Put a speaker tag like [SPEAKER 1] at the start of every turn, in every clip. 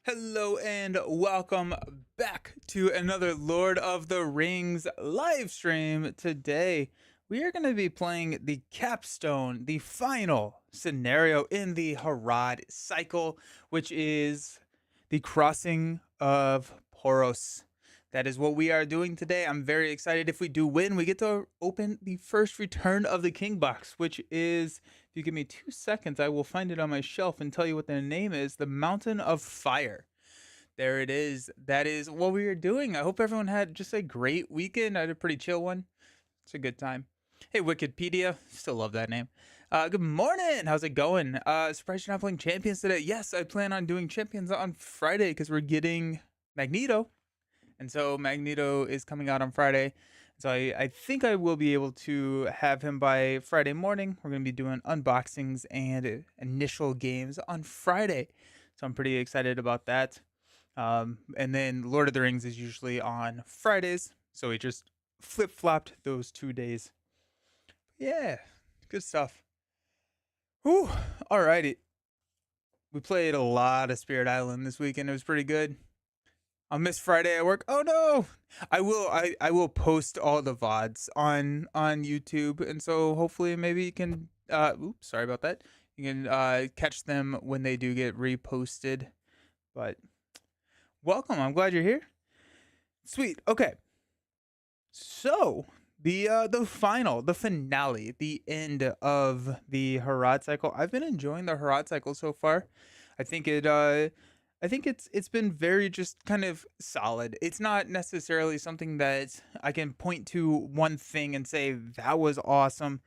[SPEAKER 1] Hello and welcome back to another Lord of the Rings live stream. Today, we are going to be playing the capstone, the final scenario in the Harad cycle, which is the crossing of Poros. That is what we are doing today. I'm very excited. If we do win, we get to open the first Return of the King box, which is, if you give me 2 seconds, I will find it on my shelf and tell you what the name is. The Mountain of Fire. There it is. That is what we are doing. I hope everyone had just a great weekend. I had a pretty chill one. It's a good time. Hey, Wikipedia. Still love that name. Good morning. How's it going? Surprised you're not playing Champions today. Yes, I plan on doing Champions on Friday because we're getting Magneto. And so Magneto is coming out on Friday. So I think I will be able to have him by Friday morning. We're going to be doing unboxings and initial games on Friday. So I'm pretty excited about that. And then Lord of the Rings is usually on Fridays. So we just flip flopped those 2 days. Yeah, good stuff. Whew. Alrighty. We played a lot of Spirit Island this weekend. It was pretty good. I'll miss Friday at work. Oh no! I will post all the VODs on YouTube, and so hopefully maybe you can oops, sorry about that. You can catch them when they do get reposted. But welcome. I'm glad you're here. Sweet. Okay. So the finale, the end of the Harad cycle. I've been enjoying the Harad cycle so far. I think it's been very just kind of solid. It's not necessarily something that I can point to one thing and say that was awesome,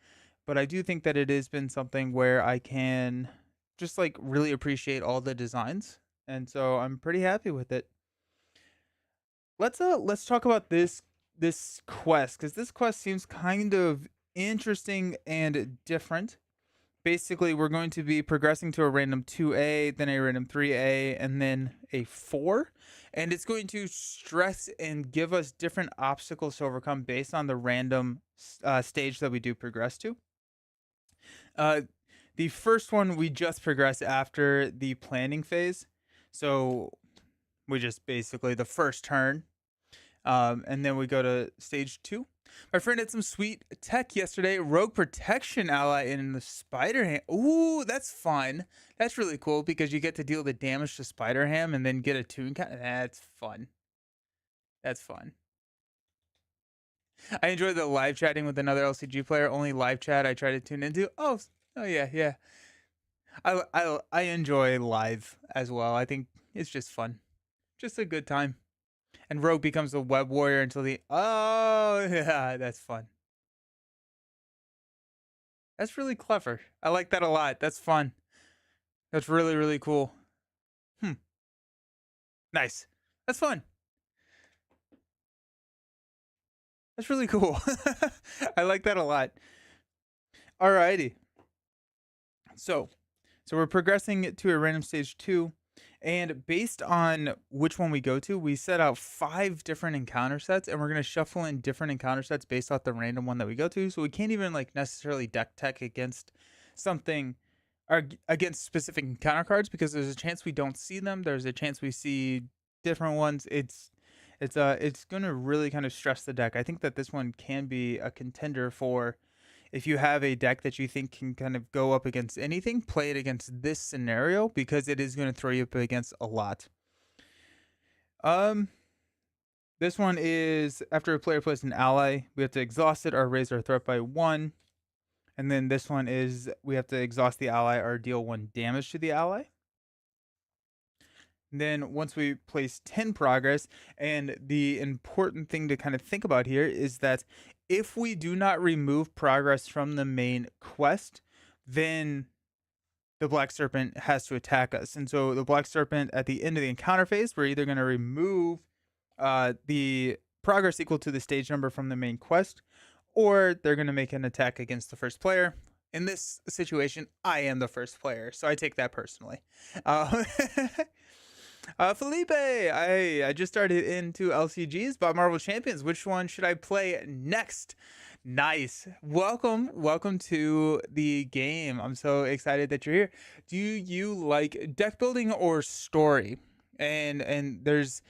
[SPEAKER 1] but I do think that it has been something where I can just like really appreciate all the designs, and so I'm pretty happy with it. Let's talk about this quest, because this quest seems kind of interesting and different. Basically, we're going to be progressing to a random 2A, then a random 3A, and then a 4. And it's going to stress and give us different obstacles to overcome based on the random stage that we do progress to. Uh, the first one we just progress after the planning phase. So we just basically the first turn. And then we go to stage 2. My friend had some sweet tech yesterday. Rogue protection ally in the Spider Ham. Ooh, that's fun. That's really cool because you get to deal the damage to Spider Ham and then get a tune count. That's fun. That's fun. I enjoy the live chatting with another LCG player. Only live chat I try to tune into. Oh yeah, yeah. I enjoy live as well. I think it's just fun. Just a good time. And Rogue becomes a web warrior until the yeah, that's fun. That's really clever. I like that a lot. That's fun. That's really, really cool. Nice. That's fun. That's really cool. I like that a lot. Alrighty. So we're progressing to a random stage 2. And based on which one we go to, we set out 5 different encounter sets, and we're going to shuffle in different encounter sets based off the random one that we go to. So we can't even like necessarily deck tech against something or against specific encounter cards, because there's a chance we don't see them. There's a chance we see different ones. It's going to really kind of stress the deck. I think that this one can be a contender for, if you have a deck that you think can kind of go up against anything, play it against this scenario, because it is going to throw you up against a lot. This one is after a player plays an ally, we have to exhaust it or raise our threat by 1. And then this one is we have to exhaust the ally or deal 1 damage to the ally. And then once we place 10 progress, and the important thing to kind of think about here is that if we do not remove progress from the main quest, then the Black Serpent has to attack us. And so the Black Serpent at the end of the encounter phase, we're either going to remove the progress equal to the stage number from the main quest, or they're going to make an attack against the first player. In this situation, I am the first player, so I take that personally. Felipe, I just started into LCGs, bought Marvel Champions. Which one should I play next? Nice. Welcome to the game. I'm so excited that you're here. Do you like deck building or story? and there's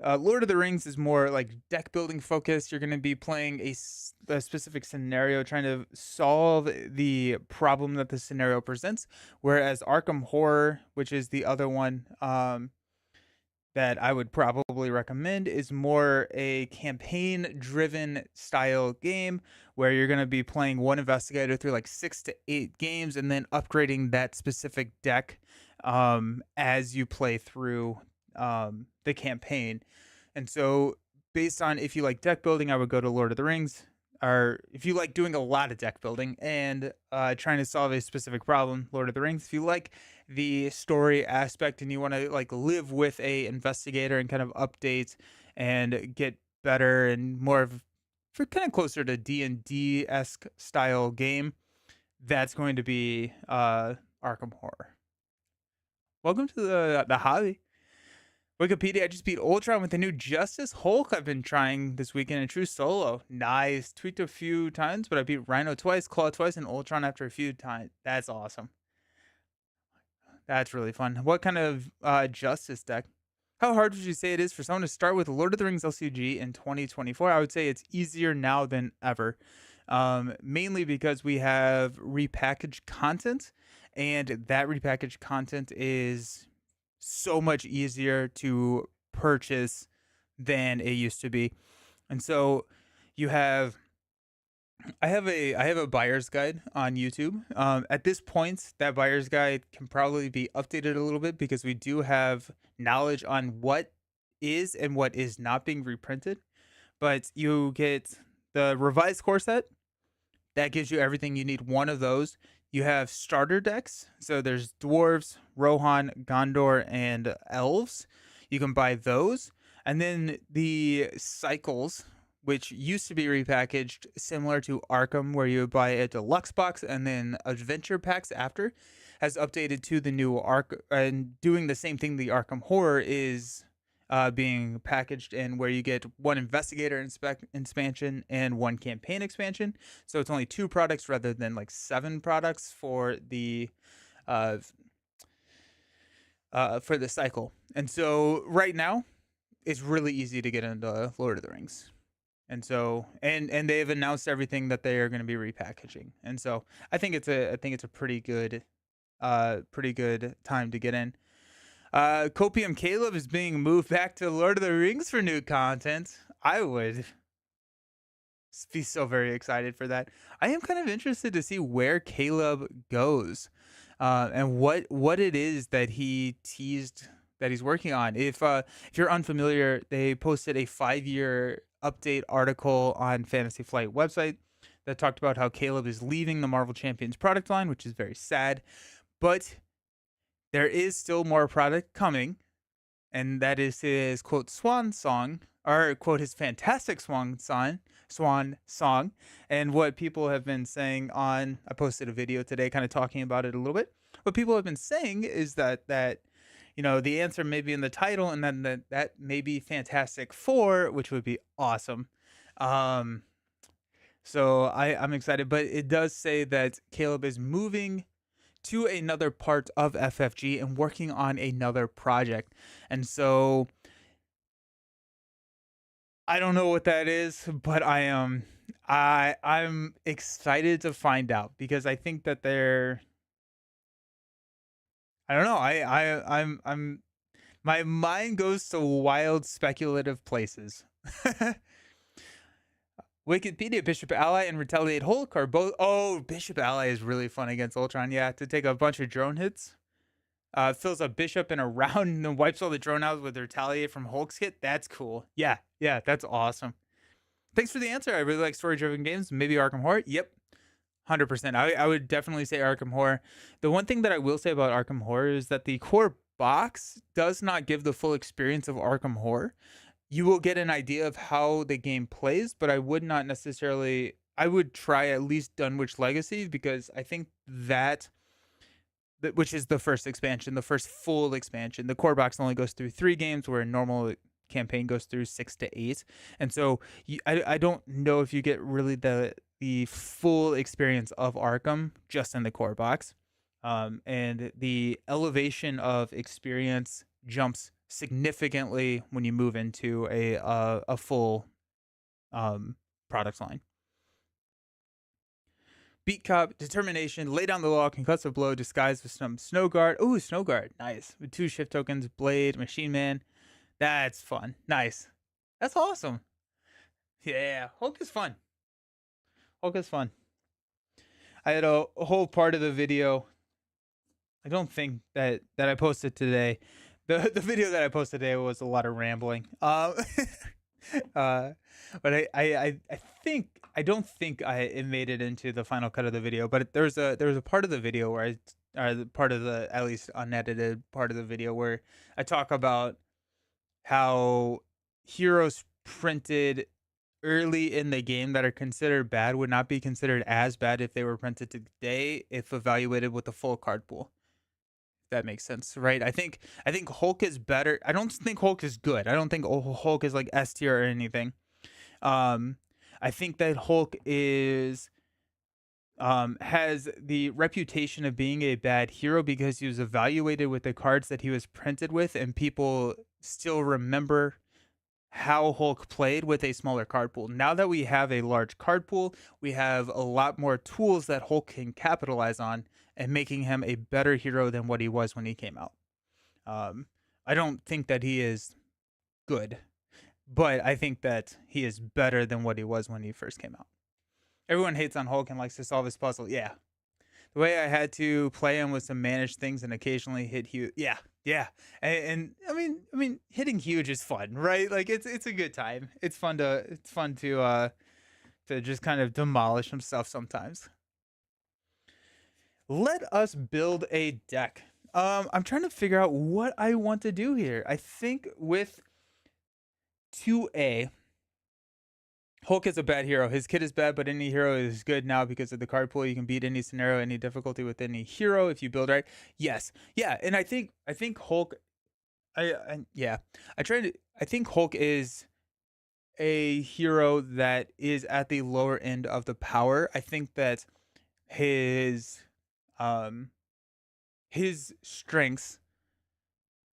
[SPEAKER 1] Lord of the Rings is more like deck building focused. You're going to be playing a specific scenario, trying to solve the problem that the scenario presents. Whereas Arkham Horror, which is the other one that I would probably recommend, is more a campaign driven style game where you're going to be playing one investigator through like 6 to 8 games and then upgrading that specific deck as you play through the campaign. And so, based on if you like deck building, I would go to Lord of the Rings. Or if you like doing a lot of deck building and trying to solve a specific problem, Lord of the Rings. If you like the story aspect and you want to like live with a investigator and kind of update and get better and more of for kind of closer to D&D esque style game, that's going to be Arkham Horror. Welcome to the hobby. Wikipedia, I just beat Ultron with the new Justice Hulk I've been trying this weekend in true solo. Nice. Tweaked a few times, but I beat Rhino twice, Claw twice, and Ultron after a few times. That's awesome. That's really fun. What kind of Justice deck? How hard would you say it is for someone to start with Lord of the Rings LCG in 2024? I would say it's easier now than ever. Mainly because we have repackaged content, and that repackaged content is so much easier to purchase than it used to be. And so you have I have a buyer's guide on YouTube. At this point, that buyer's guide can probably be updated a little bit because we do have knowledge on what is and what is not being reprinted. But you get the revised core set that gives you everything you need. One of those. You have starter decks. So there's dwarves, Rohan, Gondor, and elves. You can buy those. And then the cycles, which used to be repackaged similar to Arkham, where you would buy a deluxe box and then adventure packs after, has updated to the new Ark and doing the same thing the Arkham Horror is being packaged in, where you get one investigator expansion and one campaign expansion. So it's only 2 products rather than like 7 products for the cycle. And so right now, it's really easy to get into Lord of the Rings. And so and they've announced everything that they are going to be repackaging. And so I think it's a pretty good time to get in. Copium Caleb is being moved back to Lord of the Rings for new content. I would be so very excited for that. I am kind of interested to see where Caleb goes, and what it is that he teased that he's working on. If you're unfamiliar, they posted a 5-year update article on Fantasy Flight website that talked about how Caleb is leaving the Marvel Champions product line, which is very sad. But there is still more product coming, and that is his quote swan song, or quote his fantastic swan song. And what people have been saying on, I posted a video today kind of talking about it a little bit. What people have been saying is that the answer may be in the title, and then that may be Fantastic Four, which would be awesome. So I'm excited, but it does say that Caleb is moving to another part of FFG and working on another project. And so I don't know what that is, but I'm excited to find out, because I think that I don't know. I'm my mind goes to wild speculative places. Wikipedia, Bishop Ally and Retaliate Hulk are both. Oh, Bishop Ally is really fun against Ultron. Yeah, to take a bunch of drone hits. Fills a Bishop in a round and then wipes all the drone out with Retaliate from Hulk's hit. That's cool. Yeah, that's awesome. Thanks for the answer. I really like story-driven games. Maybe Arkham Horror. Yep, 100%. I would definitely say Arkham Horror. The one thing that I will say about Arkham Horror is that the core box does not give the full experience of Arkham Horror. You will get an idea of how the game plays, but I would not necessarily. I would try at least Dunwich Legacy, because I think that which is the first expansion, the first full expansion. The core box only goes through 3 games, where a normal campaign goes through 6 to 8. And so I don't know if you get really the full experience of Arkham just in the core box. And the elevation of experience jumps significantly when you move into a full product line. Beat Cop, Determination, Lay Down the Law, Concussive Blow, disguised with some Snow Guard. Ooh, Snow Guard, nice. With 2 shift tokens, Blade, Machine Man. That's fun. Nice. That's awesome. Yeah, Hulk is fun. Hulk is fun. I had a whole part of the video. I don't think that I posted today. The video that I posted today was a lot of rambling. But I think I don't think it made it into the final cut of the video. But there was a part of the video where part of the at least unedited part of the video where I talk about how heroes printed early in the game that are considered bad would not be considered as bad if they were printed today if evaluated with the full card pool. If that makes sense, right? I think Hulk is better. I don't think Hulk is good. I don't think Hulk is like S tier or anything. I think that Hulk is has the reputation of being a bad hero because he was evaluated with the cards that he was printed with, and people still remember how Hulk played with a smaller card pool. Now that we have a large card pool, we have a lot more tools that Hulk can capitalize on and making him a better hero than what he was when he came out. I don't think that he is good, but I think that he is better than what he was when he first came out. Everyone hates on Hulk and likes to solve his puzzle. Yeah. The way I had to play him was to manage things and occasionally hit huge. Yeah. Yeah. And I mean hitting huge is fun, right? Like it's a good time. It's fun to just kind of demolish some stuff sometimes. Let us build a deck. I'm trying to figure out what I want to do here. I think with 2A, Hulk is a bad hero. His kit is bad, but any hero is good now because of the card pool. You can beat any scenario, any difficulty with any hero if you build right. Yes, yeah, and I think Hulk. I think Hulk is a hero that is at the lower end of the power. I think that his strengths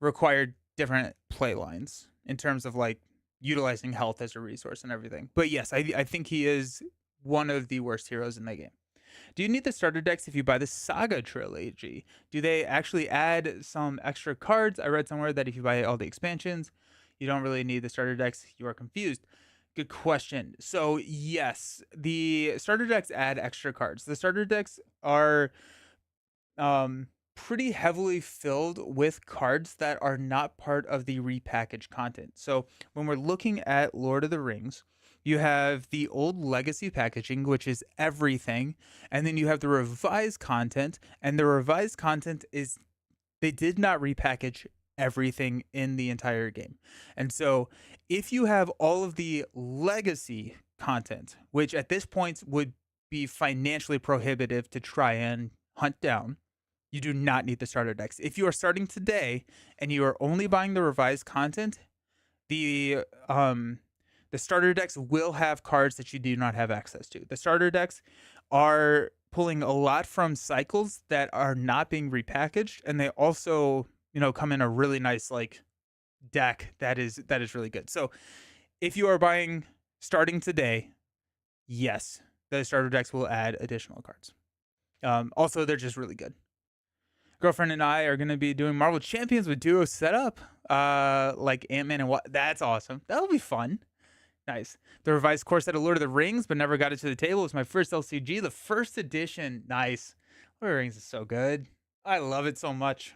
[SPEAKER 1] require different play lines in terms of like utilizing health as a resource and everything. But yes, I think he is one of the worst heroes in the game. Do you need the starter decks if you buy the Saga trilogy? Do they actually add some extra cards? I read somewhere that if you buy all the expansions, you don't really need the starter decks. You are confused. Good question. So yes, the starter decks add extra cards. The starter decks are pretty heavily filled with cards that are not part of the repackaged content. So when we're looking at Lord of the Rings, you have the old legacy packaging, which is everything, and then you have the revised content, and the revised content is they did not repackage everything in the entire game. And so if you have all of the legacy content, which at this point would be financially prohibitive to try and hunt down, you do not need the starter decks. If you are starting today and you are only buying the revised content, the starter decks will have cards that you do not have access to. The starter decks are pulling a lot from cycles that are not being repackaged, and they also, come in a really nice like deck that is really good. So if you are buying starting today, yes, the starter decks will add additional cards. Also, they're just really good. Girlfriend and I are going to be doing Marvel Champions with duo setup, like Ant-Man and what? That's awesome. That'll be fun. Nice. The revised core set of Lord of the Rings, but never got it to the table. It's my first LCG, the first edition. Nice. Lord of the Rings is so good. I love it so much.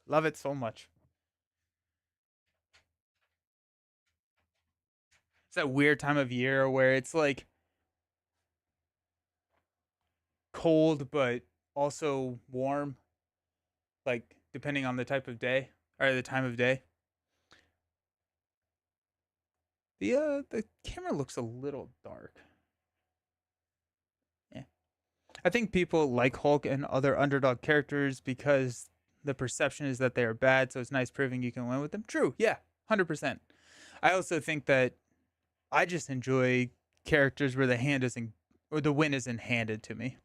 [SPEAKER 1] Love it so much. It's that weird time of year where it's like cold, but also warm. Like depending on the type of day or the time of day. The camera looks a little dark. Yeah. I think people like Hulk and other underdog characters because the perception is that they are bad, so it's nice proving you can win with them. True, yeah, 100%. I also think that I just enjoy characters where the win isn't handed to me.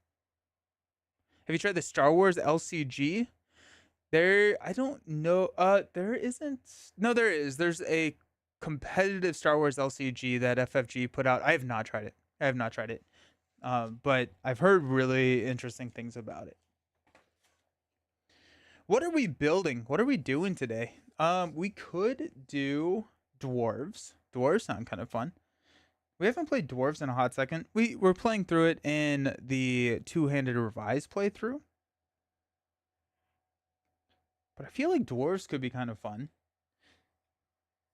[SPEAKER 1] Have you tried the Star Wars LCG? There, I don't know. There isn't. No, there is. There's a competitive Star Wars LCG that FFG put out. I have not tried it. I have not tried it. But I've heard really interesting things about it. What are we building? What are we doing today? We could do dwarves. Dwarves sound kind of fun. We haven't played dwarves in a hot second. We're playing through it in the two-handed revised playthrough. But I feel like dwarves could be kind of fun.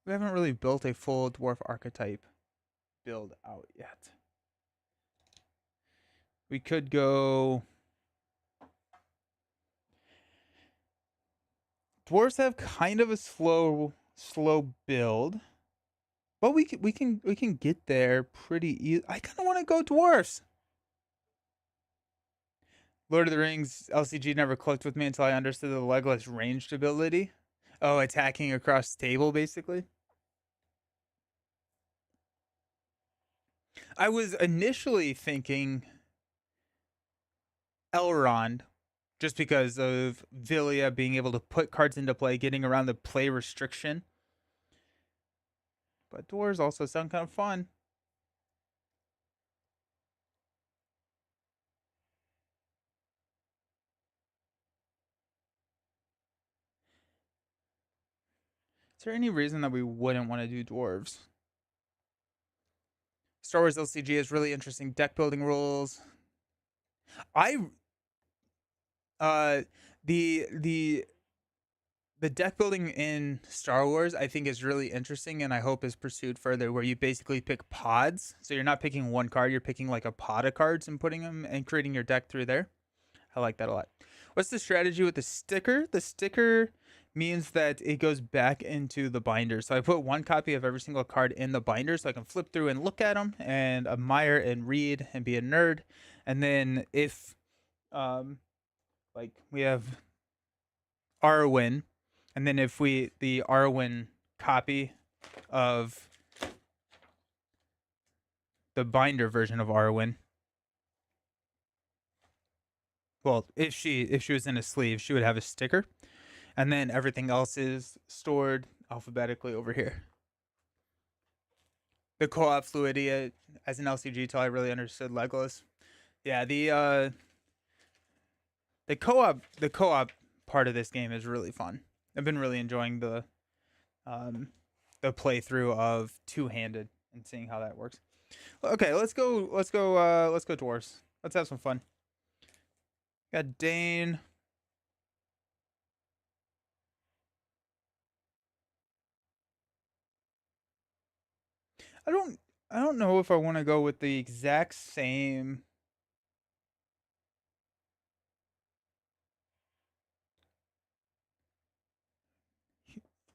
[SPEAKER 1] We haven't really built a full dwarf archetype build out yet. We could go. Dwarves have kind of a slow build, but we can get there pretty easy. I kind of want to go dwarves. Lord of the Rings LCG never clicked with me until I understood the Legolas ranged ability. Oh, attacking across the table, basically. I was initially thinking Elrond, just because of Villia being able to put cards into play, getting around the play restriction. But dwarves also sound kind of fun. Is there any reason that we wouldn't want to do dwarves? Star Wars LCG has really interesting deck building rules. I uh the deck building in Star Wars I think is really interesting, and I hope is pursued further, where you basically pick pods. So you're not picking one card, you're picking like a pod of cards and putting them and creating your deck through there. I like that a lot. What's the strategy with the sticker? The sticker means that it goes back into the binder. So I put one copy of every single card in the binder so I can flip through and look at them and admire and read and be a nerd. And then if like we have Arwen, and then if the Arwen copy of the binder version of Arwen, well, if she was in a sleeve, she would have a sticker, and then everything else is stored alphabetically over here. The co-op fluidity as an LCG till I really understood Legolas. Yeah, the co-op part of this game is really fun. I've been really enjoying the playthrough of two-handed and seeing how that works. Okay, let's go dwarves. Let's have some fun. Got Dane. I don't know if I want to go with the exact same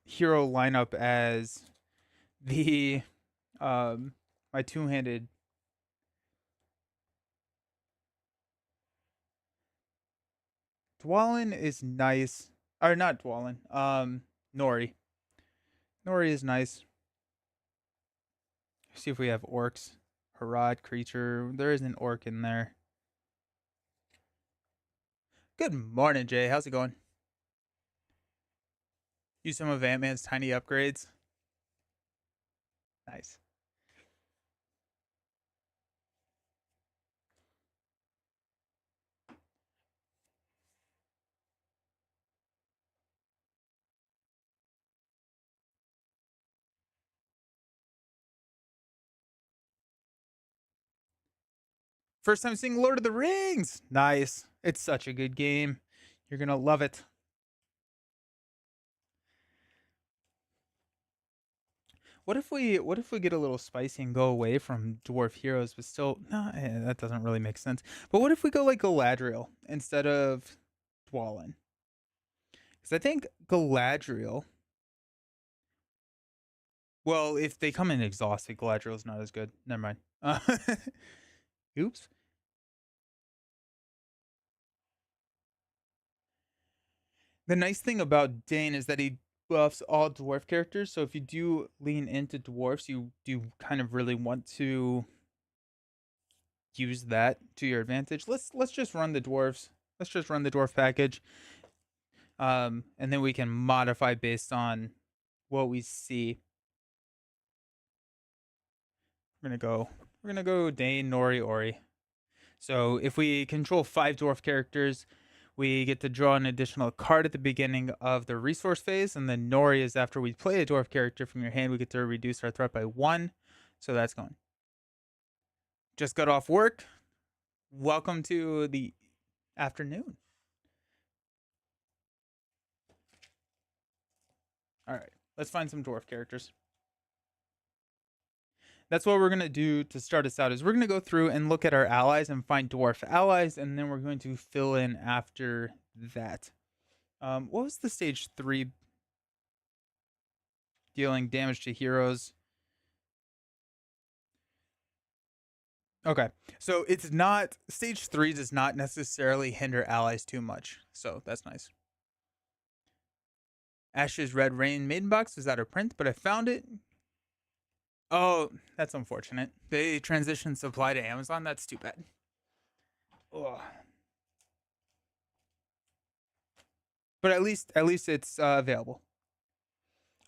[SPEAKER 1] hero lineup as the my two-handed. Dwalin is nice. Or not Dwalin. Nori. Nori is nice. See if we have orcs. Harad creature. There is an orc in there. Good morning, Jay. How's it going? Use some of Ant-Man's tiny upgrades. Nice. First time seeing Lord of the Rings. Nice. It's such a good game. You're gonna love it. What if we get a little spicy and go away from dwarf heroes, but still no, that doesn't really make sense. But what if we go like Galadriel instead of Dwalin? Because I think Galadriel. Well, if they come in exhausted, Galadriel's not as good. Never mind. Oops. The nice thing about Dane is that he buffs all dwarf characters. So if you do lean into dwarfs, you do kind of really want to use that to your advantage. Let's just run the dwarves. Let's just run the dwarf package. And then we can modify based on what we see. We're gonna go Dane, Nori, Ori. So if we control 5 dwarf characters, we get to draw an additional card at the beginning of the resource phase, and then Nori is after we play a dwarf character from your hand, we get to reduce our threat by 1. So that's going. Just got off work. Welcome to the afternoon. All right, let's find some dwarf characters. That's what we're going to do to start us out is we're going to go through and look at our allies and find dwarf allies, and then we're going to fill in after that. What was the stage 3? Dealing damage to heroes. Okay, so it's not, stage 3 does not necessarily hinder allies too much, so that's nice. Ash's Red Rain Maiden Box is out of print, but I found it. Oh, that's unfortunate. They transitioned supply to Amazon. That's too bad. Ugh. But at least it's available.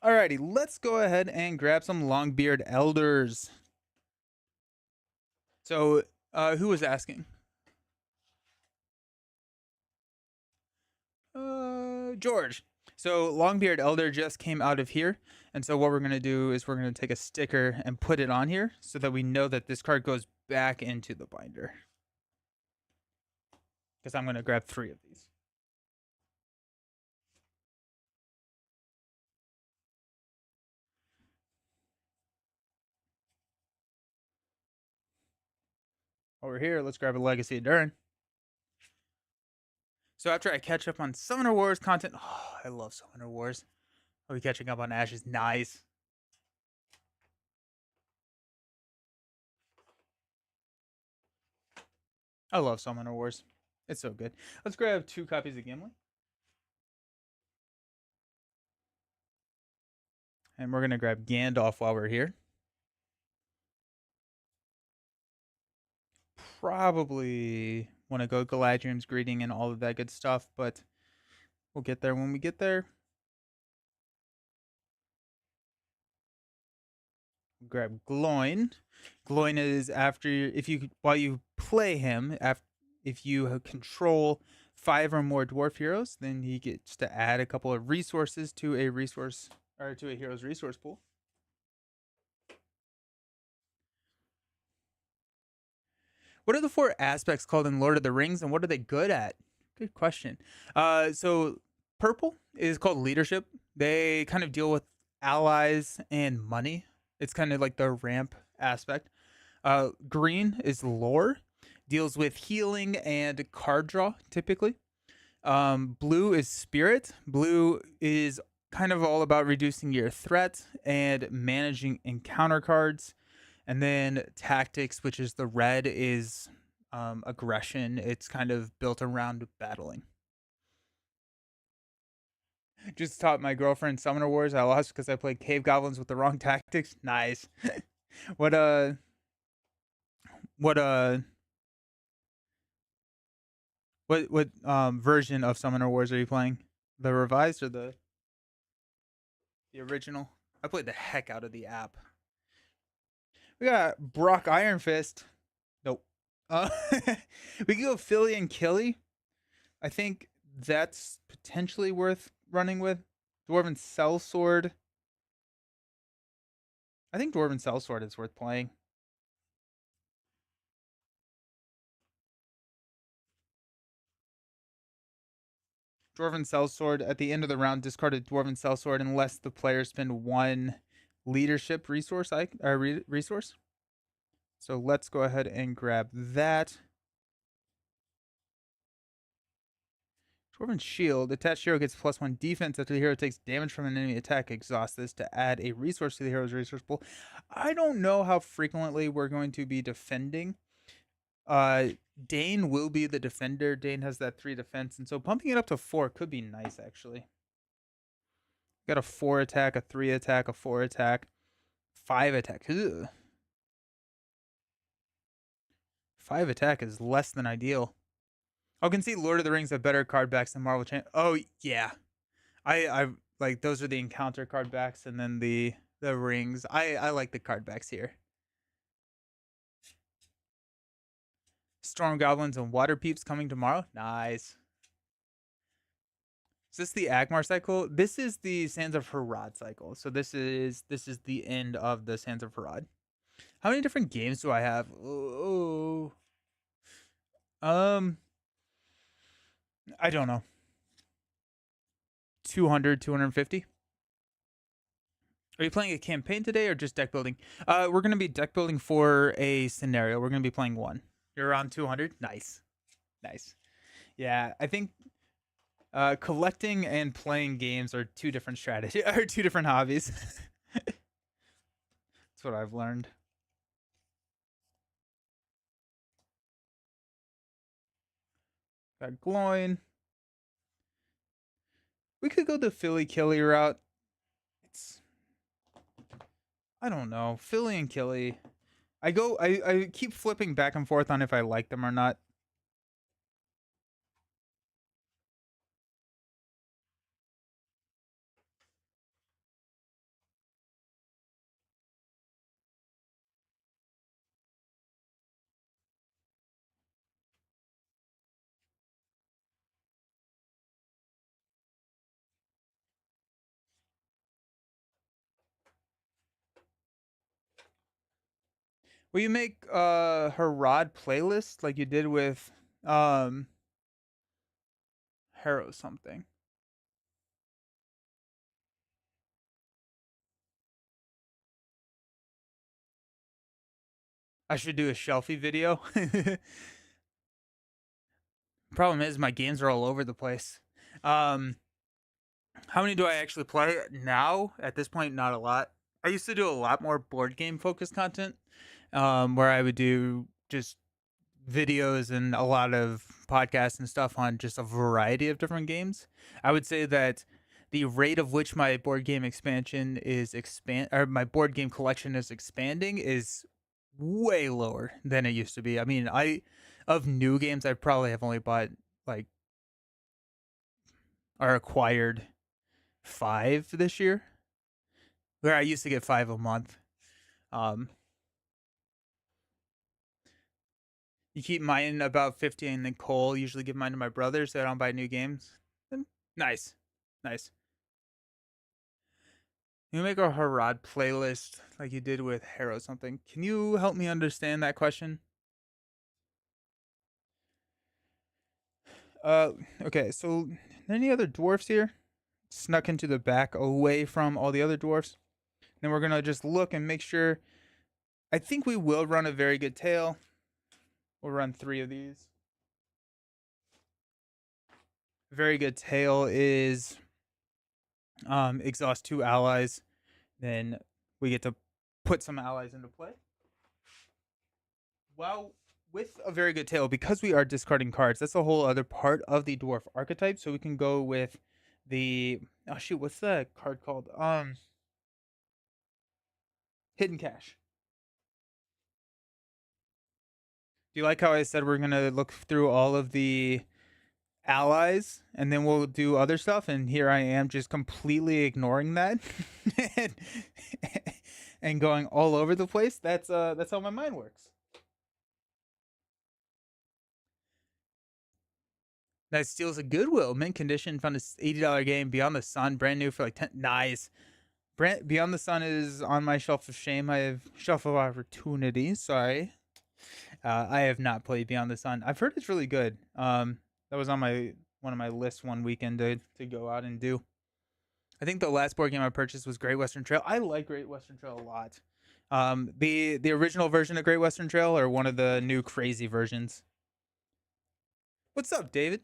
[SPEAKER 1] Alrighty, let's go ahead and grab some Longbeard Elders. So, who was asking? George. So Longbeard Elder just came out of here. And so what we're going to do is we're going to take a sticker and put it on here so that we know that this card goes back into the binder. Because I'm going to grab 3 of these. Over here, let's grab a Legacy of Durin. So after I catch up on Summoner Wars content, oh, I love Summoner Wars. Are we catching up on Ashes? Nice. I love Summoner Wars. It's so good. Let's grab 2 copies of Gimli. And we're going to grab Gandalf while we're here. Probably want to go Galadriel's Greeting and all of that good stuff, but we'll get there when we get there. Grab Gloin. Gloin is after, while you play him, if you control 5 or more dwarf heroes, then he gets to add a couple of resources to a hero's resource pool. What are the 4 aspects called in Lord of the Rings, and what are they good at? Good question. So purple is called leadership. They kind of deal with allies and money. It's kind of like the ramp aspect. Green is lore, deals with healing and card draw typically. Blue is spirit. Blue is kind of all about reducing your threat and managing encounter cards. And then tactics, which is the red, is aggression. It's kind of built around battling. Just taught my girlfriend Summoner Wars. I lost because I played Cave Goblins with the wrong tactics. Nice. What version of Summoner Wars are you playing? The revised or the original? I played the heck out of the app. We got Brock Ironfist. Nope. We can go Philly and Killy. I think that's potentially worth running with. Dwarven Sellsword. I think Dwarven Sellsword is worth playing. Dwarven Sellsword, at the end of the round, discard a Dwarven Sellsword unless the players spend 1 leadership resource. Resource. So let's go ahead and grab that. Dwarven Shield. Attached hero gets +1 defense after the hero takes damage from an enemy attack. Exhaust this to add a resource to the hero's resource pool. I don't know how frequently we're going to be defending. Dane will be the defender. Dane has that 3 defense, and so bumping it up to 4 could be nice, actually. Got a 4 attack, a 3 attack, a 4 attack, 5 attack. Ugh. 5 attack is less than ideal. I can see Lord of the Rings have better card backs than Marvel Champ. Oh yeah, I like those are the encounter card backs, and then the rings. I like the card backs here. Storm Goblins and Water Peeps coming tomorrow. Nice. Is this the Agmar cycle? This is the Sands of Harad cycle. So this is the end of the Sands of Harad. How many different games do I have? Oh, I don't know. 200, 250. Are you playing a campaign today or just deck building? We're gonna be deck building for a scenario. We're gonna be playing one. You're around 200. Nice, nice. Yeah, I think collecting and playing games are two different strategies, or two different hobbies. That's what I've learned. Got Gloin. We could go the Philly Killy route. It's I don't know. Philly and Killy. I keep flipping back and forth on if I like them or not. Will you make Harad playlist like you did with um Harrow something? I should do a shelfie video. Problem is my games are all over the place. Um how many do I actually play now? At this point, not a lot. I used to do a lot more board game focused content, where I would do just videos and a lot of podcasts and stuff on just a variety of different games. I would say that the rate of which my board game expansion is or my board game collection is expanding is way lower than it used to be. I mean, I of new games I probably have only bought like or acquired 5 this year, where I used to get 5 a month. Um you keep mine about 50, and then Cole usually give mine to my brother so I don't buy new games. Nice. Nice. You make a Harad playlist like you did with Harrow something. Can you help me understand that question? Uh, okay. So, any other dwarfs here? Snuck into the back, away from all the other dwarfs. Then we're gonna just look and make sure. I think we will run a very good tail. We'll run 3 of these. Very good tail is exhaust 2 allies. Then we get to put some allies into play. Well, with a very good tail, because we are discarding cards, that's a whole other part of the dwarf archetype. So we can go with the oh shoot, what's that card called? Hidden Cache. Do you like how I said we're gonna look through all of the allies and then we'll do other stuff? And here I am just completely ignoring that and, and going all over the place. That's how my mind works. That steals a Goodwill mint condition. Found this $80 game, Beyond the Sun, brand new for like 10. Nice. Beyond the Sun is on my shelf of shame. I have shelf of opportunity. Sorry, I have not played Beyond the Sun. I've heard it's really good. That was on my one of my lists one weekend to go out and do. I think the last board game I purchased was Great Western Trail. I like Great Western Trail a lot. The original version of Great Western Trail or one of the new crazy versions. What's up, David?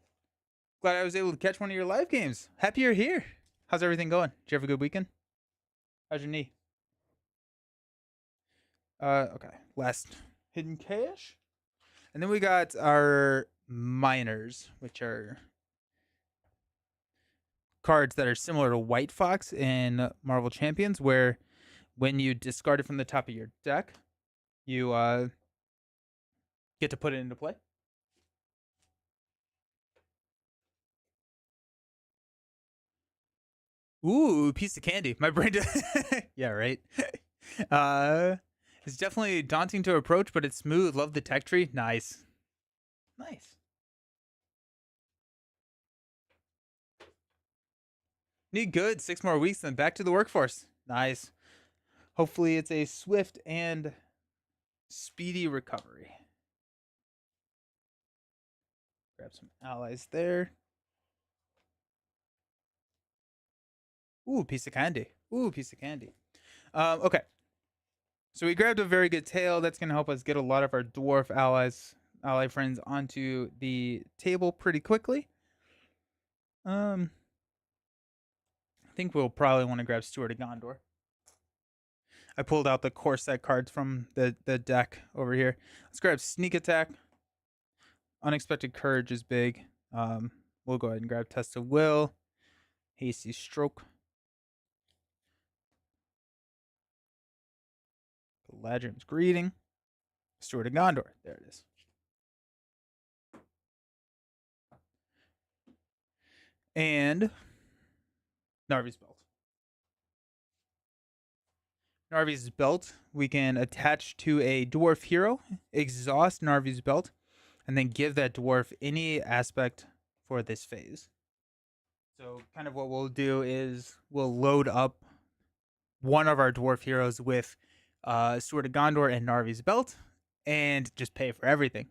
[SPEAKER 1] Glad I was able to catch one of your live games. Happy you're here. How's everything going? Did you have a good weekend? How's your knee? Okay. Last Hidden Cache. And then we got our miners, which are cards that are similar to White Fox in Marvel Champions, where when you discard it from the top of your deck, you get to put it into play. Ooh, piece of candy. My brain. Yeah, right. Uh, it's definitely daunting to approach, but it's smooth. Love the tech tree. Nice, nice. Need good. 6 more weeks, then back to the workforce. Nice. Hopefully, it's a swift and speedy recovery. Grab some allies there. Ooh, piece of candy. Ooh, piece of candy. Okay. So we grabbed a very good tail. That's going to help us get a lot of our dwarf ally friends onto the table pretty quickly. I think we'll probably want to grab Steward of Gondor. I pulled out the core set cards from the deck over here. Let's grab Sneak Attack. Unexpected Courage is big. We'll go ahead and grab Test of Will. Hasty Stroke. Galadriel's Greeting. Steward of Gondor. There it is. And Narvi's Belt. Narvi's Belt we can attach to a dwarf hero, exhaust Narvi's Belt, and then give that dwarf any aspect for this phase. So kind of what we'll do is we'll load up one of our dwarf heroes with Sword of Gondor and Narvi's Belt and just pay for everything.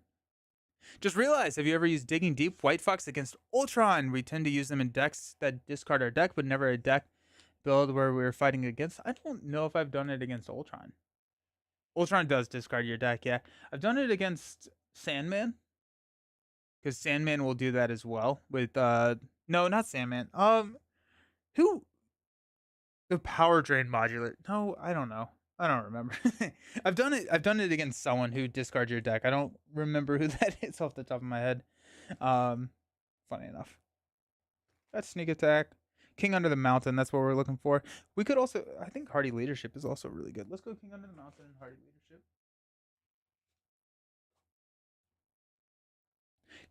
[SPEAKER 1] Just realize, have you ever used Digging Deep White Fox against Ultron? We tend to use them in decks that discard our deck, but never a deck build where we're fighting against. I don't know if I've done it against Ultron. Ultron does discard your deck, yeah. I've done it against Sandman, because Sandman will do that as well. With no, not Sandman. Who? The Power Drain Modular? No, I don't know. I don't remember. I've done it against someone who discards your deck. I don't remember who that is off the top of my head. Funny enough. That's Sneak Attack. King Under the Mountain, that's what we're looking for. We could also, I think Hardy Leadership is also really good. Let's go King Under the Mountain and Hardy Leadership.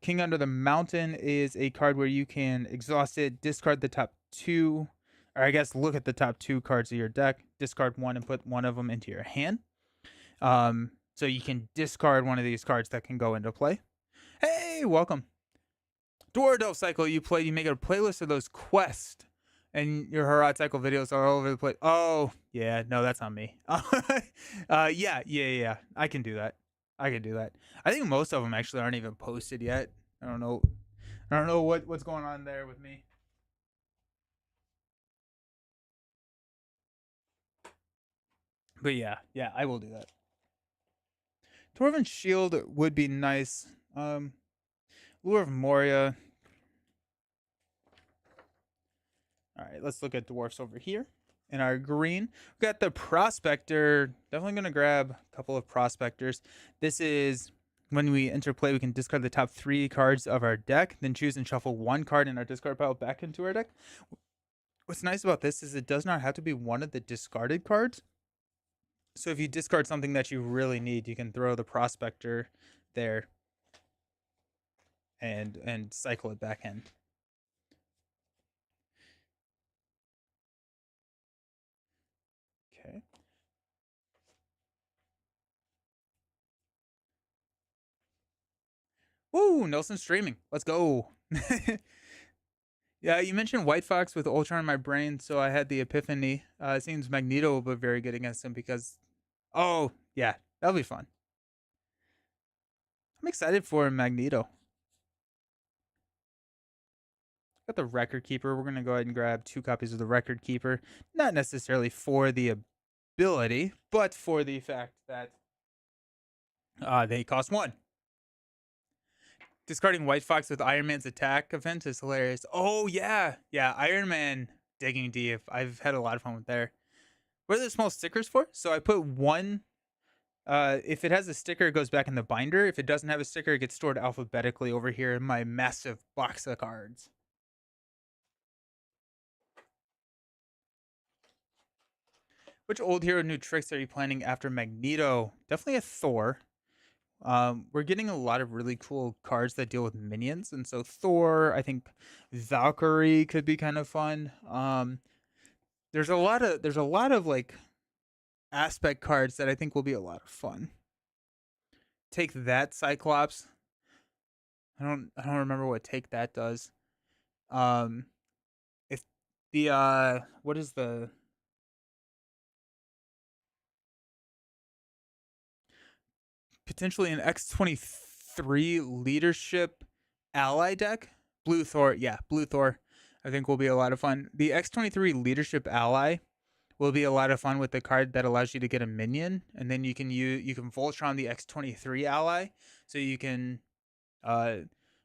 [SPEAKER 1] King Under the Mountain is a card where you can exhaust it, discard the top two, or I guess look at the top two cards of your deck, discard one and put one of them into your hand. So you can discard one of these cards that can go into play. Hey, welcome. Dwarf Cycle you play, you make a playlist of those quests. And your Herat Cycle videos are all over the place. Oh, yeah, no, that's not me. Yeah. I can do that. I think most of them actually aren't even posted yet. I don't know what's going on there with me. But yeah, I will do that. Dwarven Shield would be nice. Lure of Moria. All right, let's look at dwarfs over here. In our green, we got the Prospector. Definitely going to grab a couple of Prospectors. This is when we enter play, we can discard the top 3 cards of our deck, then choose and shuffle 1 card in our discard pile back into our deck. What's nice about this is it does not have to be one of the discarded cards. So if you discard something that you really need, you can throw the Prospector there and cycle it back in. Okay. Woo, Nelson streaming. Let's go. Yeah, you mentioned White Fox with Ultron in my brain, so I had the epiphany. It seems Magneto will be very good against him because, oh, yeah, that'll be fun. I'm excited for Magneto. Got the Record Keeper. We're going to go ahead and grab 2 copies of the Record Keeper. Not necessarily for the ability, but for the fact that they cost 1. Discarding White Fox with Iron Man's attack event is hilarious. Oh, yeah. Yeah, Iron Man Digging Deep. I've had a lot of fun with there. What are the small stickers for? So I put 1. If it has a sticker, it goes back in the binder. If it doesn't have a sticker, it gets stored alphabetically over here in my massive box of cards. Which old hero new tricks are you planning after Magneto? Definitely a Thor. We're getting a lot of really cool cards that deal with minions, and so Thor, I think Valkyrie could be kind of fun. there's a lot of like aspect cards that I think will be a lot of fun. Take that, Cyclops. I don't remember what take that does. Um if the what is the potentially an X-23 leadership ally deck? Blue Thor, yeah, Blue Thor I think will be a lot of fun. The X-23 leadership ally will be a lot of fun with the card that allows you to get a minion, and then you can Voltron the X-23 ally, so you can uh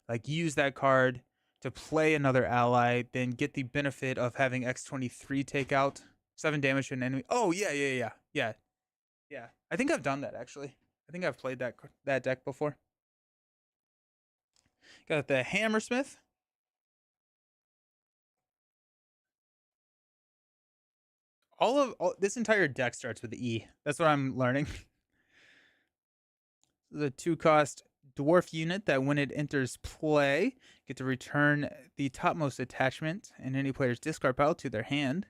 [SPEAKER 1] like use that card to play another ally, then get the benefit of having X-23 take out 7 damage to an enemy. Oh yeah. I think I've done that actually. I think I've played that deck before. Got the Hammersmith. All this entire deck starts with E. That's what I'm learning. The 2-cost dwarf unit that when it enters play, get to return the topmost attachment in any player's discard pile to their hand.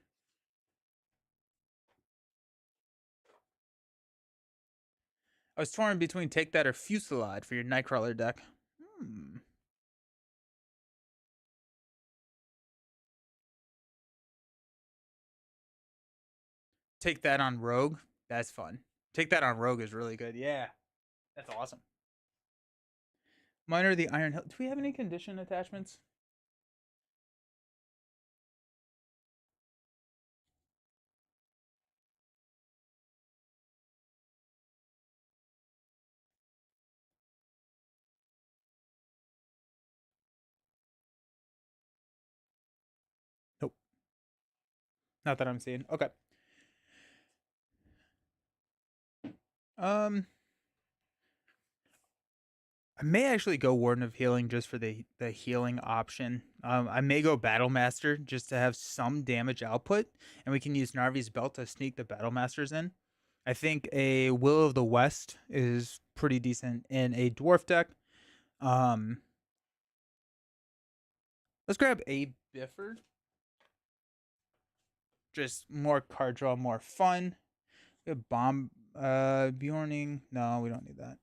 [SPEAKER 1] I was torn between take that or Fusillade for your Nightcrawler deck. Take that on Rogue. That's fun. Take that on Rogue is really good. Yeah. That's awesome. Miner the Iron Hilt. Do we have any condition attachments? Nope. Not that I'm seeing. Okay. I may actually go Warden of Healing just for the healing option. I may go Battle Master just to have some damage output, and we can use Narvi's Belt to sneak the Battle Masters in. I think a Will of the West is pretty decent in a dwarf deck. Let's grab a Bifford. Just more card draw, more fun. We have Bomb Bjorning. No, we don't need that.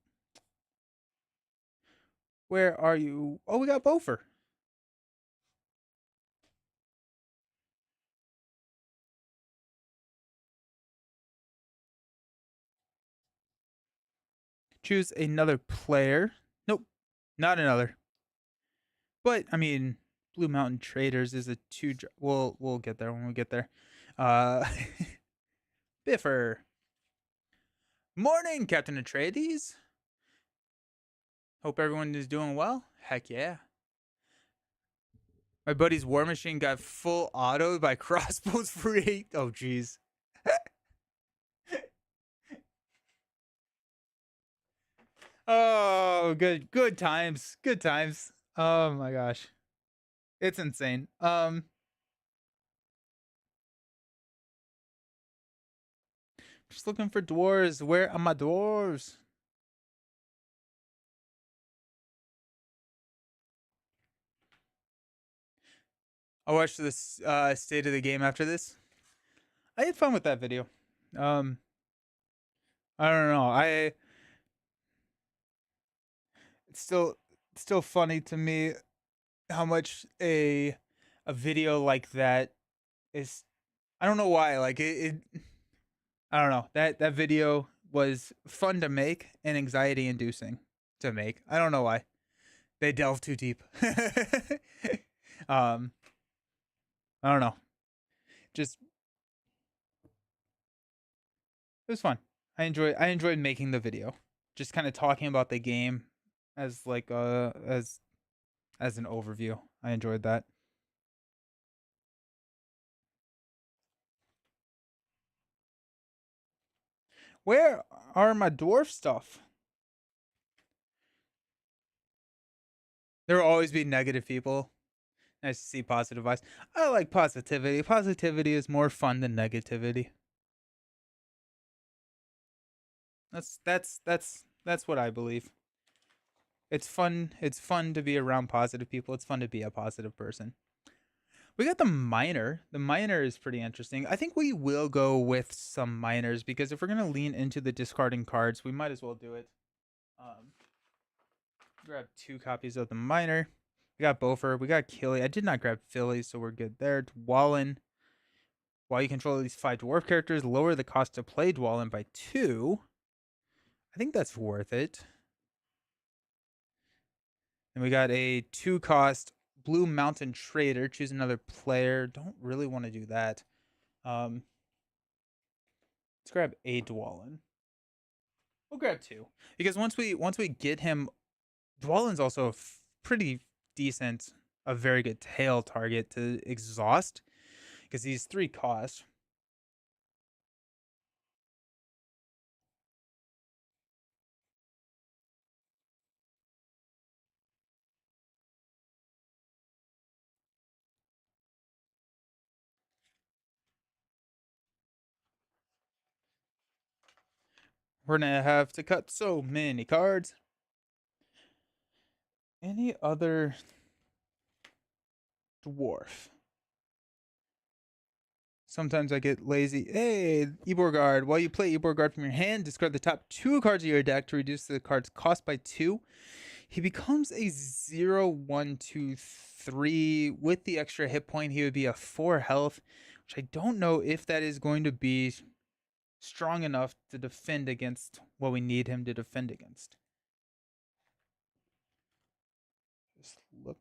[SPEAKER 1] Where are you? Oh, we got Bofer. Choose another player. Nope, not another. But I mean, Blue Mountain Traders is a 2. We'll get there when we get there. Biffer. Morning, Captain Atreides. Hope everyone is doing well. Heck yeah. My buddy's War Machine got full autoed by crossbows for 8. Oh, jeez. Oh, good times. Good times. Oh my gosh. It's insane. Just looking for dwarves. Where are my dwarves? I'll watch this state of the game after this. I had fun with that video. I don't know. It's still funny to me how much a video like that is. I don't know why. Like it I don't know. That video was fun to make and anxiety inducing to make. I don't know why. They delve too deep. I don't know. Just it was fun. I enjoyed making the video. Just kind of talking about the game as like as an overview. I enjoyed that. Where are my dwarf stuff? There will always be negative people. Nice to see positive vibes. I like positivity. Positivity is more fun than negativity. That's what I believe. It's fun to be around positive people. It's fun to be a positive person. We got the Miner. The Miner is pretty interesting. I think we will go with some Miners because if we're going to lean into the discarding cards, we might as well do it. Grab 2 copies of the Miner. We got Bofer. We got Killy. I did not grab Philly, so we're good there. Dwalin. While you control these 5 dwarf characters, lower the cost to play Dwalin by 2. I think that's worth it. And we got a 2-cost Blue Mountain Trader. Choose another player. Don't really want to do that. Let's grab a Dwalin. We'll grab 2 because once we get him, Dwalin's also a pretty decent, a very good tail target to exhaust because he's 3 cost. We're gonna have to cut so many cards. Any other dwarf? Sometimes I get lazy. Hey, Eborgard. While you play Eborgard from your hand, discard the top 2 cards of your deck to reduce the card's cost by 2. He becomes a 0/1/2/3. With the extra hit point, he would be a 4 health, which I don't know if that is going to be strong enough to defend against what we need him to defend against. Just look.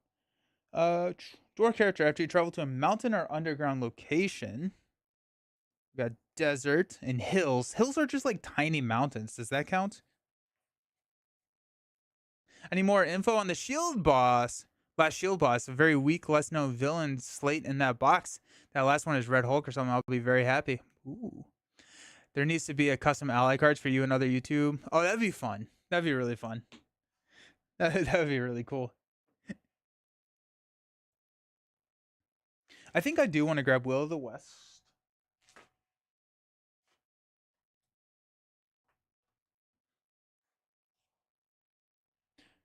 [SPEAKER 1] Dwarf character, after you travel to a mountain or underground location. We got desert and hills. Hills are just like tiny mountains. Does that count? I need more info on the shield boss. Last shield boss, a very weak, less known villain slate in that box. That last one is Red Hulk or something. I'll be very happy. Ooh. There needs to be a custom ally cards for you and other YouTube. Oh, that'd be fun. That'd be really fun. That'd be really cool. I think I do want to grab Will of the West.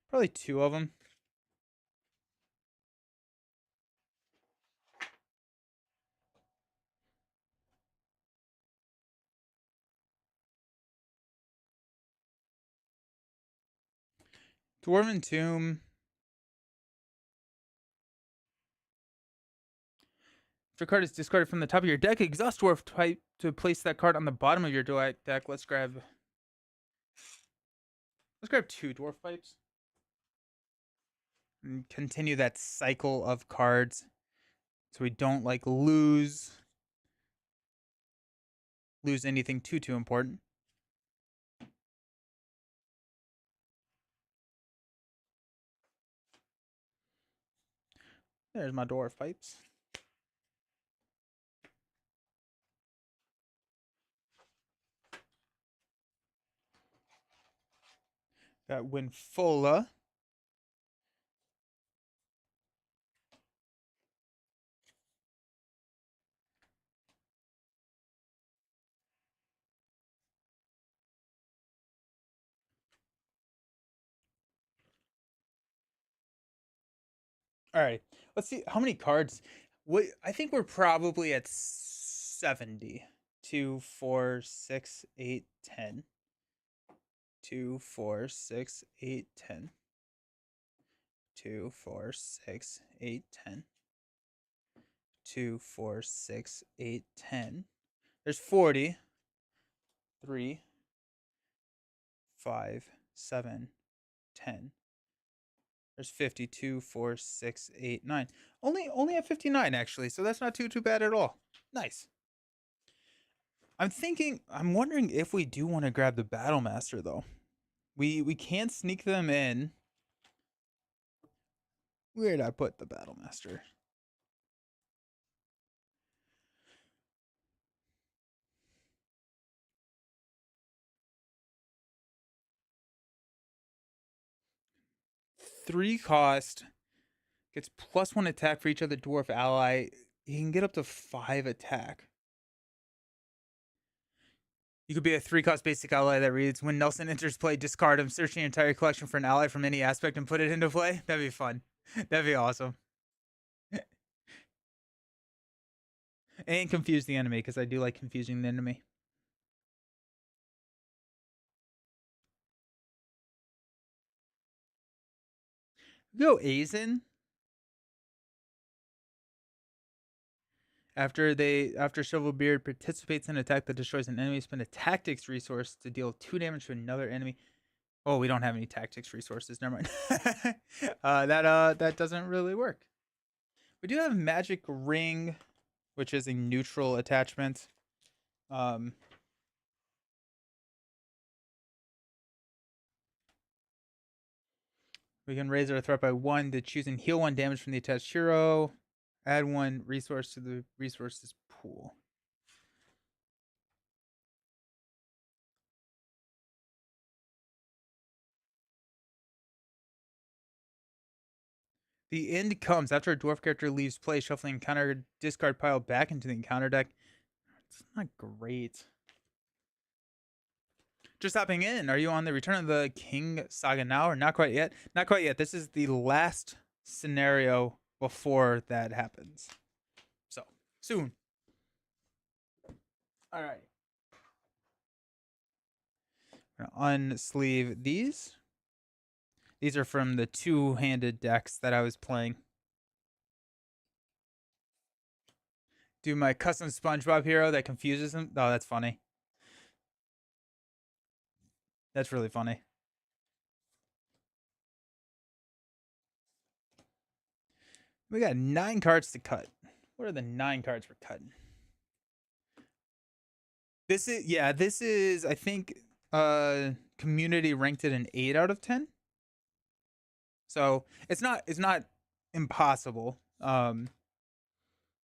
[SPEAKER 1] Probably 2 of them. Dwarven Tomb. If your card is discarded from the top of your deck, exhaust dwarf type to place that card on the bottom of your deck. Let's grab 2 dwarf pipes. And continue that cycle of cards so we don't like lose anything too important. There's my dwarf pipes. Got Winfola. All right, let's see how many cards. I think we're probably at 70. 2, 4, 6, 8, 10. 2, 4, 6, 8, 10. 2, 4, 6, 8, 10. 2, 4, 6, 8, 10. There's 40. 3, 5, 7, 10. There's 52, 4, 6, 8, 9. Only at 59 actually, so that's not too bad at all. Nice. I'm wondering if we do want to grab the Battle Master though. We can't sneak them in. Where'd I put the Battle Master? Three cost, gets +1 attack for each other dwarf ally. He can get up to 5 attack. You could be a 3-cost basic ally that reads, when Nelson enters play, discard him, search your entire collection for an ally from any aspect and put it into play. That'd be fun. That'd be awesome. And confuse the enemy, because I do like confusing the enemy. Go Aizen. After Shovelbeard participates in an attack that destroys an enemy, spend a tactics resource to deal 2 damage to another enemy. Oh, we don't have any tactics resources. Never mind. That doesn't really work. We do have Magic Ring, which is a neutral attachment. We can raise our threat by 1 to choose and heal 1 damage from the attached hero. Add 1 resource to the resources pool. The end comes after a dwarf character leaves play, shuffling encounter discard pile back into the encounter deck. It's not great. Just hopping in, are you on the Return of the King saga now, or not quite yet? Not quite yet. This is the last scenario before that happens. So, soon. All right. I'm gonna unsleeve these. These are from the 2-handed decks that I was playing. Do my custom SpongeBob hero that confuses him. Oh, that's funny. That's really funny. We got 9 cards to cut. What are the 9 cards we're cutting? This is I think community ranked it an 8 out of 10. So it's not impossible. But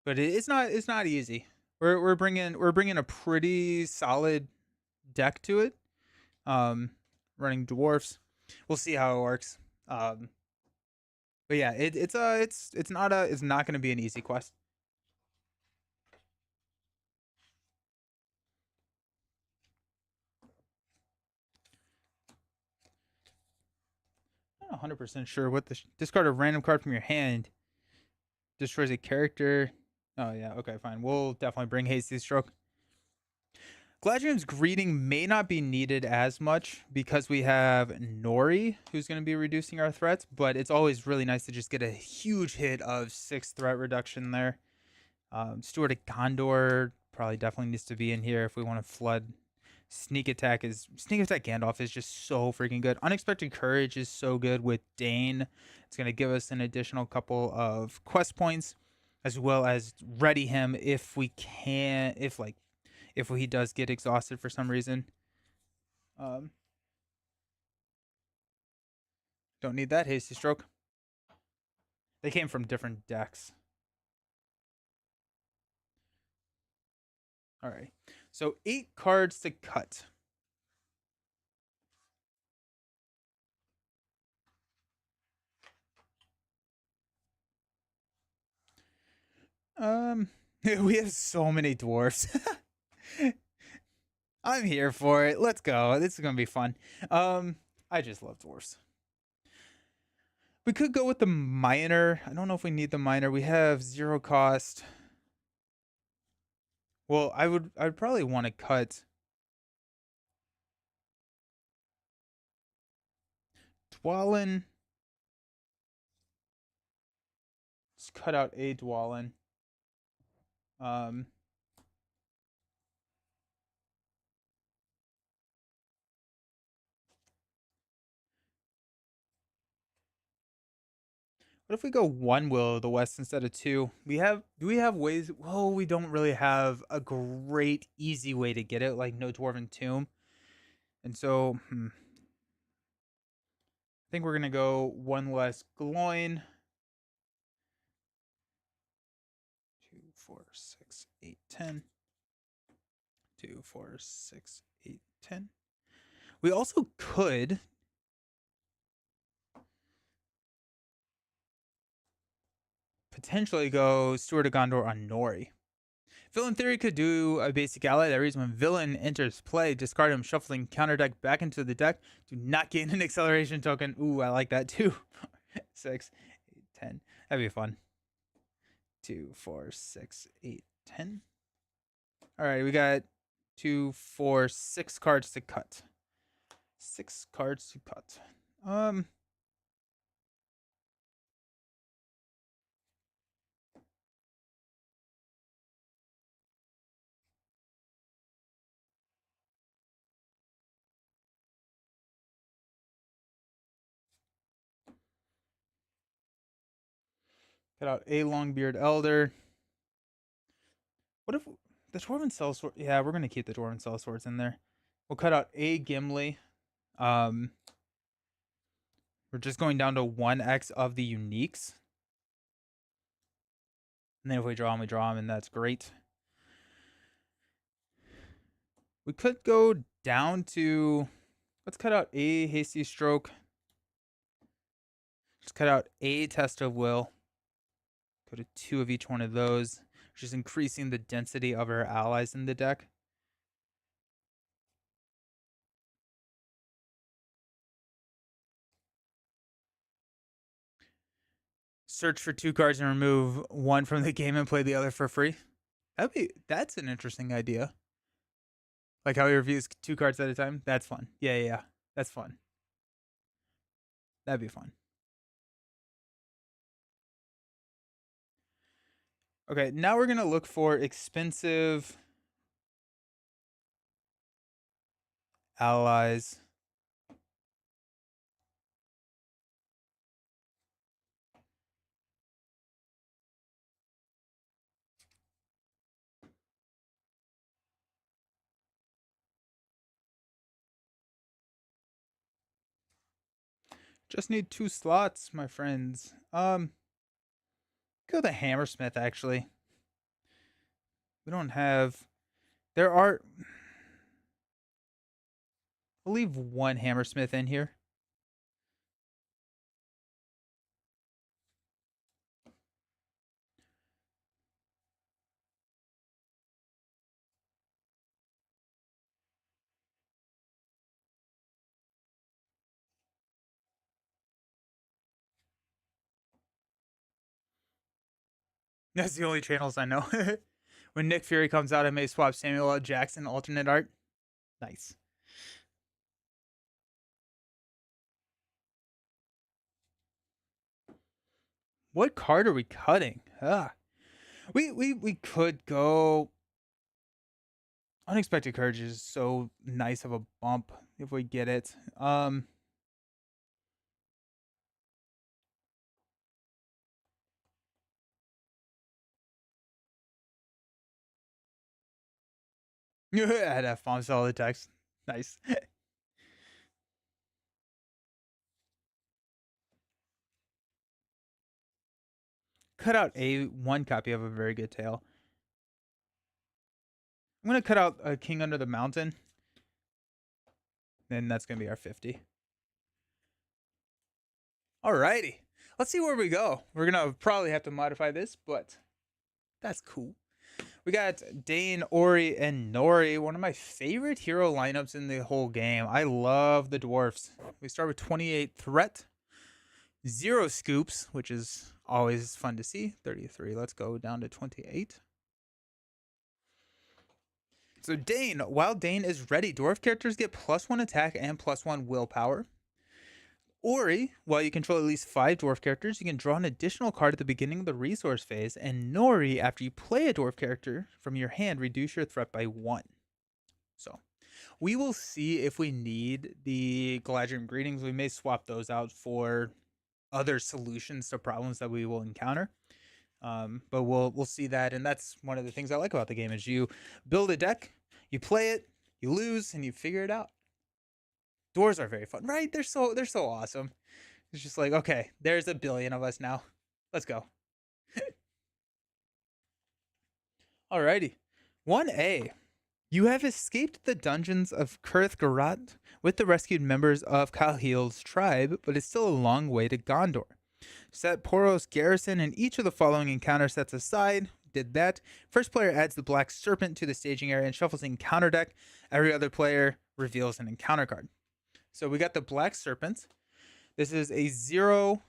[SPEAKER 1] it's not easy. We're bringing a pretty solid deck to it. Running dwarfs. We'll see how it works. But yeah, it's not going to be an easy quest. I'm not 100% sure what the discard a random card from your hand destroys a character. Oh yeah, okay, fine. We'll definitely bring Hasty Stroke. Gladrium's Greeting may not be needed as much because we have Nori, who's going to be reducing our threats, but it's always really nice to just get a huge hit of 6 threat reduction there. Steward of Gondor probably definitely needs to be in here if we want to flood. Sneak Attack Gandalf is just so freaking good. Unexpected Courage is so good with Dane. It's going to give us an additional couple of quest points, as well as ready him if we can, if he does get exhausted for some reason. Don't need that Hasty Stroke. They came from different decks. All right. So 8 cards to cut. We have so many dwarfs. I'm here for it. Let's go. This is gonna be fun. I just love dwarfs. We could go with the miner. I don't know if we need the miner. We have 0 cost. Well, I'd probably want to cut Dwalin. Let's cut out a Dwalin. What if we go 1 Will of the West instead of 2? Do we have ways? Well, we don't really have a great easy way to get it, like no Dwarven Tomb. And so, I think we're gonna go 1 less Gloin. 2, 4, 6, 8, 10. 2, 4, 6, 8, 10. We also could potentially go Steward of Gondor on Nori. Villain Theory could do a basic ally. That reason when villain enters play, discard him, shuffling counter deck back into the deck. Do not gain an acceleration token. Ooh, I like that too. 6, 8, 10. That'd be fun. 2, 4, 6, 8, 10. All right, we got 2, 4, 6 cards to cut. 6 cards to cut. Cut out a Longbeard Elder. What if the Dwarven Sellsword? Yeah, we're gonna keep the Dwarven Sellswords in there. We'll cut out a Gimli. We're just going down to 1x of the uniques. And then if we draw them, and that's great. We could go down to, let's cut out a Hasty Stroke. Let's cut out a Test of Will. Go to 2 of each one of those, just increasing the density of our allies in the deck. Search for 2 cards and remove 1 from the game and play the other for free. That's an interesting idea. Like how he reviews 2 cards at a time. That's fun. Yeah. That's fun. That'd be fun. Okay, now we're gonna look for expensive allies. Just need 2 slots, my friends. Go the Hammersmith, actually. We don't have... There are... We'll leave 1 Hammersmith in here. That's the only channels I know. When Nick Fury comes out, I may swap Samuel L. Jackson alternate art. Nice. What card are we cutting? We could go... Unexpected Courage is so nice of a bump if we get it. I had F bomb solid text. Nice. Cut out a 1 copy of a very good tale. I'm gonna cut out a King Under the Mountain. Then that's gonna be our 50. Alrighty. Let's see where we go. We're gonna probably have to modify this, but that's cool. We got Dane, Ori, and Nori. One of my favorite hero lineups in the whole game. I love the dwarfs. We start with 28 threat, 0 scoops, which is always fun to see. 33. Let's go down to 28. So Dane, while Dane is ready, dwarf characters get +1 attack and +1 willpower. Ori, while you control at least 5 dwarf characters, you can draw an additional card at the beginning of the resource phase. And Nori, after you play a dwarf character from your hand, reduce your threat by 1. So we will see if we need the Galadriel Greetings. We may swap those out for other solutions to problems that we will encounter. But we'll see that, and that's one of the things I like about the game is you build a deck, you play it, you lose, and you figure it out. Dwarves are very fun, right? They're so awesome. It's just like, okay, there's a billion of us now. Let's go. Alrighty. 1A. You have escaped the dungeons of Kurth-Garat with the rescued members of Kalheel's tribe, but it's still a long way to Gondor. Set Poros garrison and each of the following encounter sets aside. Did that. First player adds the Black Serpent to the staging area and shuffles encounter deck. Every other player reveals an encounter card. So we got the Black Serpent. This is a 0,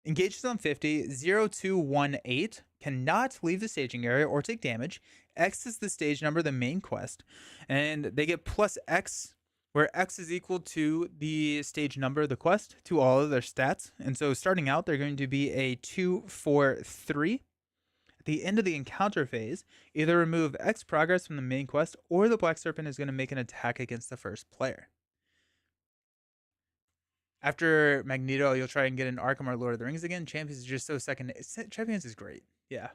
[SPEAKER 1] engages on 50, 0, 2, 1, 8. cannot leave the staging area or take damage. X is the stage number of the main quest, and they get plus X, where X is equal to the stage number of the quest to all of their stats. And so starting out, they're going to be a 2, 4, 3. At the end of the encounter phase, either remove X progress from the main quest, or the Black Serpent is going to make an attack against the first player. After Magneto, you'll try and get an Arkham or Lord of the Rings again. Champions is just so second. Champions is great. Yeah.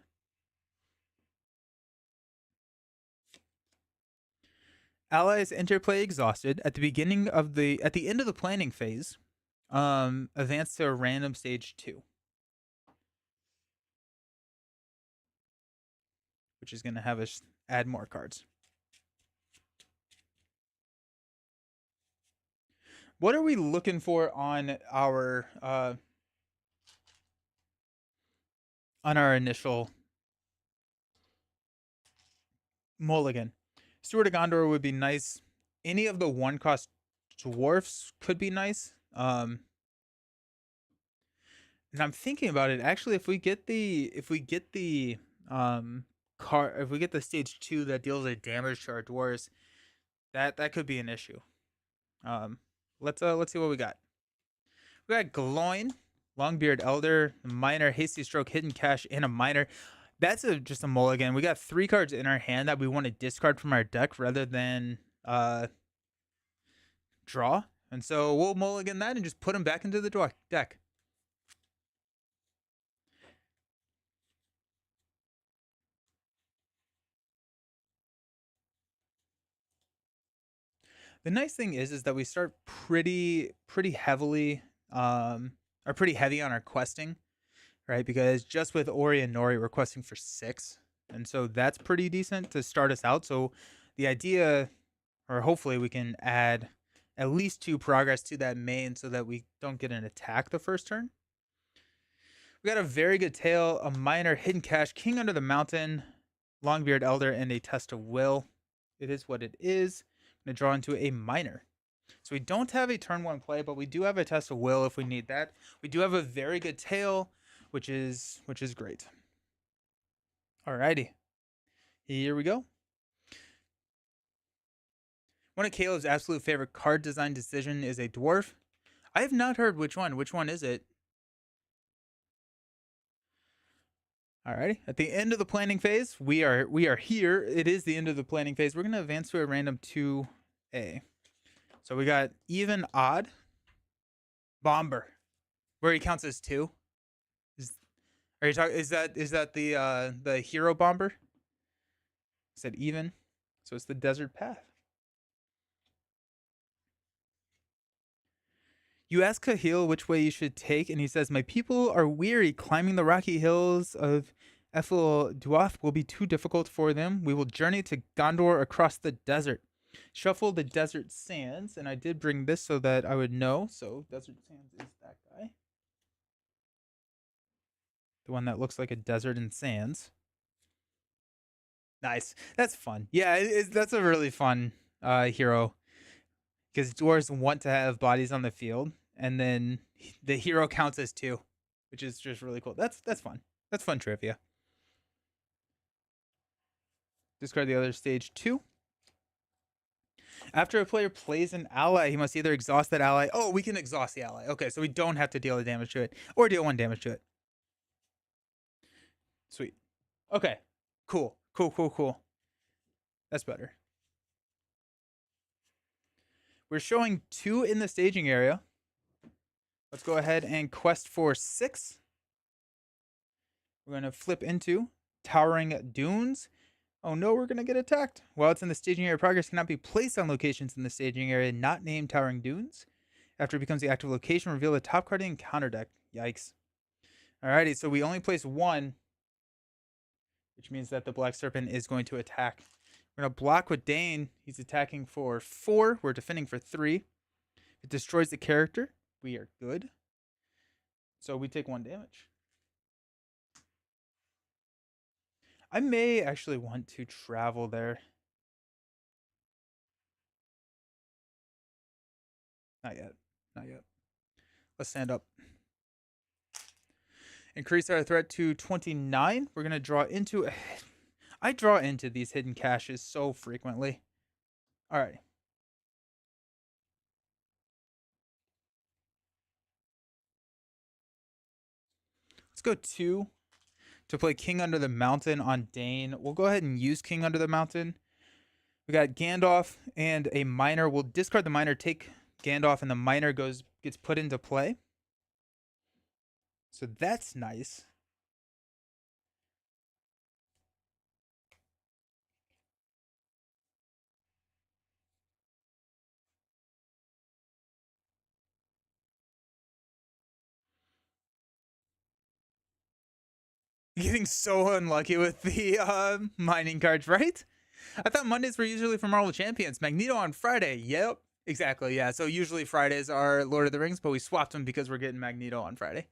[SPEAKER 1] Allies enter play exhausted at the end of the planning phase. Advance to a random stage 2, which is going to have us add more cards. What are we looking for on our initial mulligan? Steward of Gondor would be nice. Any of the 1-cost dwarfs could be nice. And I'm thinking about it. Actually, if we get the stage 2 that deals a damage to our dwarves, that could be an issue. Let's see what we got. We got Gloin, Longbeard Elder, Miner, Hasty Stroke, Hidden Cache, and a Miner. That's just a mulligan. We got 3 cards in our hand that we want to discard from our deck rather than draw. And so we'll mulligan that and just put them back into the deck. The nice thing is that we start pretty heavily, or pretty heavy on our questing, right? Because just with Ori and Nori, we're questing for 6. And so that's pretty decent to start us out. So the idea, or hopefully we can add at least 2 progress to that main so that we don't get an attack the first turn. We got a very good tail, a Miner, Hidden Cache, King Under the Mountain, Longbeard Elder, and a Test of Will. It is what it is. I'm going to draw into a Miner. So we don't have a turn 1 play, but we do have a Test of Will if we need that. We do have a very good tail, which is great. Alrighty. Here we go. One of Caleb's absolute favorite card design decision is a dwarf. I have not heard which one. Which one is it? Alrighty. At the end of the planning phase, we are here. It is the end of the planning phase. We're going to advance to a random 2A. So we got even, odd, Bomber, where he counts as 2. Are you talking? Is that the hero Bomber? Is that even? So it's the Desert Path. You ask Kahil which way you should take, and he says, "My people are weary. Climbing the rocky hills of Ethel Duath will be too difficult for them. We will journey to Gondor across the desert. Shuffle the desert sands." And I did bring this so that I would know. So desert sands is that guy. The one that looks like a desert and sands. Nice. That's fun. Yeah, that's a really fun hero. Because dwarves want to have bodies on the field, and then the hero counts as 2, which is just really cool. That's fun. That's fun trivia. Discard the other stage 2. After a player plays an ally, he must either exhaust that ally. Oh, we can exhaust the ally. Okay, so we don't have to deal the damage to it, or deal 1 damage to it. Sweet. Okay. Cool. That's better. We're showing 2 in the staging area. Let's go ahead and quest for 6. We're going to flip into Towering Dunes. Oh no, we're going to get attacked. While it's in the staging area, progress cannot be placed on locations in the staging area not named Towering Dunes. After it becomes the active location, reveal the top card in counter deck. Yikes. Alrighty, so we only place 1, which means that the Black Serpent is going to attack. We're going to block with Dane. He's attacking for 4. We're defending for 3. If it destroys the character, we are good. So we take 1 damage. I may actually want to travel there. Not yet. Let's stand up. Increase our threat to 29. We're going to draw into... I draw into these hidden caches so frequently. All right. Let's go 2 to play King Under the Mountain on Dane. We'll go ahead and use King Under the Mountain. We got Gandalf and a Miner. We'll discard the Miner, take Gandalf, and the Miner gets put into play. So that's nice. Getting so unlucky with the mining cards, right? I thought Mondays were usually for Marvel Champions. Magneto on Friday. Yep, exactly. Yeah, so usually Fridays are Lord of the Rings, but we swapped them because we're getting Magneto on Friday.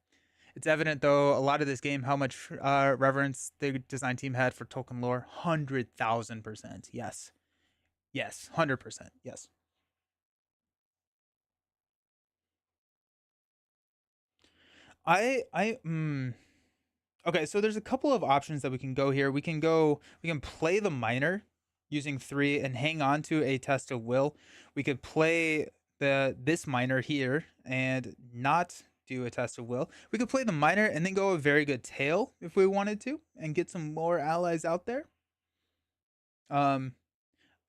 [SPEAKER 1] It's evident, though, a lot of this game, how much reverence the design team had for Tolkien lore. 100,000%. Yes. Yes. 100%. Yes. Okay, so there's a couple of options that we can go here. We can play the Miner using 3 and hang on to a Test of Will. We could play this Miner here and not do a Test of Will. We could play the Miner and then go a Very Good Tale if we wanted to and get some more allies out there. I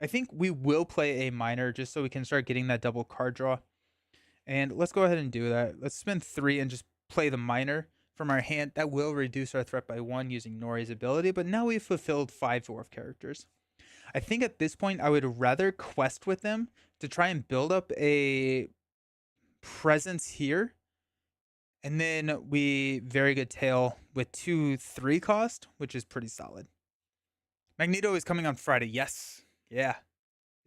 [SPEAKER 1] think we will play a Miner just so we can start getting that double card draw. And let's go ahead and do that. Let's spend 3 and just play the Miner from our hand. That will reduce our threat by 1 using Nori's ability, but now we've fulfilled 5 dwarf characters. I think at this point I would rather quest with them to try and build up a presence here. And then we Very Good Tale with 2/3 cost, which is pretty solid. Magneto is coming on Friday. Yes. Yeah.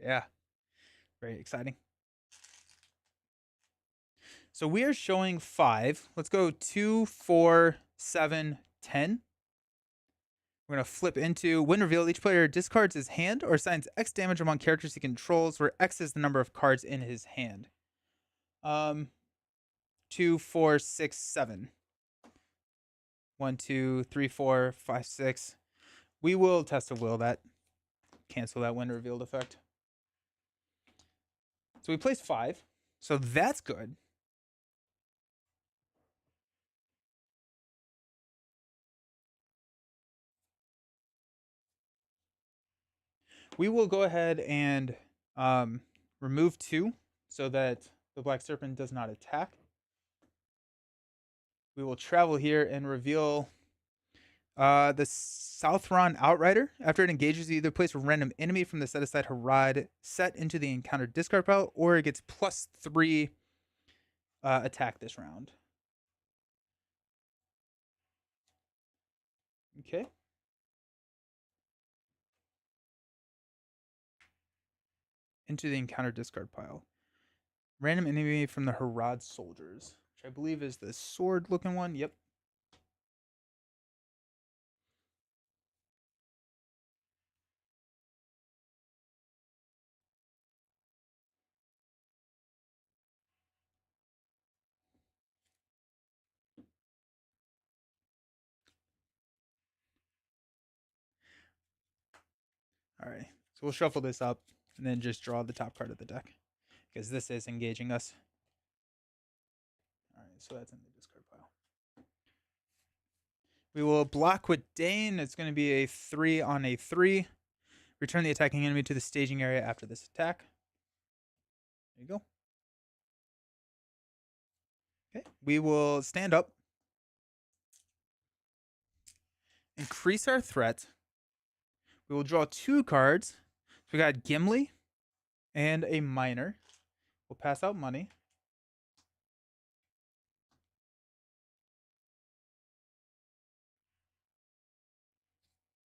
[SPEAKER 1] Yeah. Very exciting. So we are showing 5. Let's go 2, 4, 7, 10. We're going to flip into Win Reveal. Each player discards his hand or assigns X damage among characters he controls, where X is the number of cards in his hand. 2, 4, 6, 7. 1, 2, 3, 4, 5, 6. We will Test of Will that. Cancel that Win Revealed effect. So we placed 5. So that's good. We will go ahead and remove 2 so that the Black Serpent does not attack. We will travel here and reveal the Southron Outrider. After it engages, you either place a random enemy from the set-aside Harad set into the encounter discard pile, or it gets +3 attack this round. Okay. Into the encounter discard pile. Random enemy from the Harad soldiers, which I believe is the sword-looking one. Yep. All right. So we'll shuffle this up and then just draw the top card of the deck because this is engaging us. All right. So that's in the discard pile. We will block with Dane. It's going to be a 3 on a 3. Return the attacking enemy to the staging area after this attack. There you go. Okay. We will stand up. Increase our threat. We will draw 2 cards. So we got Gimli and a Miner. We'll pass out money.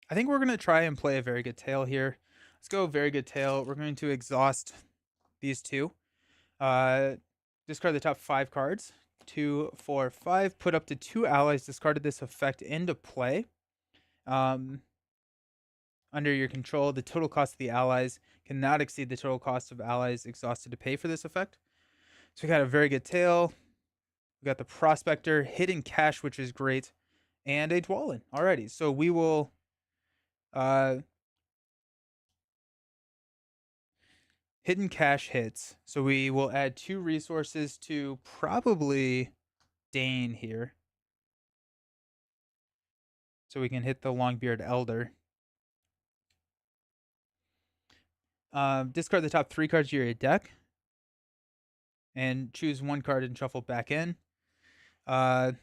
[SPEAKER 1] I think we're going to try and play a Very Good Tale here. Let's go Very Good Tale. We're going to exhaust these 2. Discard the top 5 cards. 2, 4, 5. Put up to 2 allies discarded this effect into play. Under your control, the total cost of the allies cannot exceed the total cost of allies exhausted to pay for this effect. So we got a Very Good Tale. We got the Prospector, Hidden Cache, which is great. and a Dwalin. Alrighty, so we will hidden cache hits. So we will add 2 resources to probably Dane here. So we can hit the Longbeard Elder. Discard the top 3 cards of your deck. And choose 1 card and shuffle back in. So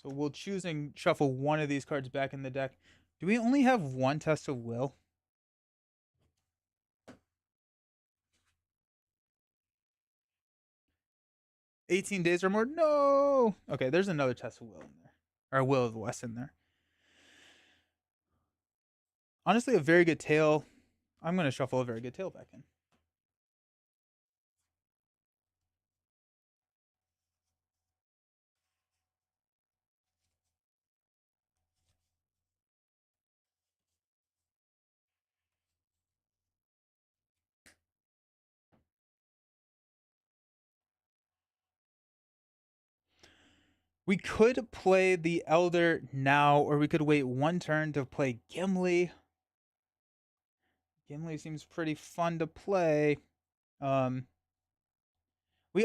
[SPEAKER 1] we'll choose and shuffle 1 of these cards back in the deck. Do we only have 1 Test of Will? $18 days or more? No! Okay, there's another Test of Will in there. Or Will of the West in there. Honestly, a very good tail. I'm going to shuffle a very good tail back in. We could play the Elder now, or we could wait 1 turn to play Gimli. Gimli seems pretty fun to play. We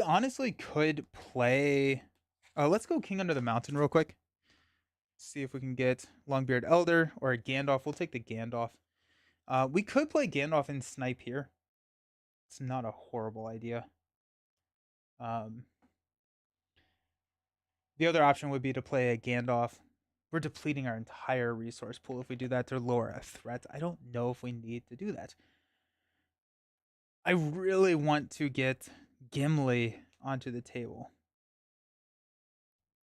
[SPEAKER 1] honestly could play... let's go King Under the Mountain real quick. See if we can get Longbeard Elder or a Gandalf. We'll take the Gandalf. We could play Gandalf and snipe here. It's not a horrible idea. The other option would be to play a Gandalf. We're depleting our entire resource pool if we do that to lower a threat. I don't know if we need to do that. I really want to get Gimli onto the table.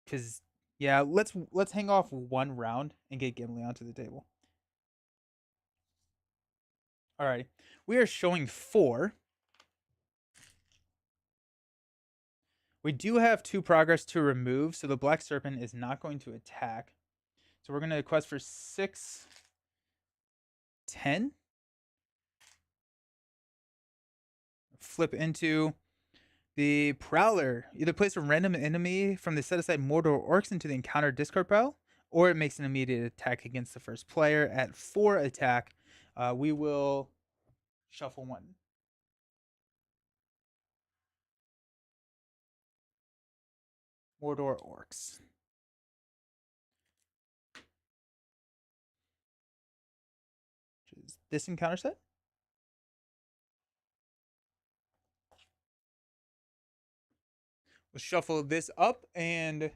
[SPEAKER 1] Because, yeah, let's hang off 1 round and get Gimli onto the table. Alright. We are showing 4. We do have 2 progress to remove, so the Black Serpent is not going to attack. So we're going to quest for 6, 10. Flip into the Prowler. Either place a random enemy from the set aside Mordor Orcs into the encounter discard pile, or it makes an immediate attack against the first player. At 4 attack, we will shuffle 1. Mordor Orcs. Which is this encounter set. We'll shuffle this up and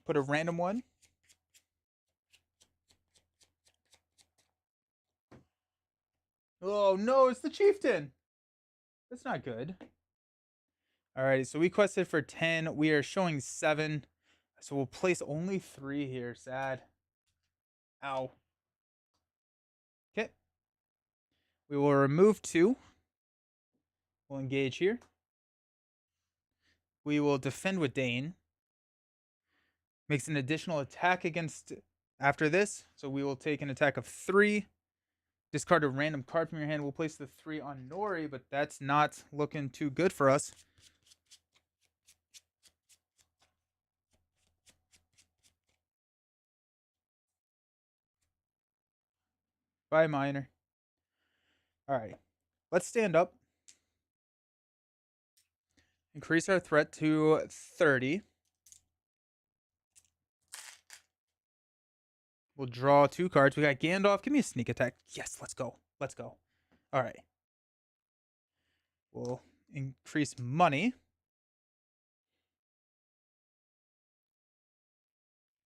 [SPEAKER 1] put a random one. Oh no, it's the Chieftain. That's not good. Alrighty, so we quested for 10. We are showing 7. So we'll place only 3 here. Sad. Ow. Okay. We will remove 2. We'll engage here. We will defend with Dane. Makes an additional attack against after this. So we will take an attack of 3. Discard a random card from your hand. We'll place the 3 on Nori, but that's not looking too good for us. Bye, Miner. Alright. Let's stand up. Increase our threat to 30. We'll draw 2 cards. We got Gandalf. Give me a sneak attack. Yes, let's go. Let's go. Alright. We'll increase money.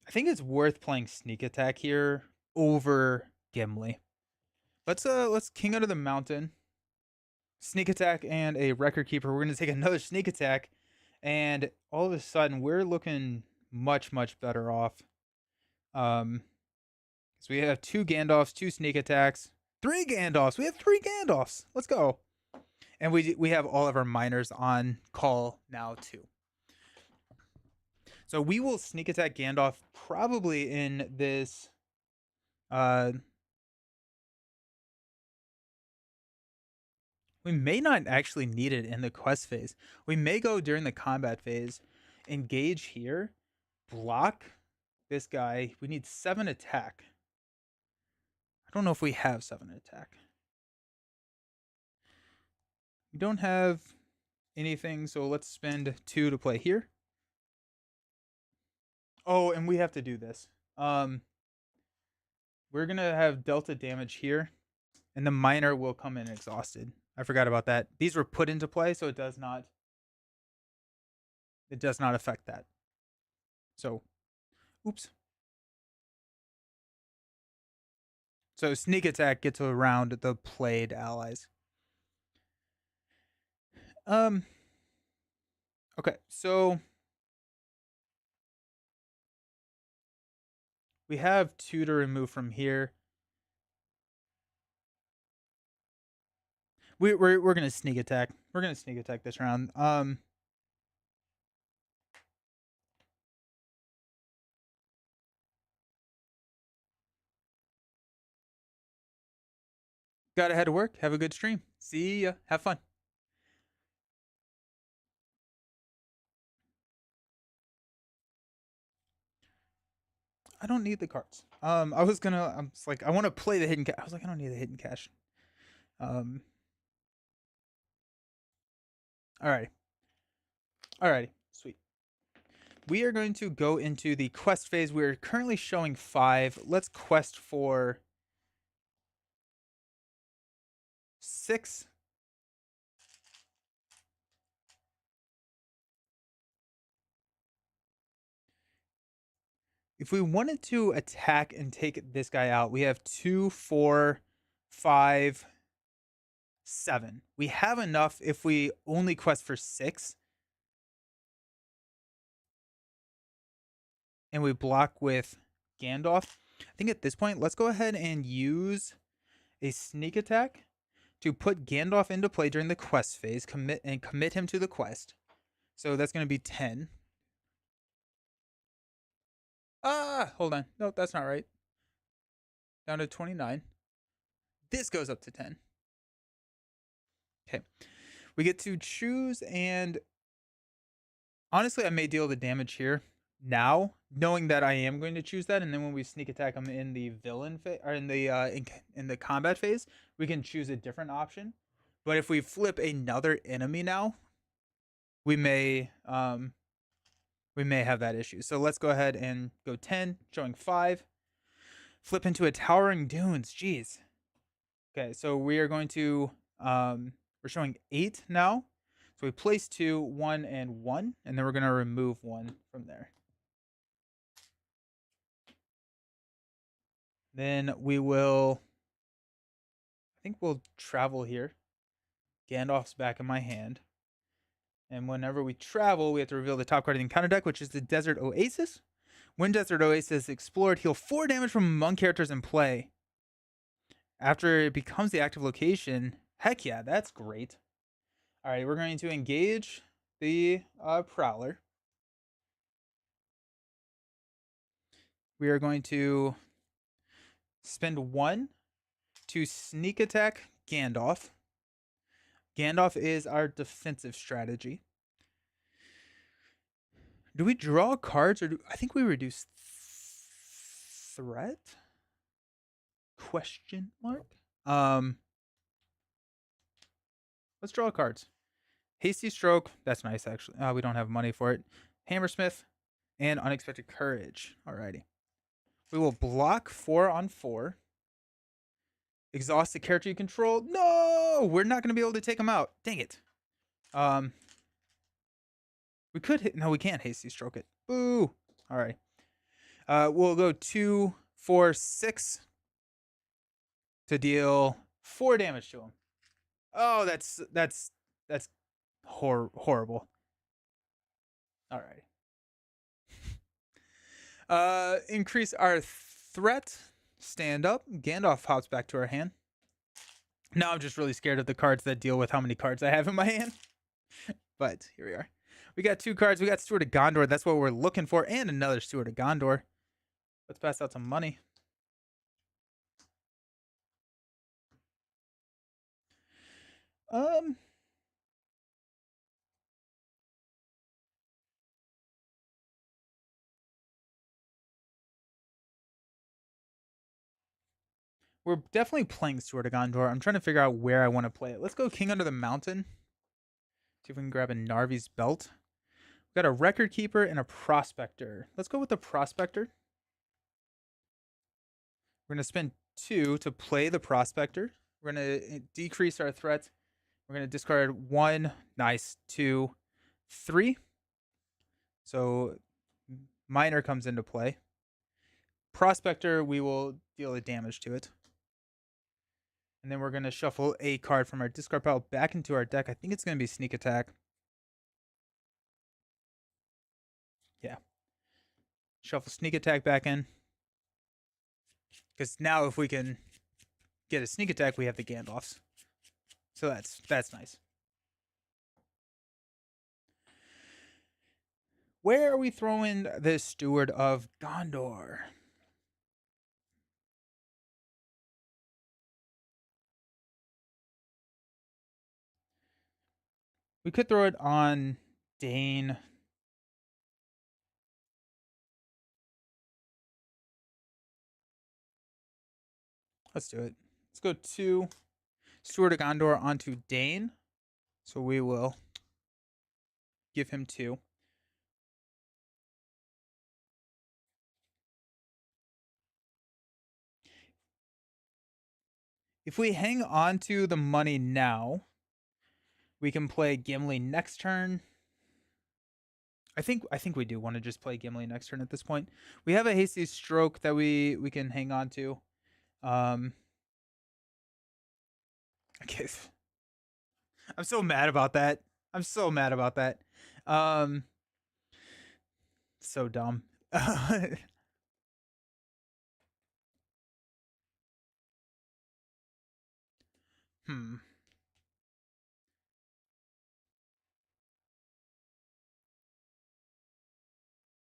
[SPEAKER 1] I think it's worth playing sneak attack here over Gimli. Let's King Under the Mountain. Sneak attack and a record keeper. We're gonna take another sneak attack, and all of a sudden we're looking much better off. So we have 2 Gandalfs, 2 sneak attacks, 3 Gandalfs. We have 3 Gandalfs. Let's go. And we have all of our miners on call now too. So we will sneak attack Gandalf probably in this we may not actually need it in the quest phase. We may go during the combat phase, engage here, block this guy. We need 7 attack. I don't know if we have 7 attack. We don't have anything, so let's spend 2 to play here. Oh, and we have to do this. We're gonna have delta damage here, and the miner will come in exhausted. I forgot about that. These were put into play, so it does not affect that. So, oops. So sneak attack gets around the played allies. Okay, so we have 2 to remove from here. We're gonna sneak attack. We're gonna sneak attack this round. Gotta head to work. Have a good stream. See ya. Have fun. I don't need the cards. I was like, I want to play the hidden cache. I was like, I don't need the hidden cache. Alrighty. Alrighty. Sweet. We are going to go into the quest phase. We're currently showing 5. Let's quest for 6. If we wanted to attack and take this guy out, we have 2, 4, 5, 7. We have enough if we only quest for 6. And we block with Gandalf. I think at this point, let's go ahead and use a sneak attack to put Gandalf into play during the quest phase, commit him to the quest. So that's going to be 10. Hold on. Nope, that's not right. Down to 29. This goes up to 10. Okay. We get to choose, and honestly, I may deal the damage here now, knowing that I am going to choose that, and then when we sneak attack him in the villain phase or in the combat phase, we can choose a different option. But if we flip another enemy now, we may have that issue. So let's go ahead and go 10, showing 5. Flip into a Towering Dunes. Jeez. Okay, so we are going to we're showing 8 now. So we place 2, 1, and 1, and then we're going to remove 1 from there. Then we will, I think we'll travel here. Gandalf's back in my hand. And whenever we travel, we have to reveal the top card of the encounter deck, which is the Desert Oasis. When Desert Oasis is explored, heal 4 damage from among characters in play. After it becomes the active location, heck yeah, that's great. All right, we're going to engage the Prowler. We are going to spend 1 to sneak attack Gandalf. Gandalf is our defensive strategy. Do we draw cards, or I think we reduce threat? Question mark. Let's draw cards. Hasty Stroke. That's nice, actually. We don't have money for it. Hammersmith and Unexpected Courage. Alrighty. We will block 4 on 4. Exhaust the character you control. No, we're not going to be able to take him out. Dang it. We could hit. No, we can't hasty stroke it. Boo. All right. We'll go 2, 4, 6 to deal 4 damage to him. Oh, that's horrible. All right. Increase our threat. Stand up. Gandalf pops back to our hand. Now I'm just really scared of the cards that deal with how many cards I have in my hand. But here we are. We got 2 cards. We got Steward of Gondor. That's what we're looking for. And another Steward of Gondor. Let's pass out some money. We're definitely playing Sword of Gondor. I'm trying to figure out where I want to play it. Let's go King Under the Mountain. See if we can grab a Narvi's Belt. We've got a Record Keeper and a Prospector. Let's go with the Prospector. We're going to spend 2 to play the Prospector. We're going to decrease our threat. We're going to discard 1. Nice. 2, 3. So Miner comes into play. Prospector, we will deal a damage to it. And then we're going to shuffle a card from our discard pile back into our deck. I think it's going to be Sneak Attack. Yeah. Shuffle Sneak Attack back in. Because now if we can get a Sneak Attack, we have the Gandalfs. So that's nice. Where are we throwing the Steward of Gondor? We could throw it on Dane. Let's do it. Let's go 2 Steward of Gondor onto Dane. So we will give him 2. If we hang on to the money now, we can play Gimli next turn. I think we do want to just play Gimli next turn at this point. We have a Hasty Stroke that we can hang on to. Okay. I'm so mad about that. I'm so mad about that. So dumb.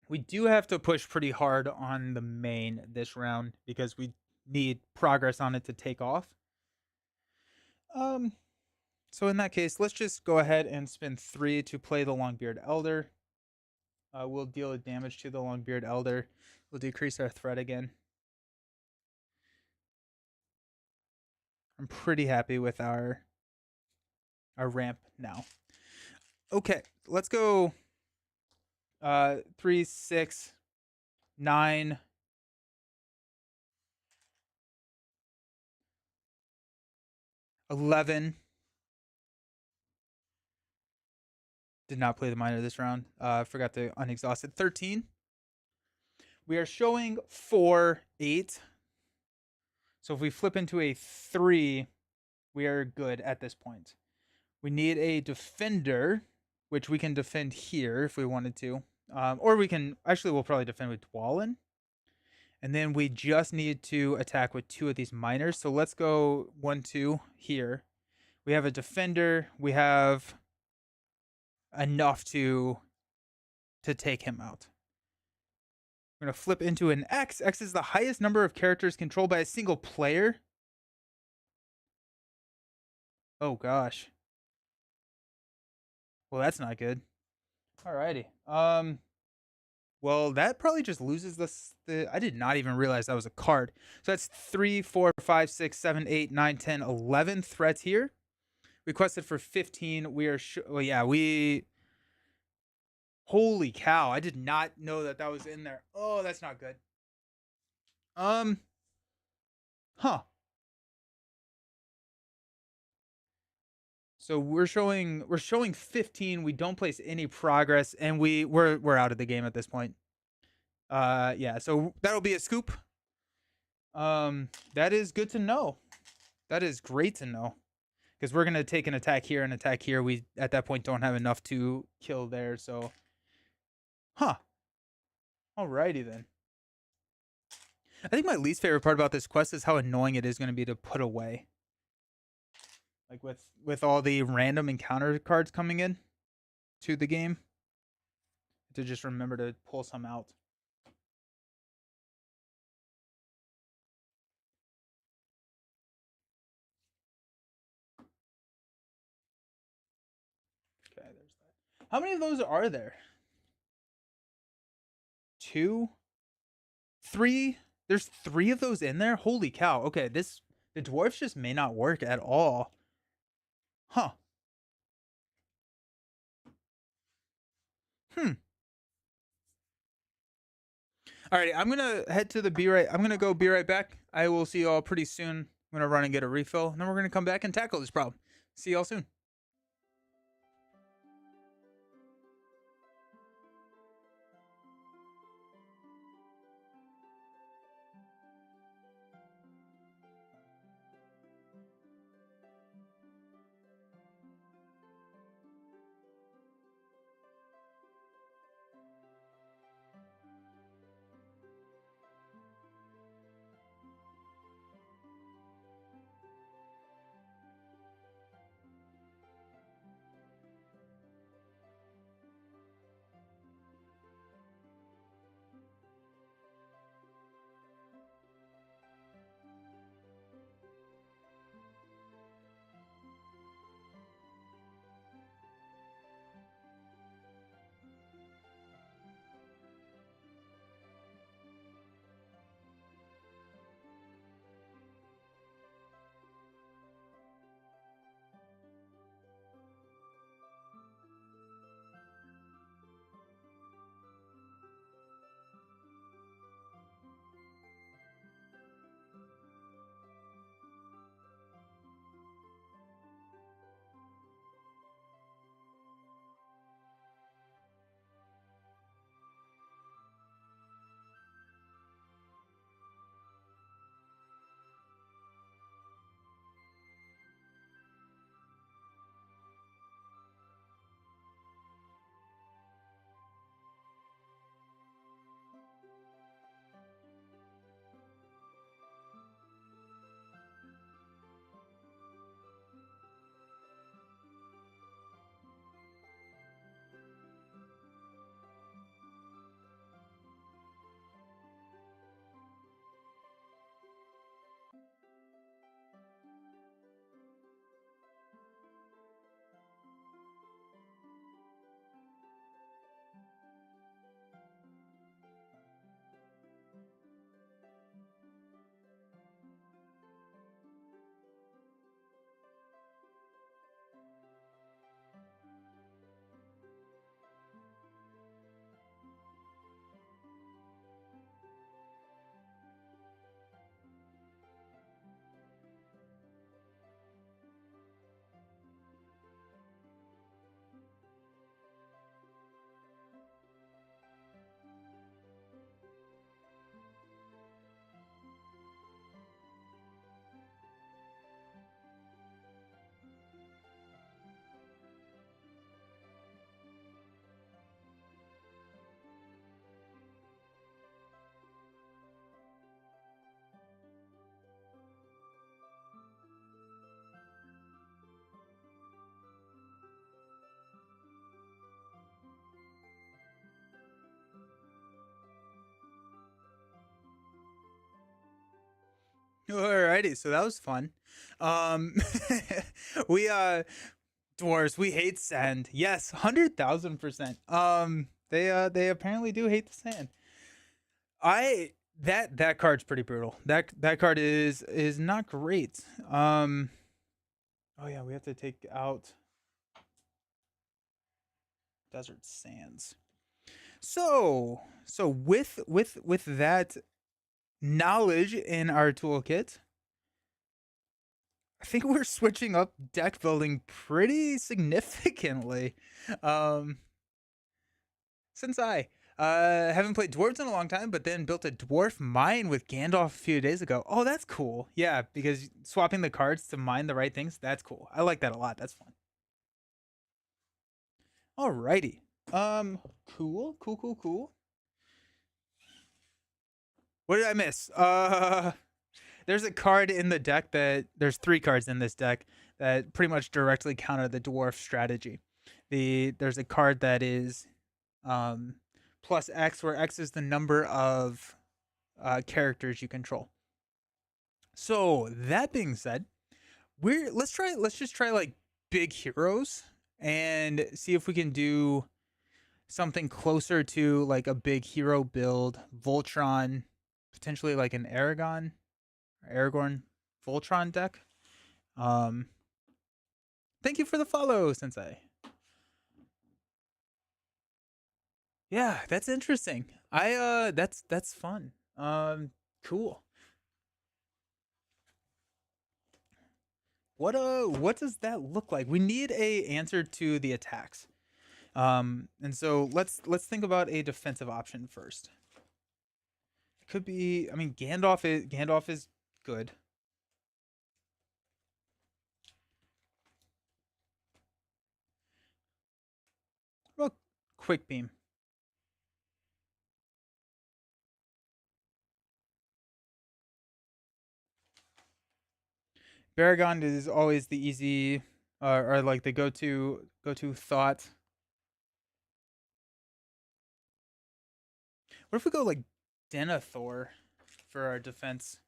[SPEAKER 1] We do have to push pretty hard on the main this round because we need progress on it to take off. So in that case, let's just go ahead and spend 3 to play the Longbeard Elder. We'll deal damage to the Longbeard Elder. We'll decrease our threat again. I'm pretty happy with our ramp now. Okay, let's go 3, 6, 9, 11. Did not play the miner this round. Forgot to unexhausted. 13. We are showing 4, 8. So if we flip into a 3, we are good at this point. We need a defender, which we can defend here if we wanted to. Or we can, actually we'll probably defend with Dwalin. And then we just need to attack with 2 of these miners. So let's go 1, 2 here. We have a defender. We have enough to take him out. We're going to flip into an X. X is the highest number of characters controlled by a single player. Oh, gosh. Well, that's not good. Alrighty. Well, that probably just loses I did not even realize that was a card. So that's 3, 4, 5, 6, 7, 8, 9, 10, 11 threats here. Requested for 15. We are well, yeah, we. Holy cow! I did not know that was in there. Oh, that's not good. Huh. So we're showing 15. We don't place any progress, and we're out of the game at this point. Yeah. So that'll be a scoop. That is good to know. That is great to know, because we're gonna take an attack here and attack here. We at that point don't have enough to kill there. So, huh. Alrighty then. I think my least favorite part about this quest is how annoying it is going to be to put away. Like with all the random encounter cards coming in to the game, to just remember to pull some out. Okay, there's that. How many of those are there? 2, 3. There's 3 of those in there? Holy cow. Okay, the dwarfs just may not work at all. Huh. Hmm. Alrighty, I'm gonna head to the I'm gonna go be right back. I will see y'all pretty soon. I'm gonna run and get a refill, and then we're gonna come back and tackle this problem. See y'all soon. Alrighty, so that was fun. Um, we dwarves, we hate sand. Yes, 100,000%. They apparently do hate the sand. I that card's pretty brutal. That card is not great. Oh yeah, we have to take out desert sands. So with that knowledge in our toolkit, I think we're switching up deck building pretty significantly. Um, since I haven't played dwarves in a long time, but then built a dwarf mine with Gandalf a few days ago. Oh, that's cool. Yeah, because swapping the cards to mine the right things, that's cool. I like that a lot. That's fun. Alrighty. Cool. What did I miss? There's a card in the deck there's 3 cards in this deck that pretty much directly counter the dwarf strategy. There's a card that is um plus X, where X is the number of characters you control. So that being said, let's just try like big heroes and see if we can do something closer to like a big hero build. Voltron, potentially like an Aragorn Voltron deck. Um, Thank you for the follow, Sensei. Yeah, that's interesting. That's fun. Cool. What does that look like? We need a answer to the attacks. And so let's think about a defensive option first. It could be, I mean, Gandalf is good. Well, quick beam. Baragon is always the easy, or like the go to thought. What if we go like Denethor for our defense?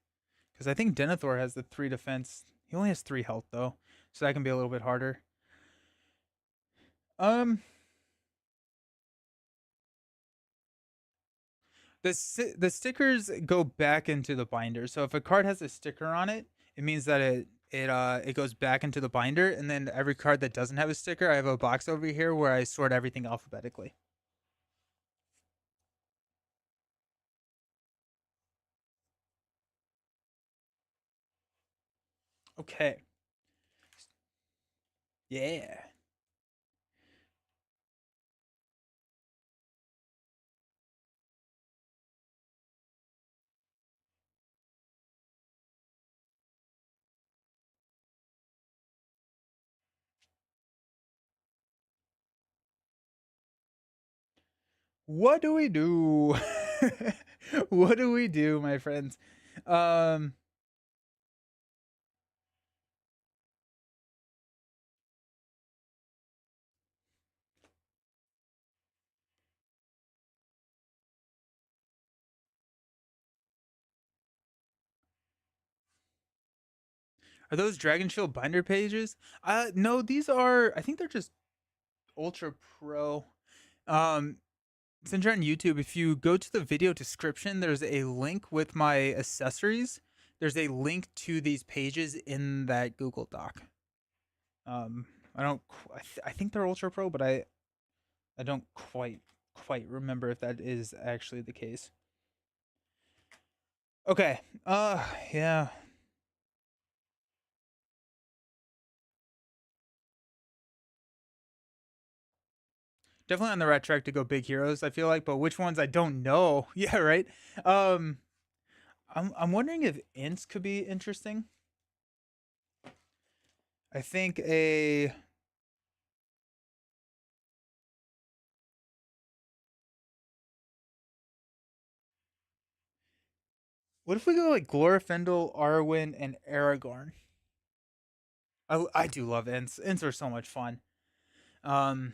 [SPEAKER 1] Because I think Denethor has the 3 defense. He only has 3 health though, so that can be a little bit harder. Um, the stickers go back into the binder. So if a card has a sticker on it, it means that it goes back into the binder, and then every card that doesn't have a sticker, I have a box over here where I sort everything alphabetically. Okay. Yeah. What do we do? What do we do, my friends? Um, are those Dragon Shield binder pages? No, these are. I think they're just Ultra Pro. Um, Since you're on YouTube, if you go to the video description, there's a link with my accessories. There's a link to these pages in that Google Doc. I don't. I think they're Ultra Pro, but I don't quite remember if that is actually the case. Okay. Yeah. Definitely on the right track to go big heroes, I feel like, but which ones I don't know. Yeah, right. Um I'm wondering if ints could be interesting. I think a what if we go like Glorfindel, Arwen, and Aragorn? I do love ints. Ints are so much fun. Um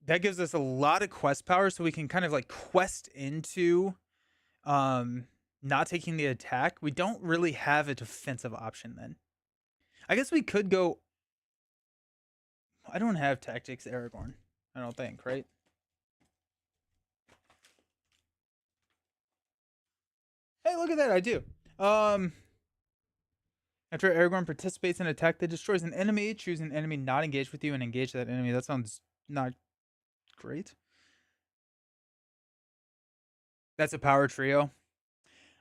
[SPEAKER 1] that gives us a lot of quest power so we can kind of like quest into um not taking the attack. We don't really have a defensive option then. I guess we could go. I don't have tactics Aragorn. I don't think, right? Hey, look at that, I do. Um After Aragorn participates in an attack that destroys an enemy, choose an enemy not engaged with you and engage that enemy. That sounds not great. That's a power trio.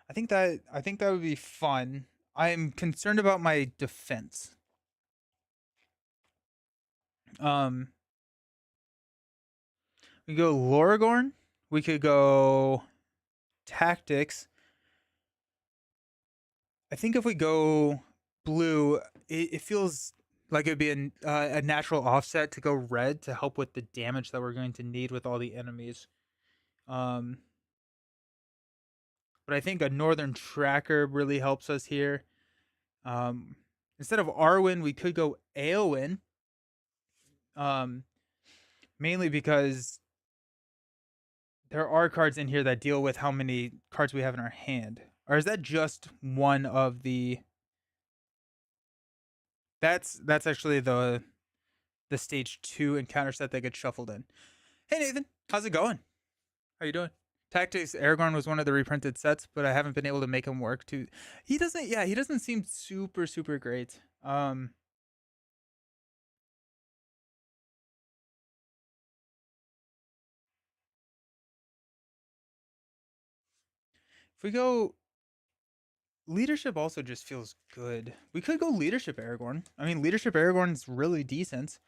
[SPEAKER 1] I think that would be fun. I'm concerned about my defense. Um we go Loragorn. We could go tactics. I think if we go blue, it feels like it'd be a natural offset to go red to help with the damage that we're going to need with all the enemies. Um, but I think a northern tracker really helps us here. Um, Instead of Arwen, we could go Eowyn. Um, Mainly because there are cards in here that deal with how many cards we have in our hand. Or is that just one of the? That's actually the stage 2 encounter set that gets shuffled in. Hey Nathan, how's it going? How you doing? Tactics Aragorn was one of the reprinted sets, but I haven't been able to make him work too. He doesn't yeah, he doesn't seem super great. If we go leadership also just feels good. We could go leadership Aragorn. I mean, leadership Aragorn's really decent.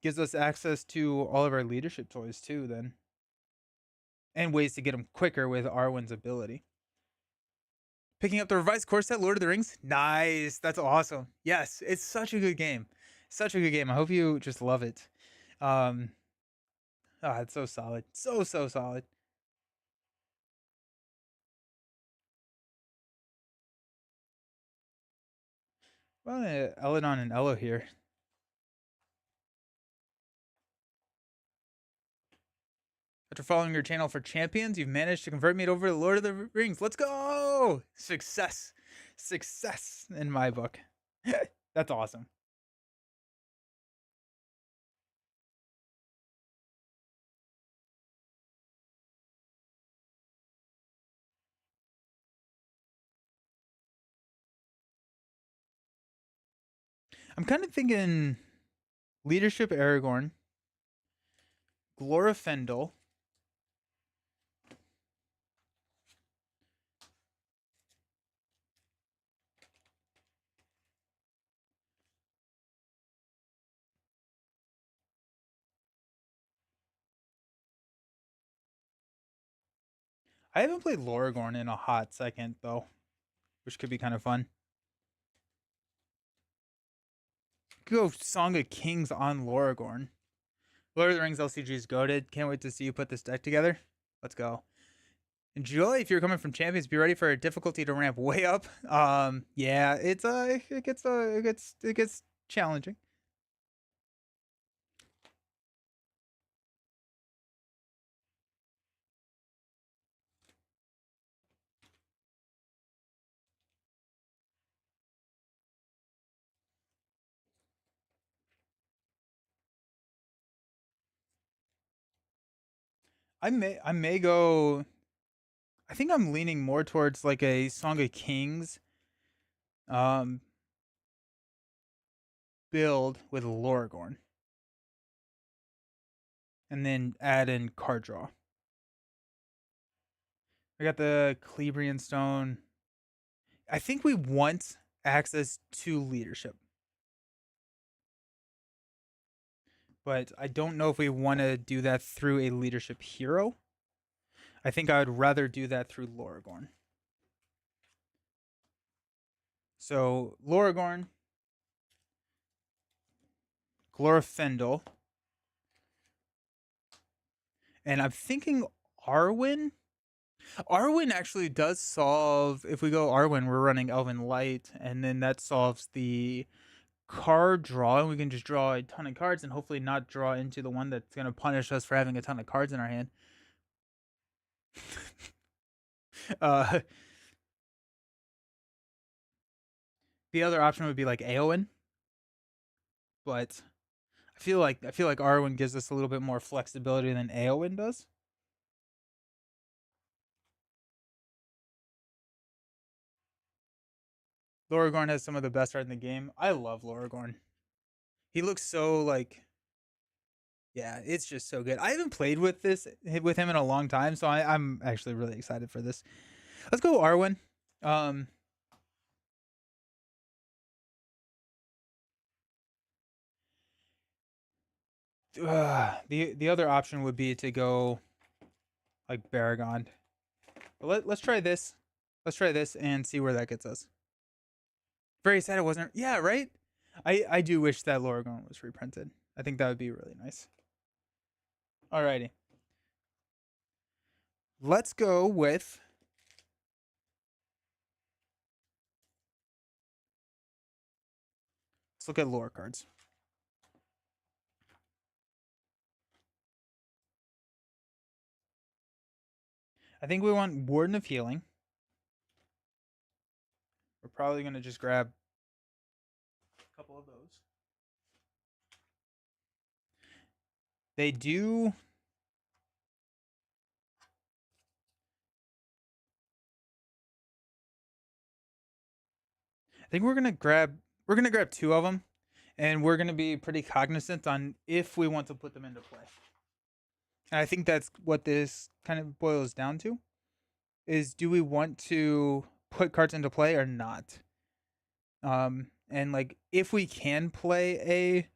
[SPEAKER 1] Gives us access to all of our leadership toys too then. And ways to get them quicker with Arwen's ability. Picking up the revised core set, Lord of the Rings. Nice. That's awesome. Yes, it's such a good game. Such a good game. I hope you just love it. Um, it's so solid. So solid. Well, Eladon and Elo here. After following your channel for champions, you've managed to convert me over to Lord of the Rings. Let's go! Success. Success in my book. That's awesome. I'm kind of thinking leadership Aragorn, Glorfindel. I haven't played Loragorn in a hot second though, which could be kind of fun. Go Song of Kings on Loragorn. Lord of the Rings LCG is goaded. Can't wait to see you put this deck together. Let's go. Enjoy. If you're coming from champions, be ready for a difficulty to ramp way up. Yeah, it gets challenging. I may go. I think I'm leaning more towards like a Song of Kings um build with Loragorn, and then add in card draw. I got the Clebrian Stone. I think we want access to leadership, but I don't know if we want to do that through a leadership hero. I think I would rather do that through Loragorn. So Loragorn, Glorfindel, and I'm thinking Arwen. Arwen actually does solve. If we go Arwen, we're running Elven Light, and then that solves the card draw. We can just draw a ton of cards and hopefully not draw into the one that's going to punish us for having a ton of cards in our hand. uh, the other option would be like Eowyn, but I feel like Arwen gives us a little bit more flexibility than Eowyn does. Loragorn has some of the best art in the game. I love Loragorn. He looks so like yeah, it's just so good. I haven't played with him in a long time, so I'm actually really excited for this. Let's go Arwen. Um, the other option would be to go like Baragon. But let's try this. Let's try this and see where that gets us. Very sad it wasn't. Yeah, right. I do wish that Loragorn was reprinted. I think that would be really nice. Alrighty, let's go with. Let's look at lore cards. I think we want Warden of Healing. We're probably gonna just grab a couple of those. They do. think we're gonna grab two of them, and we're gonna be pretty cognizant on if we want to put them into play. And I think that's what this kind of boils down to: is do we want to put cards into play or not? And like if we can play a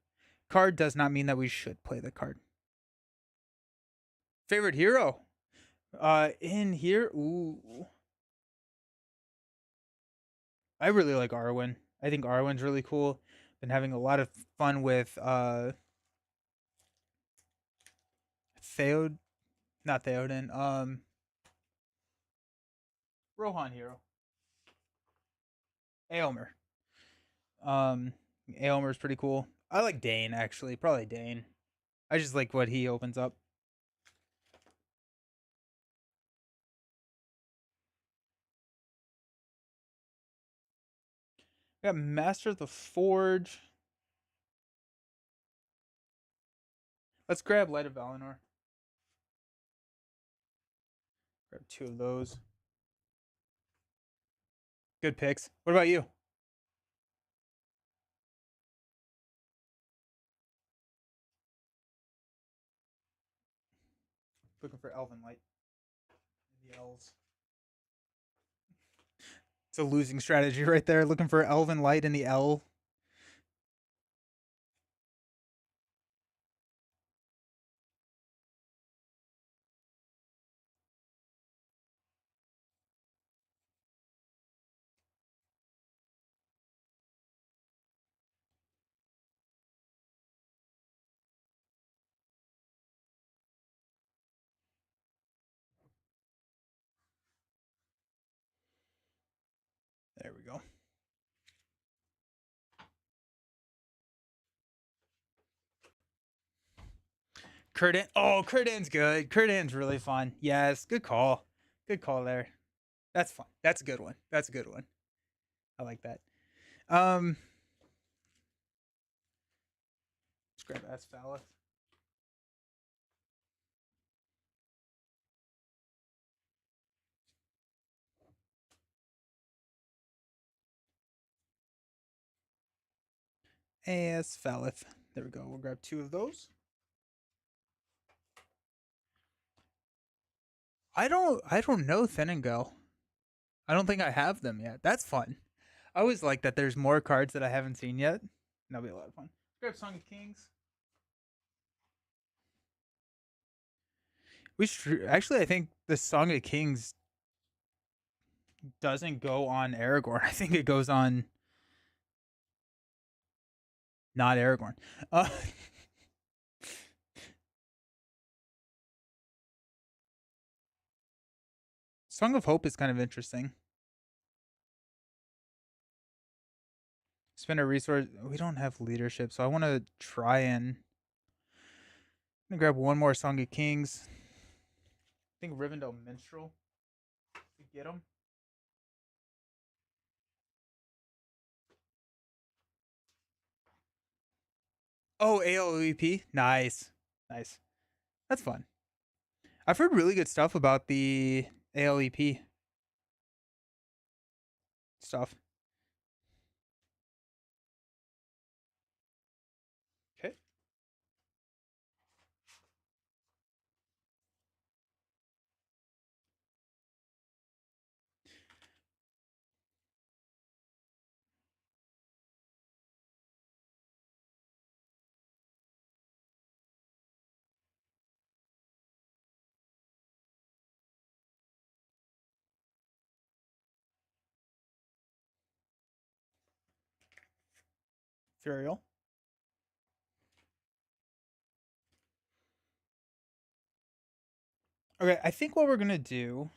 [SPEAKER 1] card, does not mean that we should play the card. Favorite hero? In here, ooh, I really like Arwen. I think Arwen's really cool. Been having a lot of fun with Theod, not Theoden, Rohan hero, Aylmer. Um, Aylmer's pretty cool. I like Dane actually, probably Dane. I just like what he opens up. We got Master of the Forge. Let's grab Light of Valinor. Grab two of those. Good picks. What about you? Looking for Elven Light. The elves. It's a losing strategy right there. Looking for Elven Light in the L. There we go. Curtin. Oh, Curtin's good. Curtin's really fun. Yes, good call. Good call there. That's fun. That's a good one. That's a good one. I like that. Um, let's grab Asphalith. Asphalith. There we go. We'll grab two of those. I don't know Thenengel. I don't think I have them yet. That's fun. I always like that there's more cards that I haven't seen yet. That'll be a lot of fun. Grab Song of Kings. We should actually. I think the Song of Kings doesn't go on Aragorn. I think it goes on not Aragorn. Uh, Song of Hope is kind of interesting. Spend a resource. We don't have leadership, so I want to try and I'm gonna grab one more Song of Kings. I think Rivendell Minstrel to get him. Oh, ALEP. Nice. Nice. That's fun. I've heard really good stuff about the ALEP stuff. Okay. Furiel. Okay, I think what we're gonna do.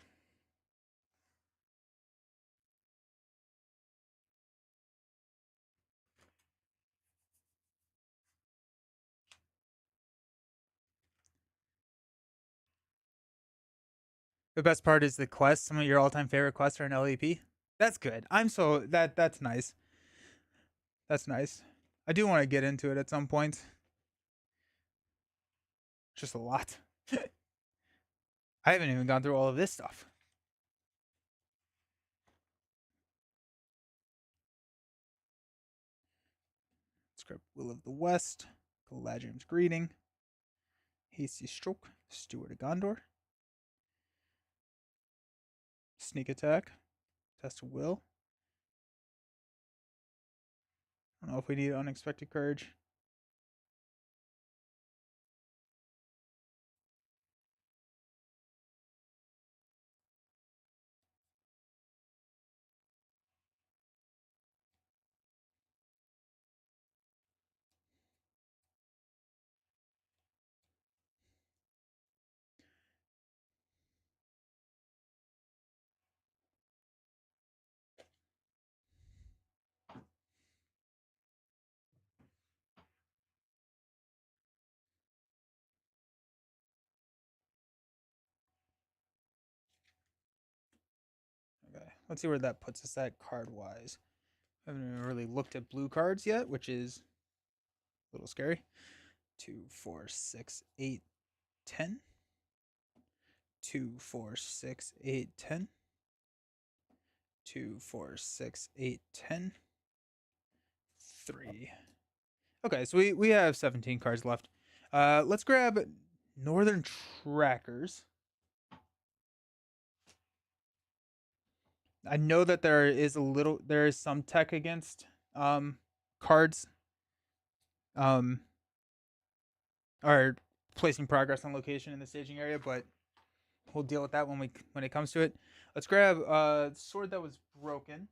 [SPEAKER 1] The best part is the quest. Some of your all-time favorite quests are in LEP. That's good. I'm so that's nice. That's nice. I do want to get into it at some point. Just a lot. I haven't even gone through all of this stuff. grab Will of the West, Galadriel's Greeting, Hasty Stroke, Steward of Gondor, Sneak Attack, Test of Will. I don't know if we need Unexpected Courage. Okay, let's see where that puts us at card wise. I haven't even really looked at blue cards yet, which is a little scary. 2, 4, 6, 8, 10. 2, 4, 6, 8, 10. 2, 4, 6, 8, 10. 3. Okay, so we have 17 cards left. Let's grab Northern Trackers. I know that there is some tech against cards or placing progress on location in the staging area, but we'll deal with that when it comes to it. Let's grab Sword That Was Broken.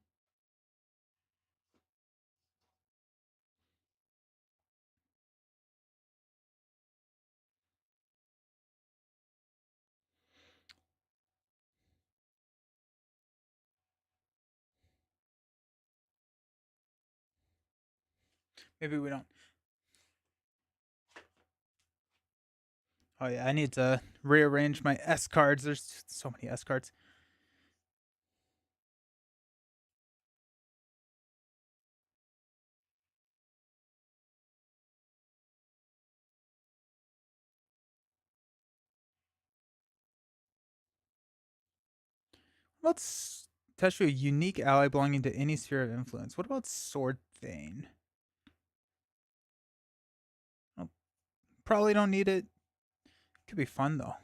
[SPEAKER 1] Maybe we don't. Oh yeah, I need to rearrange my S cards. There's so many S cards. Let's attach to a unique ally belonging to any sphere of influence. What about Sword Thane? Oh, probably don't need it. Could be fun though.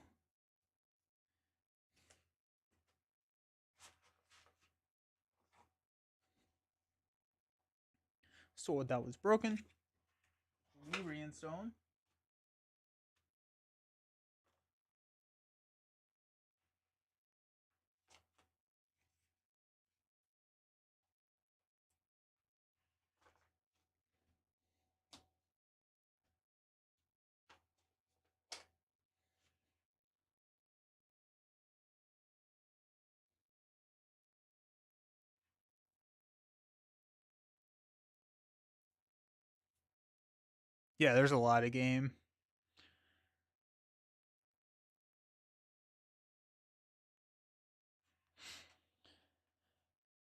[SPEAKER 1] Sword That Was Broken. Lyrian Stone. Yeah, there's a lot of game.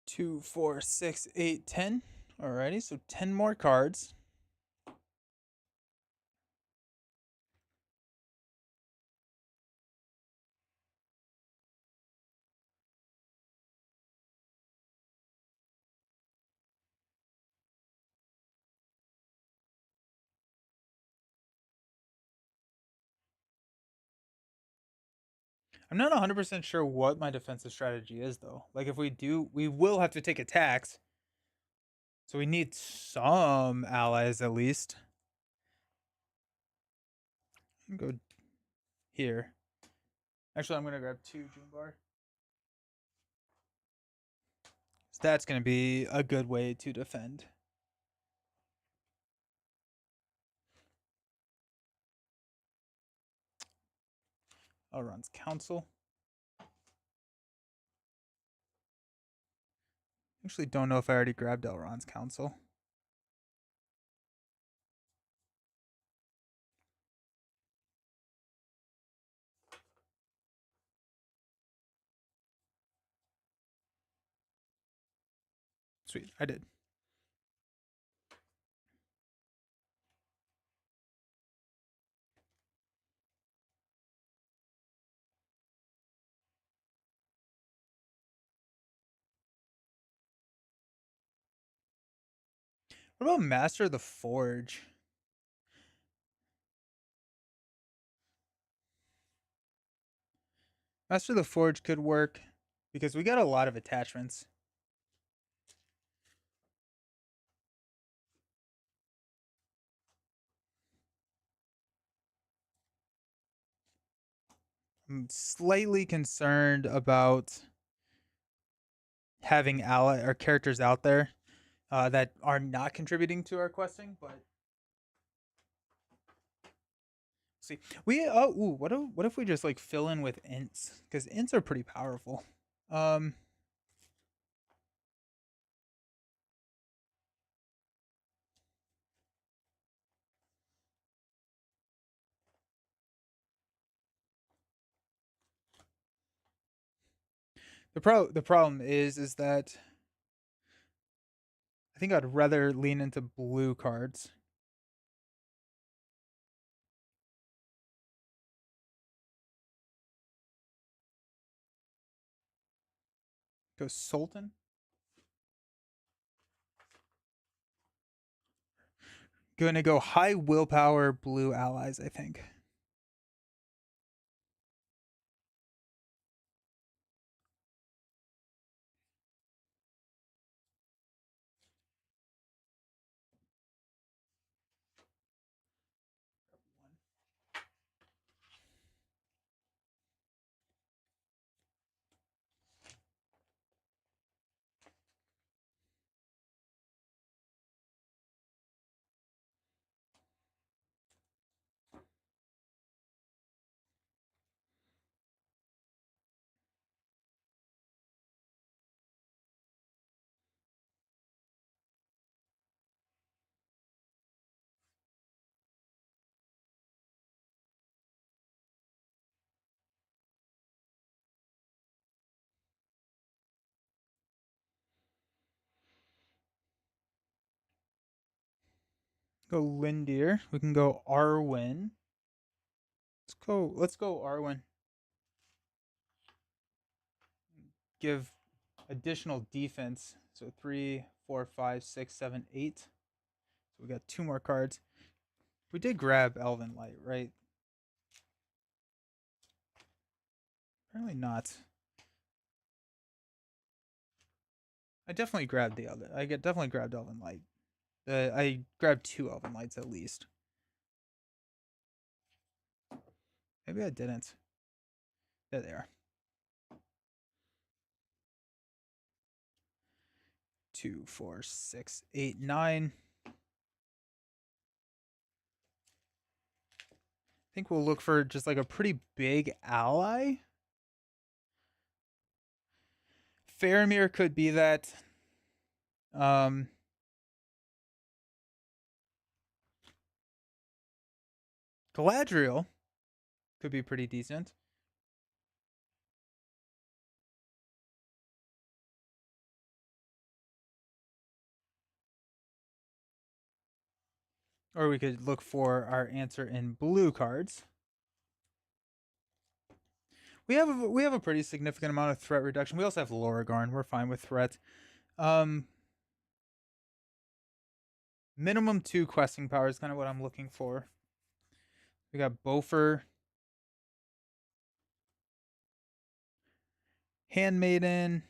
[SPEAKER 1] 2, 4, 6, 8, 10. Alrighty, so 10 more cards. I'm not 100% sure what my defensive strategy is, though. Like, if we do, we will have to take attacks. So we need some allies at least. Go here. Actually, I'm going to grab 2 June So that's going to be a good way to defend. Elrond's Council. Actually, don't know if I already grabbed Elrond's Council. Sweet, I did. What about Master of the Forge? Master of the Forge could work because we got a lot of attachments. I'm slightly concerned about having ally or characters out there that are not contributing to our questing, but see, what if we just like fill in with ints, because ints are pretty powerful. Um, the problem is that I think I'd rather lean into blue cards. Go Sultan. Gonna go high willpower blue allies, I think. Go Lindir. We can go Arwen. Let's go Arwen. Give additional defense. So 3, 4, 5, 6, 7, 8. So we got 2 more cards. We did grab Elven Light, right? Apparently not. I definitely grabbed the other. Definitely grabbed Elven Light. I grabbed 2 Elven Lights at least. Maybe I didn't. There they are. 2, 4, 6, 8, 9. I think we'll look for just like a pretty big ally. Faramir could be that. Um, Galadriel could be pretty decent. Or we could look for our answer in blue cards. We have a pretty significant amount of threat reduction. We also have Lorgar. We're fine with threat. Minimum 2 questing power is kind of what I'm looking for. We got Bofer, Handmaiden.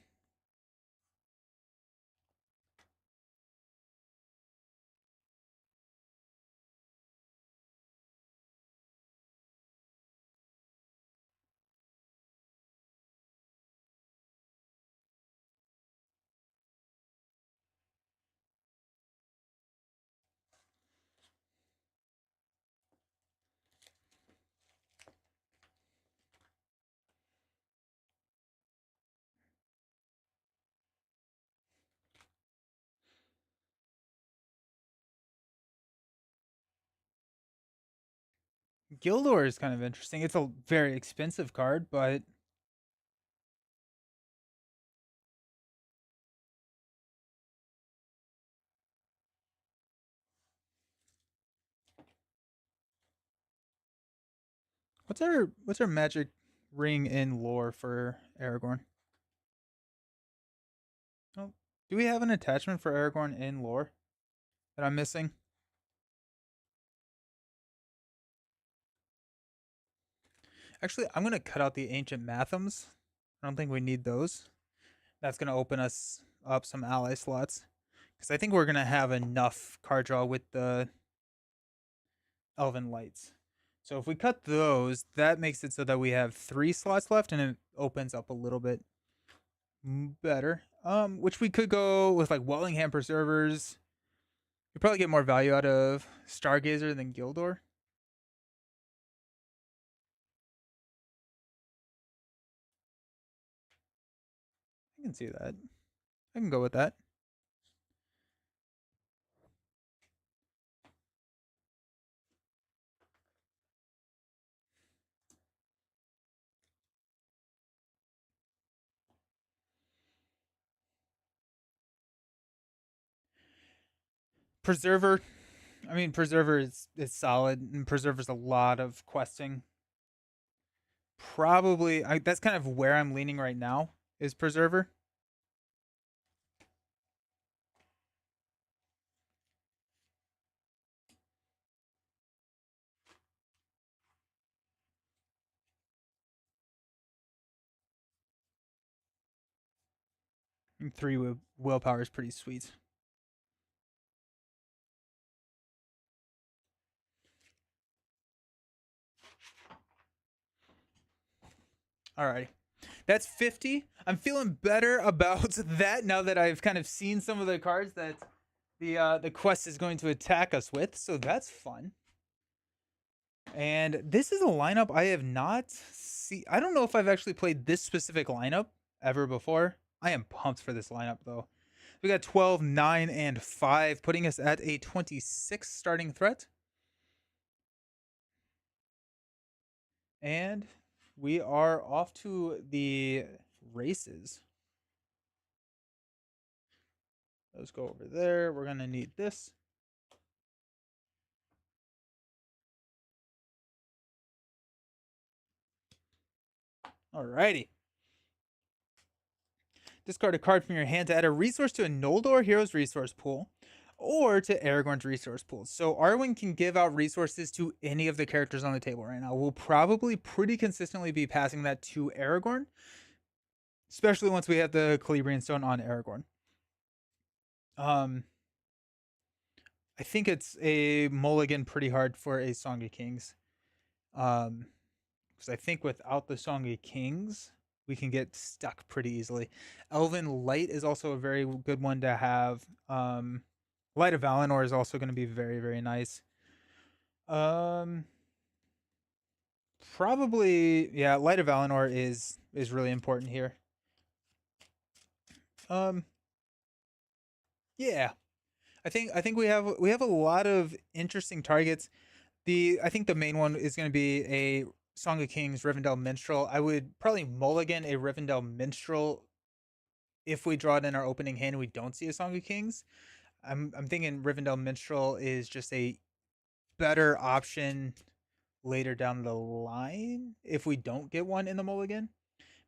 [SPEAKER 1] Gildor is kind of interesting. It's a very expensive card, but what's our magic ring in lore for Aragorn? Oh, do we have an attachment for Aragorn in lore? that I'm missing? Actually, I'm going to cut out the Ancient Mathams. I don't think we need those. That's going to open us up some ally slots. Because I think we're going to have enough card draw with the Elven Lights. So if we cut those, that makes it so that we have 3 slots left, and it opens up a little bit better. Which we could go with like Wellingham Preservers. You probably get more value out of Stargazer than Gildor. I can see that. I can go with that. Preserver. I mean, Preserver is solid, and Preserver's a lot of questing. Probably, that's kind of where I'm leaning right now, is Preserver. And 3 willpower is pretty sweet. Alrighty. That's 50. I'm feeling better about that now that I've kind of seen some of the cards that the quest is going to attack us with, so that's fun. And this is a lineup I have not seen. I don't know if I've actually played this specific lineup ever before. I am pumped for this lineup though. We got 12, 9, and 5, putting us at a 26 starting threat. And we are off to the races. Let's go over there. We're going to need this. Alrighty. Discard a card from your hand to add a resource to a Noldor Hero's resource pool or to Aragorn's resource pool. So Arwen can give out resources to any of the characters on the table right now. We'll probably pretty consistently be passing that to Aragorn, especially once we have the Celebrian Stone on Aragorn. I think it's a mulligan pretty hard for a Song of Kings. Because I think without the Song of Kings, we can get stuck pretty easily. Elven Light is also a very good one to have. Light of Valinor is also going to be very, very nice. Probably, yeah, Light of Valinor is really important here. Yeah. I think we have a lot of interesting targets. I think the main one is going to be a Song of Kings Rivendell Minstrel. I would probably mulligan a Rivendell Minstrel if we draw it in our opening hand and we don't see a Song of Kings. I'm thinking Rivendell Minstrel is just a better option later down the line if we don't get one in the mulligan,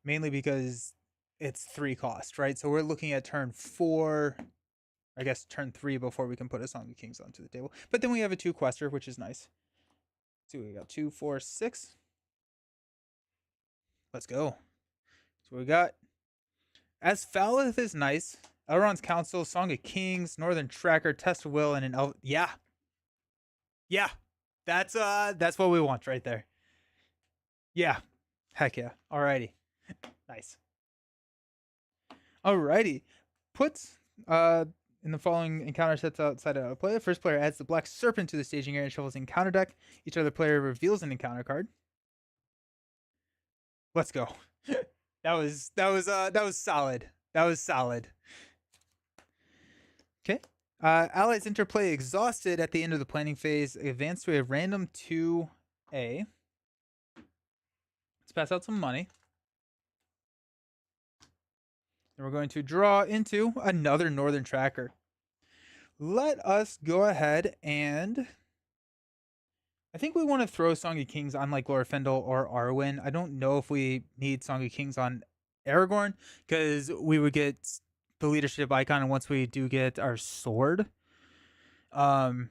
[SPEAKER 1] mainly because it's 3 cost, right? So we're looking at turn 4, I guess turn 3 before we can put a Song of Kings onto the table. But then we have a 2 quester, which is nice. So we got 2, 4, 6. Let's go. So we got Asfaleth is nice. Elrond's Council, Song of Kings, Northern Tracker, Test of Will, and an Elf. Yeah. That's what we want right there. Yeah. Heck yeah. Alrighty. Nice. Alrighty. Put in the following encounter sets outside of play. The first player adds the Black Serpent to the staging area and shuffles encounter deck. Each other player reveals an encounter card. Let's go. that was solid. That was solid. Okay. Allies interplay exhausted at the end of the planning phase. Advance to a random 2A. Let's pass out some money. And we're going to draw into another Northern Tracker. Let us go ahead and I think we want to throw Song of Kings on like Glorfindel or Arwen. I don't know if we need Song of Kings on Aragorn because we would get the leadership icon, and once we do get our sword, Um,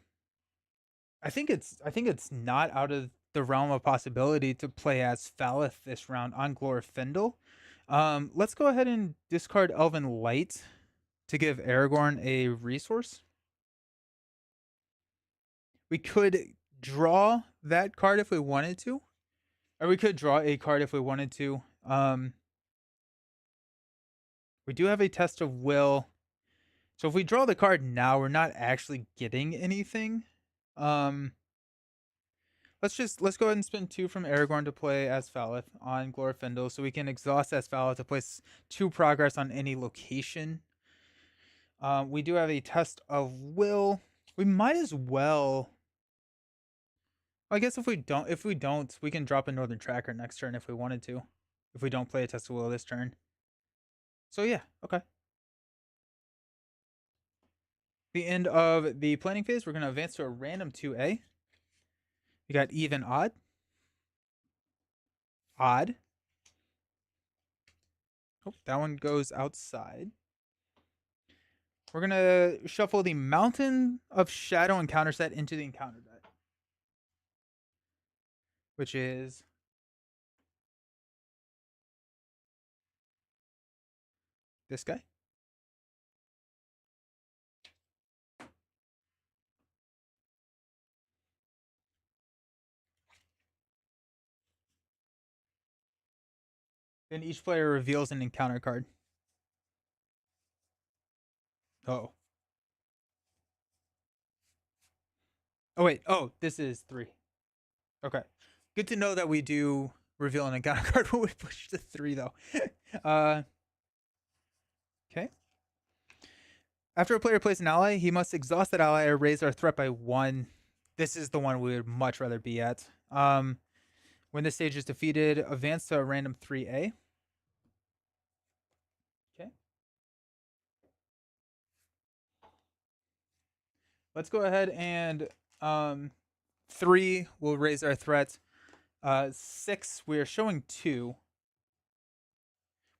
[SPEAKER 1] I think it's not out of the realm of possibility to play as Falith this round on Glorfindel. Let's go ahead and discard Elven Light to give Aragorn a resource. We could draw that card if we wanted to, or we could draw a card if we wanted to. We do have a Test of Will. So if we draw the card now, we're not actually getting anything. Let's go ahead and spend 2 from Aragorn to play Asfaleth on Glorfindel, so we can exhaust Asfaleth to place 2 progress on any location. We do have a Test of Will. We might as well. I guess if we don't, we can drop a Northern Tracker next turn if we wanted to. If we don't play a Test of Will this turn. So yeah, okay. The end of the planning phase, we're going to advance to a random 2A. We got even, odd. Odd. Oh, that one goes outside. We're going to shuffle the Mountain of Shadow encounter set into the encounter deck, which is this guy. Then each player reveals an encounter card. Oh. Oh, wait. Oh, this is 3. Okay. Good to know that we do reveal an encounter card when we push to 3, though. Okay. After a player plays an ally, he must exhaust that ally or raise our threat by 1. This is the one we would much rather be at. When this stage is defeated, advance to a random 3A. Okay. Let's go ahead and 3 will raise our threat. 6, we are showing 2.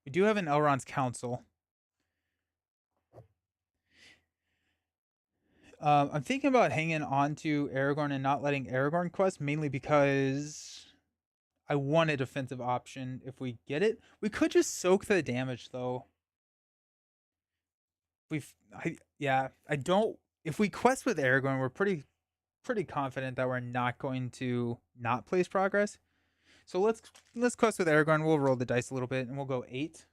[SPEAKER 1] We do have an Elrond's Council. I'm thinking about hanging on to Aragorn and not letting Aragorn quest, mainly because I want a defensive option if we get it. We could just soak the damage, though. I don't. If we quest with Aragorn, we're pretty confident that we're not going to not place progress. So let's quest with Aragorn. We'll roll the dice a little bit, and we'll go 8.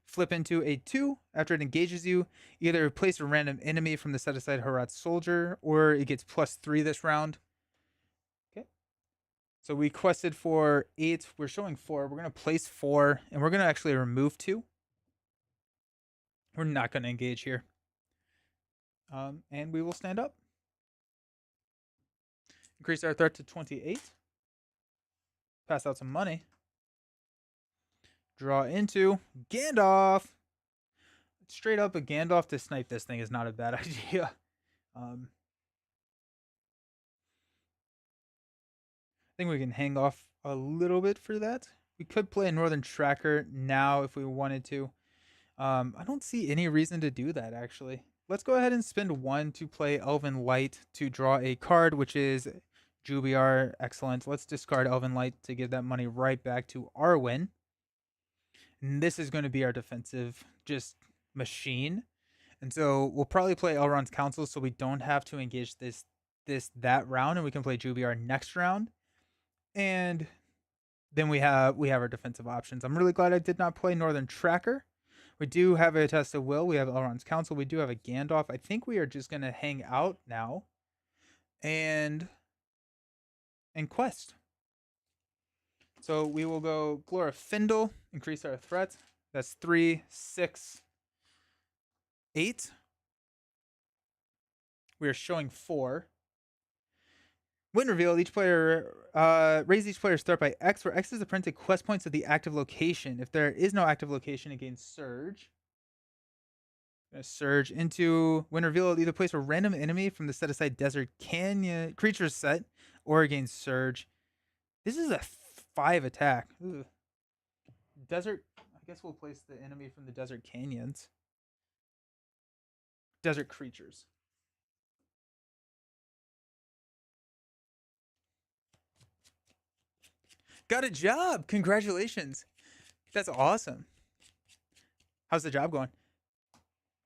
[SPEAKER 1] Flip into a 2 after it engages you. Either place a random enemy from the set aside Herat soldier, or it gets +3 this round. Okay. So we quested for 8. We're showing 4. We're going to place 4, and we're going to actually remove 2. We're not going to engage here. And we will stand up. Increase our threat to 28. Pass out some money. Draw into Gandalf. Straight up a Gandalf to snipe this thing is not a bad idea. I think we can hang off a little bit for that. We could play a Northern Tracker now if we wanted to. I don't see any reason to do that, actually. Let's go ahead and spend 1 to play Elven Light to draw a card, which is Jubiar. Excellent. Let's discard Elven Light to give that money right back to Arwen. And this is going to be our defensive just machine. And so we'll probably play Elrond's Council so we don't have to engage that round, and we can play Jubiar next round. And then we have our defensive options. I'm really glad I did not play Northern Tracker. We do have a Test of Will. We have Elrond's Council. We do have a Gandalf. I think we are just going to hang out now and quest. So we will go Glorfindel, increase our threat. That's 3, 6, 8. We are showing 4. When revealed, each player raise each player's threat by X, where X is the printed quest points of the active location. If there is no active location, it gains Surge. Surge into when revealed, either place a random enemy from the set aside Desert Canyon creatures set, or it gains Surge. This is a 5 attack. Ugh. Desert. I guess we'll place the enemy from the Desert Canyons. Desert creatures. Got a job. Congratulations. That's awesome. How's the job going?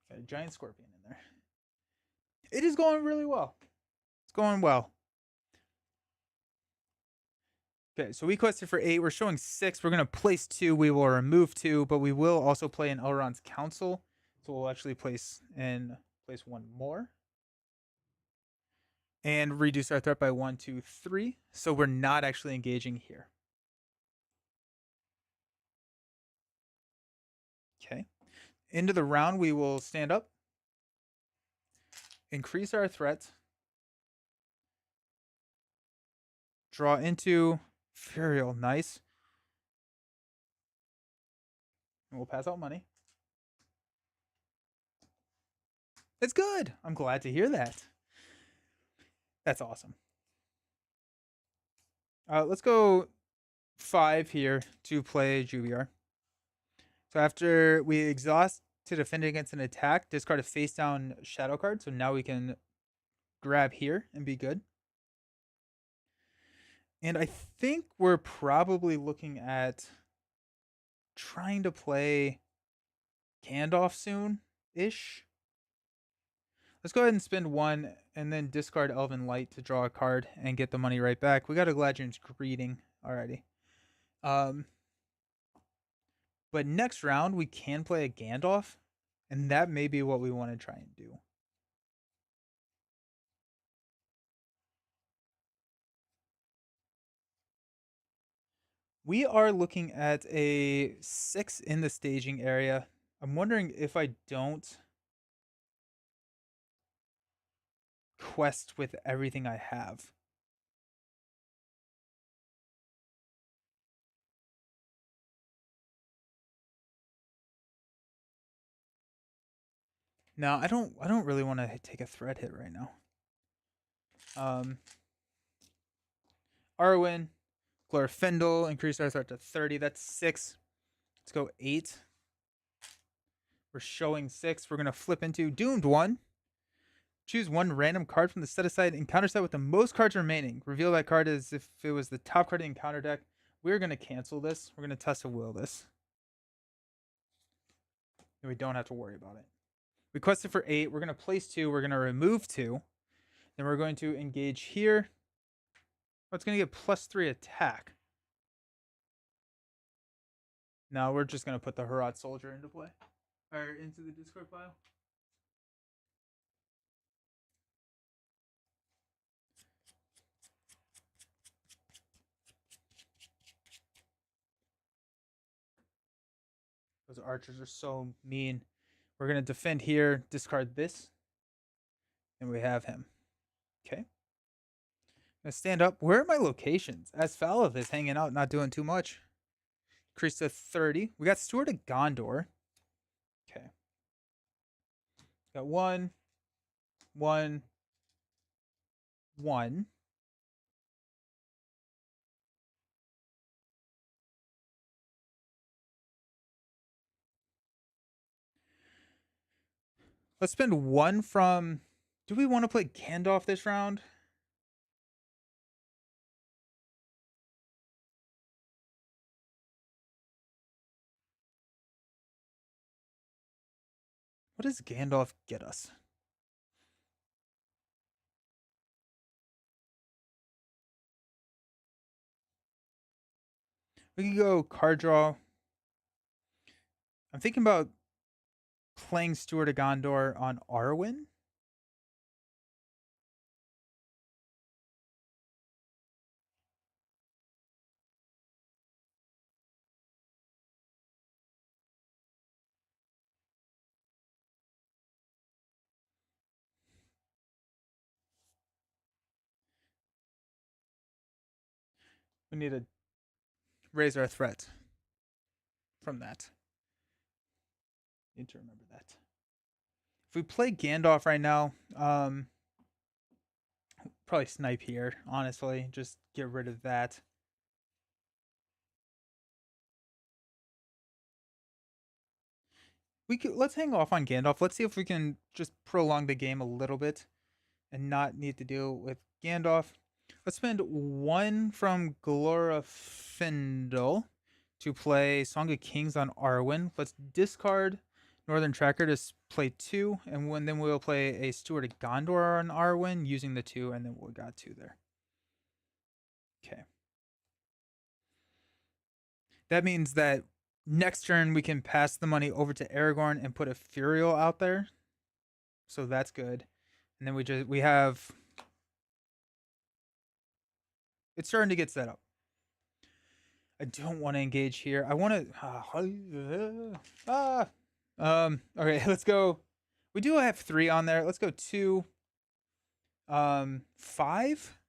[SPEAKER 1] Got a giant scorpion in there. It is going really well. It's going well. Okay, so we quested for 8. We're showing 6. We're going to place 2. We will remove 2, but we will also play in Elrond's Council. So we'll actually place 1 more. And reduce our threat by 1, 2, 3. So we're not actually engaging here. Okay. Into the round, we will stand up. Increase our threat. Draw into Furial. Nice. And we'll pass out money. It's good. I'm glad to hear that. That's awesome. Let's go 5 here to play Juviar. So after we exhaust to defend against an attack, discard a face down shadow card. So now we can grab here and be good. And I think we're probably looking at trying to play Gandalf soon-ish. Let's go ahead and spend 1 and then discard Elven Light to draw a card and get the money right back. We got a Gladrian's Greeting already. But next round, we can play a Gandalf, and that may be what we want to try and do. We are looking at a 6 in the staging area. I'm wondering if I don't quest with everything I have. No, I don't really want to take a threat hit right now. Arwen, Glorfindel, increase our threat to 30. That's 6. Let's go 8. We're showing 6. We're gonna flip into Doomed One. Choose 1 random card from the set aside encounter set with the most cards remaining. Reveal that card as if it was the top card in the encounter deck. We're gonna cancel this. We're gonna test a will this. And we don't have to worry about it. We quested for 8. We're gonna place 2. We're gonna remove 2. Then we're going to engage here. Oh, it's gonna get +3 attack. Now we're just gonna put the Herat Soldier into play. Or into the discard pile. Those archers are so mean. We're going to defend here, discard this, and we have him. Okay. I'm going to stand up. Where are my locations? Asfalith is hanging out, not doing too much. Increase to 30. We got Steward of Gondor. Okay. Got 1, 1, 1. Let's spend 1 from... Do we want to play Gandalf this round? What does Gandalf get us? We can go card draw. I'm thinking about playing Steward of Gondor on Arwen. We need to raise our threat from that. Need to remember that. If we play Gandalf right now, probably snipe here, honestly. Just get rid of that. Let's hang off on Gandalf. Let's see if we can just prolong the game a little bit and not need to deal with Gandalf. Let's spend 1 from Glorfindel to play Song of Kings on Arwen. Let's discard Northern Tracker to play 2, and then we'll play a Steward of Gondor on Arwen using the 2, and then we got 2 there. Okay. That means that next turn we can pass the money over to Aragorn and put a Furiel out there. So that's good. And then we have, it's starting to get set up. I don't want to engage here. I want to okay, let's go. We do have 3 on there. Let's go 2 5.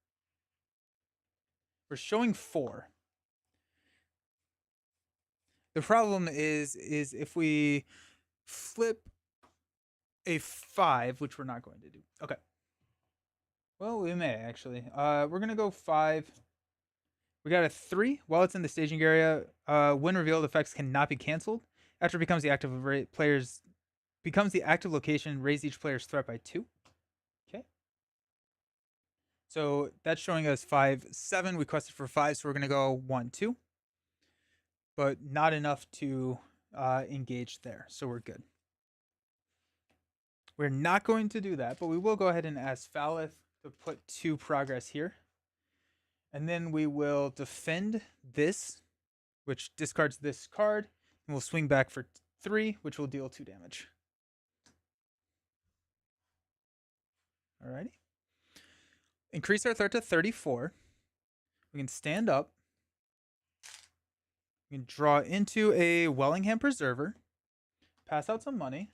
[SPEAKER 1] We're showing 4. The problem is if we flip a 5, which we're not going to do. Okay. Well, we may actually. We're gonna go 5. We got a 3. While it's in the staging area, when revealed, effects cannot be canceled. After it becomes the active location, raise each player's threat by 2. Okay. So that's showing us 5, 7. We quested for 5, so we're gonna go 1, 2. But not enough to engage there, so we're good. We're not going to do that, but we will go ahead and ask Falith to put 2 progress here. And then we will defend this, which discards this card, and we'll swing back for 3, which will deal 2 damage. Alrighty. Increase our threat to 34. We can stand up. We can draw into a Wellingham Preserver, pass out some money.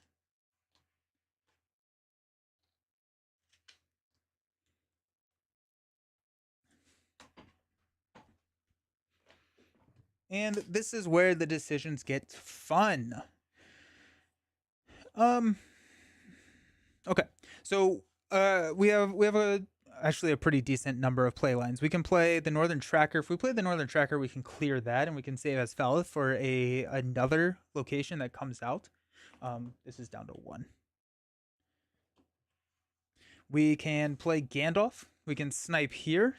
[SPEAKER 1] And this is where the decisions get fun. Okay. So we have actually a pretty decent number of play lines. We can play the Northern Tracker. If we play the Northern Tracker, we can clear that, and we can save as Falith for another location that comes out. This is down to 1. We can play Gandalf. We can snipe here.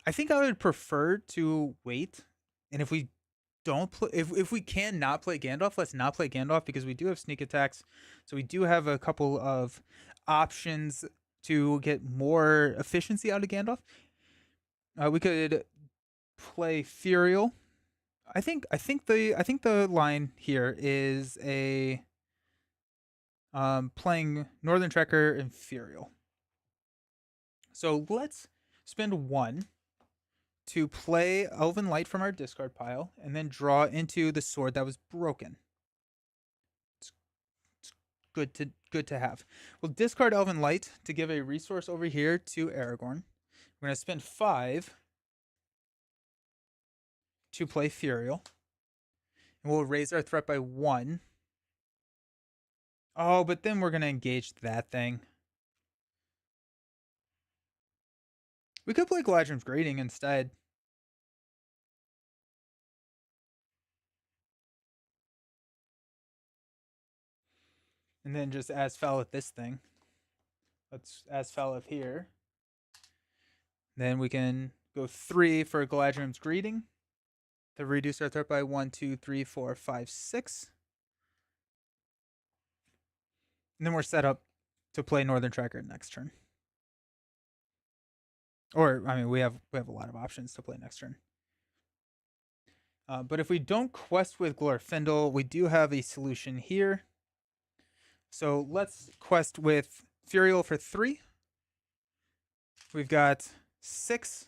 [SPEAKER 1] I think I would prefer to wait, and if we don't play, if we can not play Gandalf, let's not play Gandalf, because we do have sneak attacks, so we do have a couple of options to get more efficiency out of Gandalf. We could play Furiel. I think the line here is a playing Northern Tracker and Furiel. So let's spend 1 to play Elven Light from our discard pile, and then draw into the sword that was broken. It's good to have. We'll discard Elven Light to give a resource over here to Aragorn. We're going to spend 5 to play Furiel, and we'll raise our threat by 1. Oh, but then we're going to engage that thing. We could play Galadrim's Greeting instead. And then just ask Falith this thing. Let's ask Falith here. Then we can go 3 for Galadrim's Greeting to reduce our threat by 1, 2, 3, 4, 5, 6. And then we're set up to play Northern Tracker next turn. Or, I mean, we have a lot of options to play next turn. But if we don't quest with Glorfindel, we do have a solution here. So let's quest with Furiel for 3. We've got 6.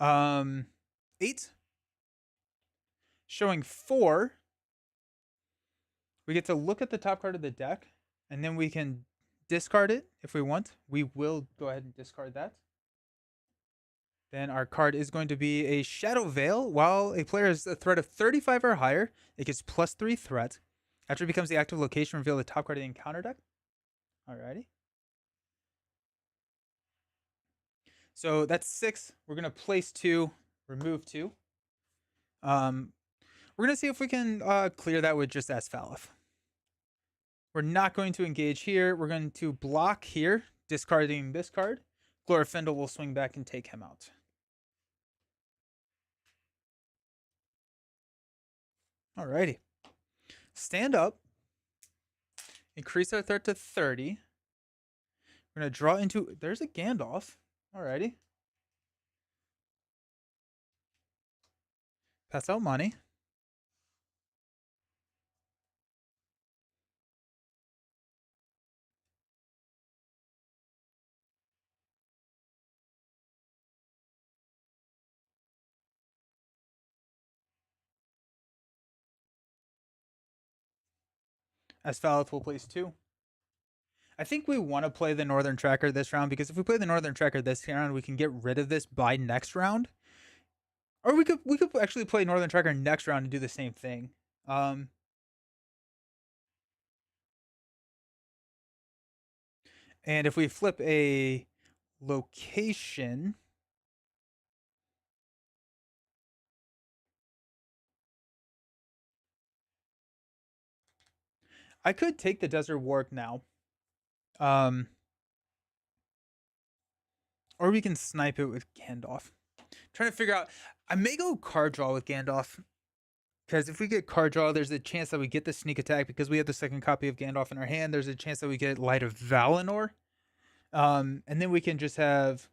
[SPEAKER 1] 8. Showing 4. We get to look at the top card of the deck, and then we can discard it if we want. We will go ahead and discard that. Then our card is going to be a Shadow Veil. While a player has a threat of 35 or higher, it gets +3 threat. After it becomes the active location, reveal the top card of the encounter deck. Alrighty. So that's 6. We're going to place 2, remove 2. We're going to see if we can clear that with just Asfalith. We're not going to engage here. We're going to block here discarding this card, Glorfindel will swing back and take him out. Alrighty. Stand up. Increase our threat to 30. We're going to draw into... There's a Gandalf. Alrighty. Pass out money. Asphalith will place 2. I think we want to play the Northern Tracker this round, because if we play the Northern Tracker this round, we can get rid of this by next round. Or we could actually play Northern Tracker next round and do the same thing. And if we flip a location, I could take the Desert Warg now. Or we can snipe it with Gandalf. Trying to figure out. I may go card draw with Gandalf, because if we get card draw, there's a chance that we get the sneak attack because we have the second copy of Gandalf in our hand. There's a chance that we get Light of Valinor. And then we can just have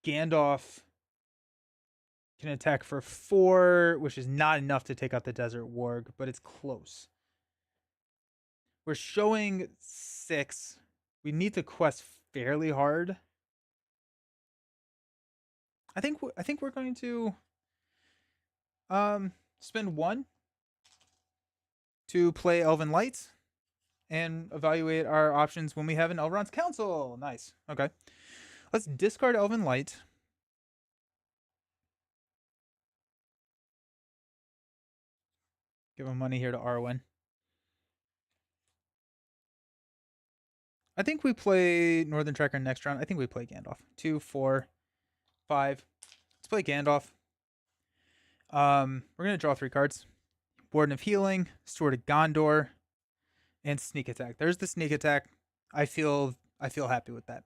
[SPEAKER 1] Gandalf can attack for 4, which is not enough to take out the Desert Warg, but it's close. We're showing 6. We need to quest fairly hard. I think we're going to spend 1 to play Elven Light and evaluate our options when we have an Elrond's Council. Nice. Okay. Let's discard Elven Light. Give him money here to Arwen. I think we play Northern Tracker next round. I think we play Gandalf. 2, 4, 5. Let's play Gandalf. We're going to draw 3 cards. Warden of Healing, Steward of Gondor, and Sneak Attack. There's the Sneak Attack. I feel happy with that.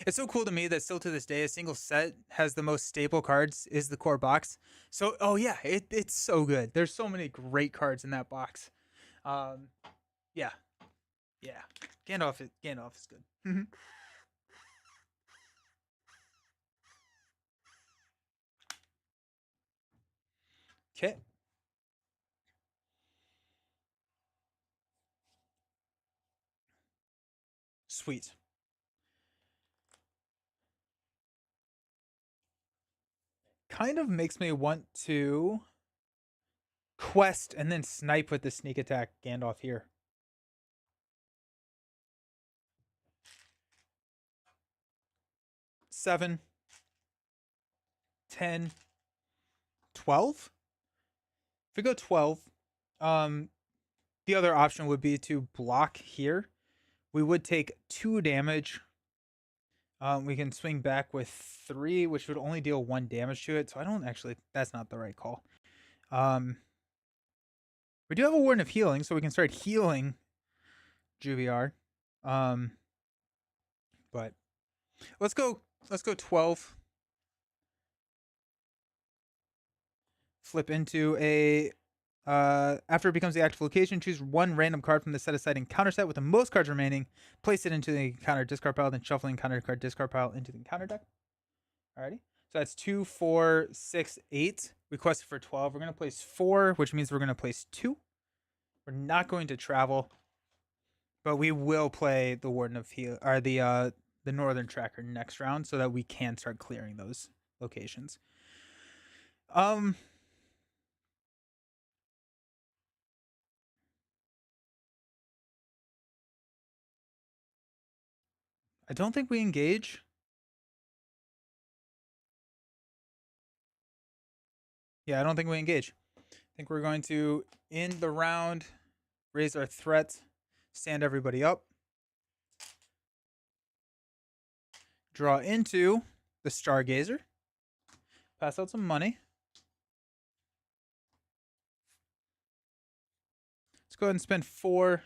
[SPEAKER 1] It's so cool to me that still to this day, a single set has the most staple cards is the core box. So, oh yeah, it's so good. There's so many great cards in that box. Yeah. Gandalf is good. Okay. Sweet. Kind of makes me want to quest and then snipe with the sneak attack Gandalf here. Seven, 10, 12. If we go 12, the other option would be to block here. We would take 2 damage. We can swing back with 3, which would only deal 1 damage to it. So I don't actually, that's not the right call. We do have a Warden of Healing, so we can start healing Juviar. But let's go 12. Flip into a after it becomes the active location, choose 1 random card from the set aside encounter set with the most cards remaining. Place it into the encounter discard pile, then shuffle the encounter card discard pile into the encounter deck. Alrighty. So that's 2, 4, 6, 8. Requested for 12. We're going to place 4, which means we're going to place 2. We're not going to travel, but we will play the Warden of Heal or the Northern Tracker next round so that we can start clearing those locations. I don't think we engage. Yeah, I don't think we engage. I think we're going to end the round, raise our threat, stand everybody up, draw into the Stargazer, pass out some money. Let's go ahead and spend 4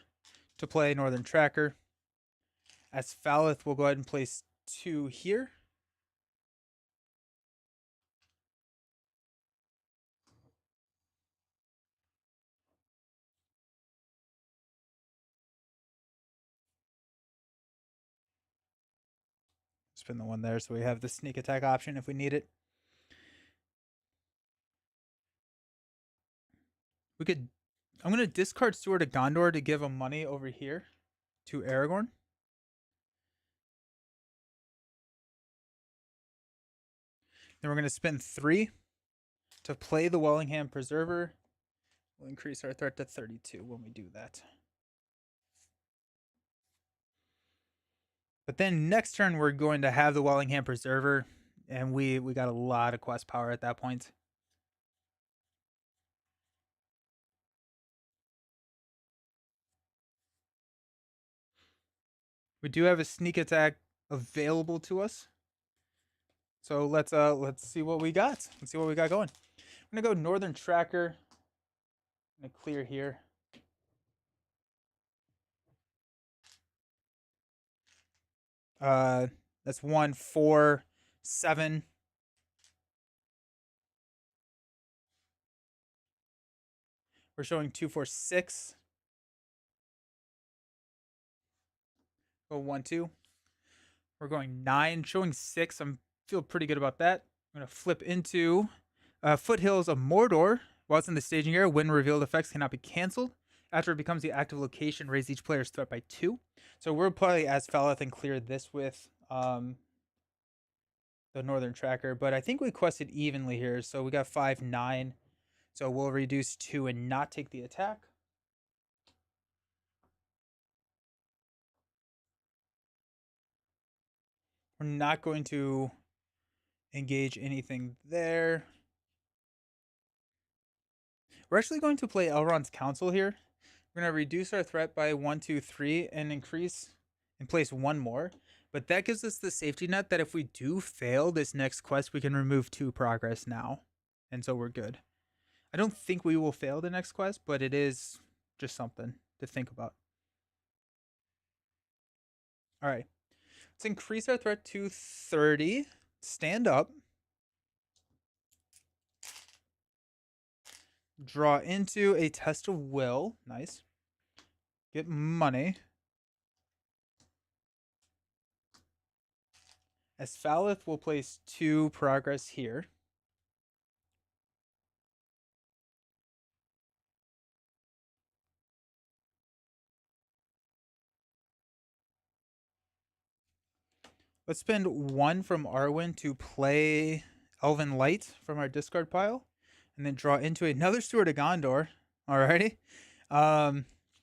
[SPEAKER 1] to play Northern Tracker. As Falith, we'll go ahead and place 2 here. Spin the 1 there so we have the sneak attack option if we need it. We could... I'm going to discard Sword of Gondor to give him money over here to Aragorn. Then we're going to spend 3 to play the Wellingham Preserver. We'll increase our threat to 32 when we do that. But then next turn, we're going to have the Wellingham Preserver, and we got a lot of quest power at that point. We do have a sneak attack available to us. So let's see what we got. Let's see what we got going. I'm gonna go Northern Tracker. I'm gonna clear here. That's 1, 4, 7. We're showing 2, 4, 6. Go 1, 2. We're going 9, showing 6. I'm feel pretty good about that. I'm gonna flip into Foothills of Mordor. While it's in the staging area, when revealed effects cannot be canceled. After it becomes the active location, raise each player's threat by 2. So we'll play as Falith and clear this with the Northern Tracker. But I think we quested evenly here. So we got 5, 9. So we'll reduce 2 and not take the attack. We're not going to engage anything there. We're actually going to play Elrond's Council here. We're going to reduce our threat by 1, 2, 3 and increase and place 1 more. But that gives us the safety net that if we do fail this next quest, we can remove 2 progress now. And so we're good. I don't think we will fail the next quest, but it is just something to think about. All right. Let's increase our threat to 30. Stand up. Draw into a Test of Will. Nice. Get money. As Falith, we'll place 2 progress here. Let's spend 1 from Arwen to play Elven Light from our discard pile. And then draw into another Steward of Gondor. Alrighty.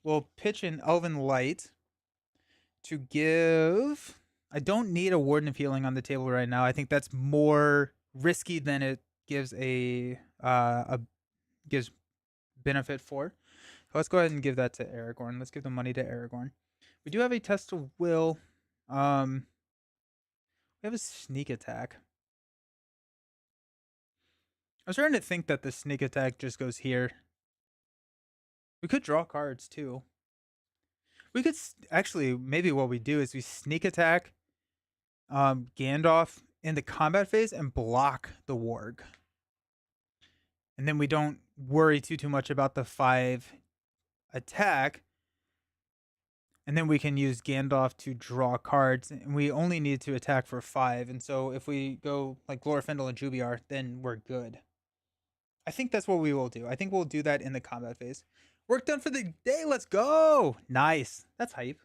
[SPEAKER 1] We'll pitch an Elven Light to give... I don't need a Warden of Healing on the table right now. I think that's more risky than it gives gives benefit for. So let's go ahead and give that to Aragorn. Let's give the money to Aragorn. We do have a Test of Will. We have a sneak attack. I was starting to think that the sneak attack just goes here. We could draw cards too. We could actually, maybe what we do is we sneak attack Gandalf in the combat phase and block the warg. And then we don't worry too much about the 5 attack. And then we can use Gandalf to draw cards. And we only need to attack for 5. And so if we go like Glorfindel and Jubiar, then we're good. I think that's what we will do. I think we'll do that in the combat phase. Work done for the day. Let's go. Nice. That's hype.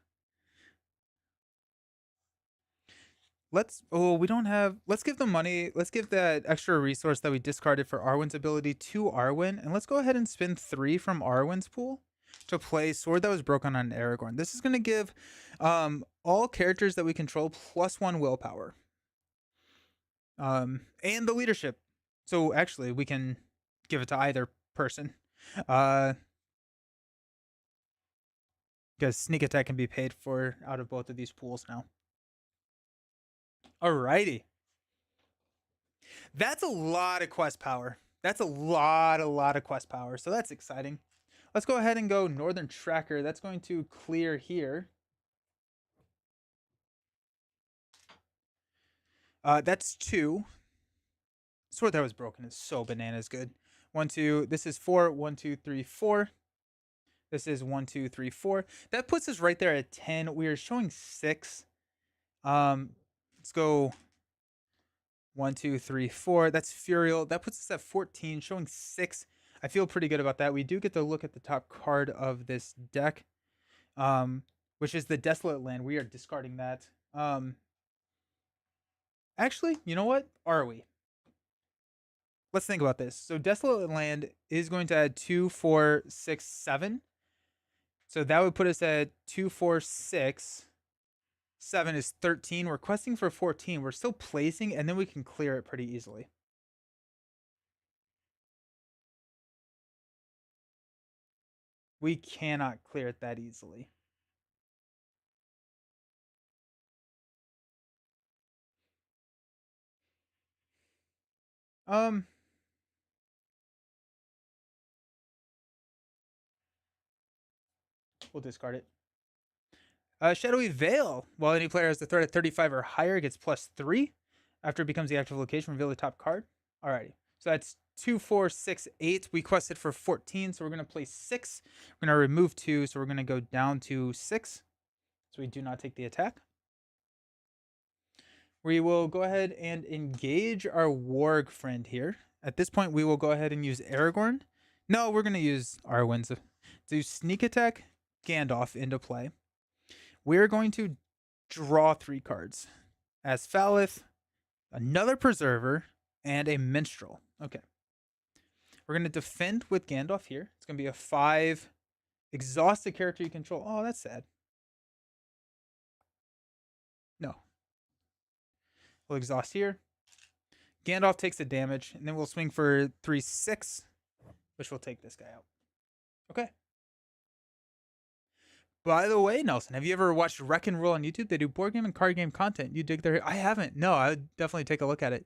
[SPEAKER 1] We don't have, let's give the money. Let's give that extra resource that we discarded for Arwen's ability to Arwen. And let's go ahead and spend 3 from Arwen's pool to play Sword That Was Broken on Aragorn. This is going to give all characters that we control +1 willpower. And the leadership. So actually we can give it to either person. Because sneak attack can be paid for out of both of these pools now. Alrighty. That's a lot of quest power. That's a lot of quest power. So that's exciting. Let's go ahead and go Northern Tracker. That's going to clear here. That's 2. Sword that was broken is so bananas good. 1, 2. This is 4. 1, 2, 3, 4. This is 1, 2, 3, 4. That puts us right there at 10. We are showing 6. Let's go 1, 2, 3, 4. That's Furial. That puts us at 14, showing 6. I feel pretty good about that. We do get to look at the top card of this deck, which is the Desolate Land. We are discarding that. Actually, you know what? Are we? Let's think about this. So Desolate Land is going to add 2, 4, 6, 7. So that would put us at 2, 4, 6. 7 is 13. We're questing for 14. We're still placing, and then we can clear it pretty easily. We cannot clear it that easily. We'll discard it. Shadowy Veil. While any player has the threat at 35 or higher, gets +3. After it becomes the active location, reveal the top card. Alrighty. So that's 2, 4, 6, 8. We quested for 14, so we're going to place 6. We're going to remove 2, so we're going to go down to 6. So we do not take the attack. We will go ahead and engage our Warg friend here. At this point, we will go ahead and use Aragorn. No, we're going to use Arwen's to sneak attack Gandalf into play. We're going to draw 3 cards. Asfalith, another Preserver, and a Minstrel. Okay. We're going to defend with Gandalf here. It's going to be a 5. Exhaust the character you control. Oh, that's sad. No. We'll exhaust here. Gandalf takes the damage, and then we'll swing for 3, 6, which will take this guy out. Okay. By the way, Nelson, have you ever watched Wreck and Roll on YouTube? They do board game and card game content. You dig their... I haven't. No, I would definitely take a look at it.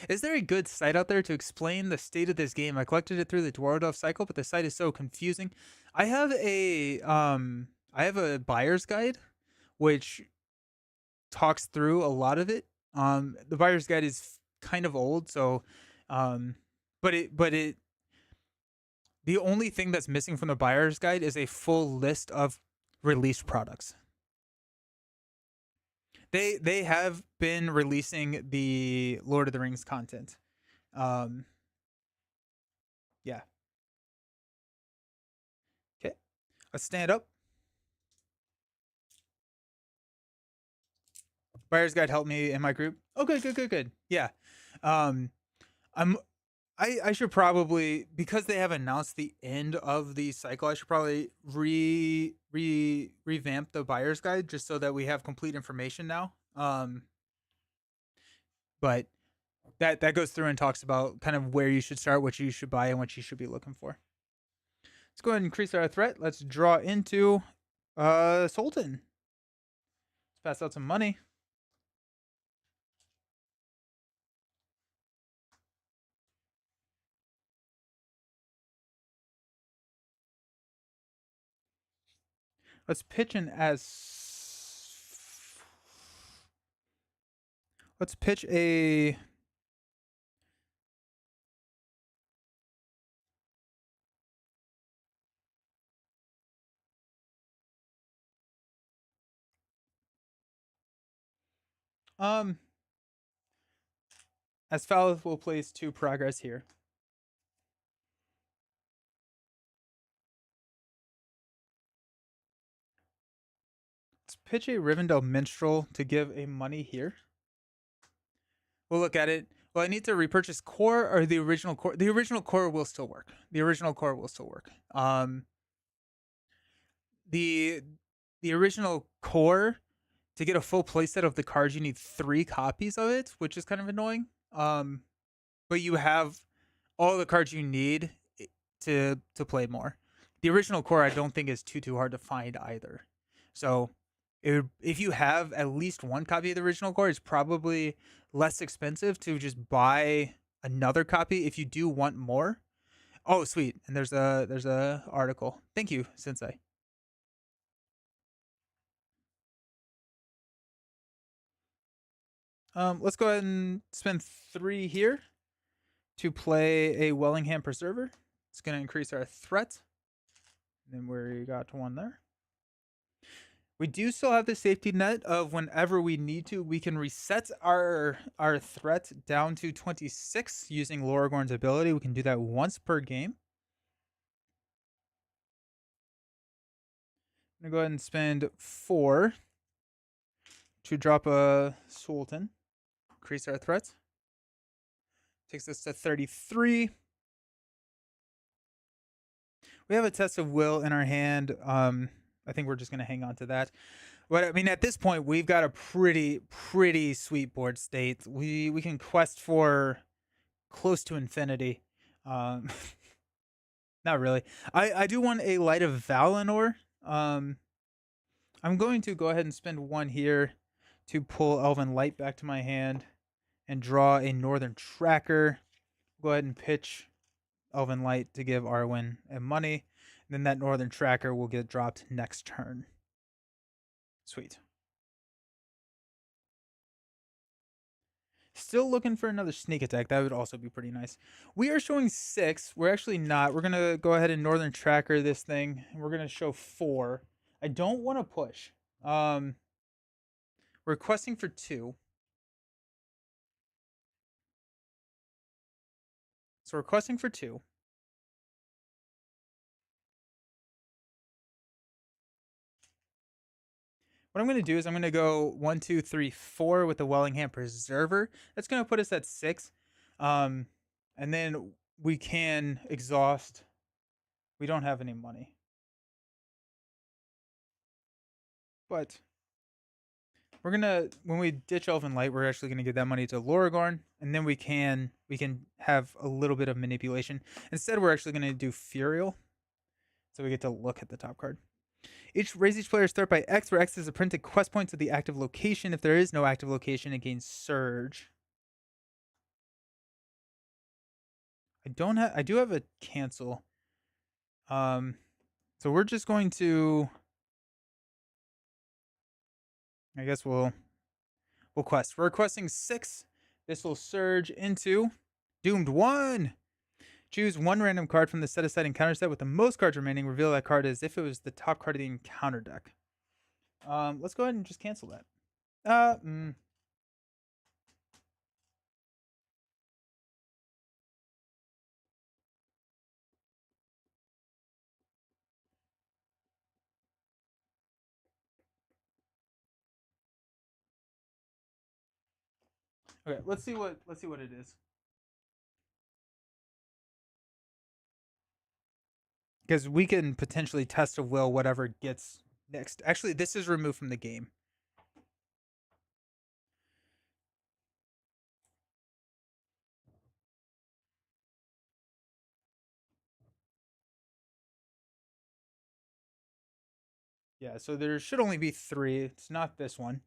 [SPEAKER 1] Is there a good site out there to explain the state of this game? I collected it through the Dwarven cycle, but the site is so confusing. I have a buyer's guide, which talks through a lot of it. The buyer's guide is kind of old, so, but the only thing that's missing from the buyer's guide is a full list of released products. They have been releasing the Lord of the Rings content. Yeah. Okay. Let's stand up. Buyer's guide helped me in my group. Oh, good. Yeah. I should probably, because they have announced the end of the cycle, I should probably revamp the buyer's guide just so that we have complete information now. But that goes through and talks about kind of where you should start, what you should buy, and what you should be looking for. Let's go ahead and increase our threat. Let's draw into Sultan. Let's pass out some money. Let's pitch an let's pitch a Asfalith will place 2 progress here. Let's pitch a Rivendell Minstrel to give a money here. We'll look at it. Well, I need to repurchase core or the original core. The original core will still work. The original original core, to get a full playset of the cards, you need 3 copies of it, which is kind of annoying. But you have all the cards you need to play more. The original core I don't think is too hard to find either. So if you have at least 1 copy of the original core, it's probably less expensive to just buy another copy if you do want more. Oh, sweet. And there's a article. Thank you, Sensei. Let's go ahead and spend 3 here to play a Wellingham Preserver. It's going to increase our threat. And then we got 1 there. We do still have the safety net of whenever we need to, we can reset our threat down to 26 using Loragorn's ability. We can do that once per game. I'm going to go ahead and spend 4 to drop a Sultan. Increase our threat. Takes us to 33. We have a Test of Will in our hand. I think we're just going to hang on to that. But I mean, at this point, we've got a pretty sweet board state. We can quest for close to infinity. Not really. I do want a Light of Valinor. I'm going to go ahead and spend 1 here to pull Elven Light back to my hand and draw a Northern Tracker. Go ahead and pitch Elven Light to give Arwen a money. And then that Northern Tracker will get dropped next turn. Sweet. Still looking for another sneak attack. That would also be pretty nice. We are showing 6. We're actually not. We're going to go ahead and Northern Tracker this thing. We're going to show 4. I don't want to push. We're requesting for 2. So we're requesting for 2. What I'm going to do is I'm going to go 1, 2, 3, 4 with the Wellingham Preserver. That's going to put us at 6. And then we can exhaust. We don't have any money. But we're going to, when we ditch Elven Light, we're actually going to give that money to Loragorn. And then we can have a little bit of manipulation. Instead, we're actually going to do Furial. So we get to look at the top card. Raise each player's threat by X, where X is a printed quest point to the active location. If there is no active location, it gains Surge. I do have a cancel. So we're just going to, I guess we'll quest. We're requesting 6. This will surge into Doomed 1. Choose 1 random card from the set aside encounter set with the most cards remaining. Reveal that card as if it was the top card of the encounter deck. Let's go ahead and just cancel that. Okay, let's see what it is. Because we can potentially Test of Will whatever gets next. Actually, this is removed from the game. Yeah, so there should only be 3. It's not this one.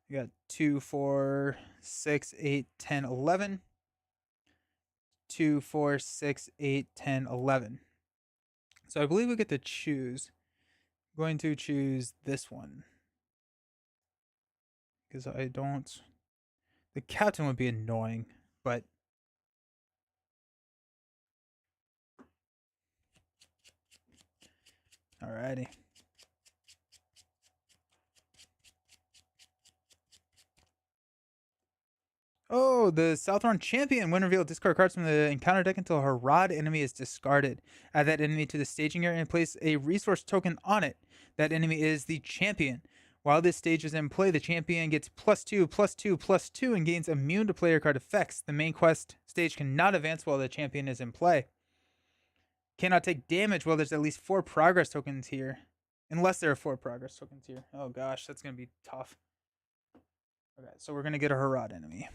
[SPEAKER 1] We got 2, 4, 6, 8, 10, 11. 2, 4, 6, 8, 10, 11. So I believe we get to choose. I'm going to choose this one. Because I don't. The captain would be annoying, but. Alrighty. Oh, the Southron champion. When revealed, discard cards from the encounter deck until a Harad enemy is discarded. Add that enemy to the staging area and place a resource token on it. That enemy is the champion. While this stage is in play, the champion gets +2, +2, +2, and gains immune to player card effects. The main quest stage cannot advance while the champion is in play. Cannot take damage while there's at least 4 progress tokens here. Unless there are 4 progress tokens here. Oh gosh, that's going to be tough. Okay, so we're going to get a Harad enemy.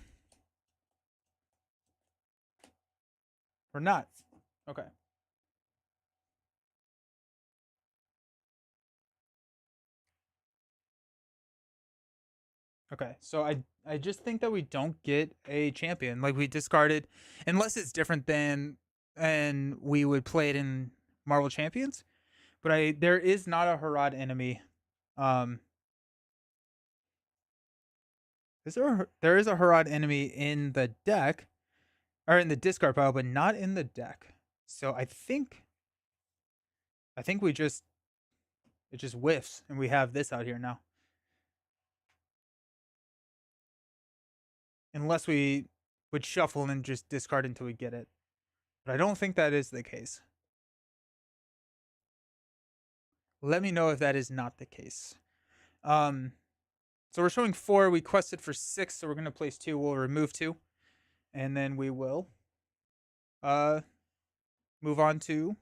[SPEAKER 1] Or not. Okay. Okay, so I just think that we don't get a champion. Like, we discarded, unless it's different than, and we would play it in Marvel Champions. But there is not a Harad enemy. There is a Harad enemy in the deck, or in the discard pile, but not in the deck. So I think we just it just whiffs, and we have this out here now. Unless we would shuffle and just discard until we get it. But I don't think that is the case. Let me know if that is not the case. So we're showing 4. We quested for 6, so we're going to place 2. We'll remove 2. And then we will move on to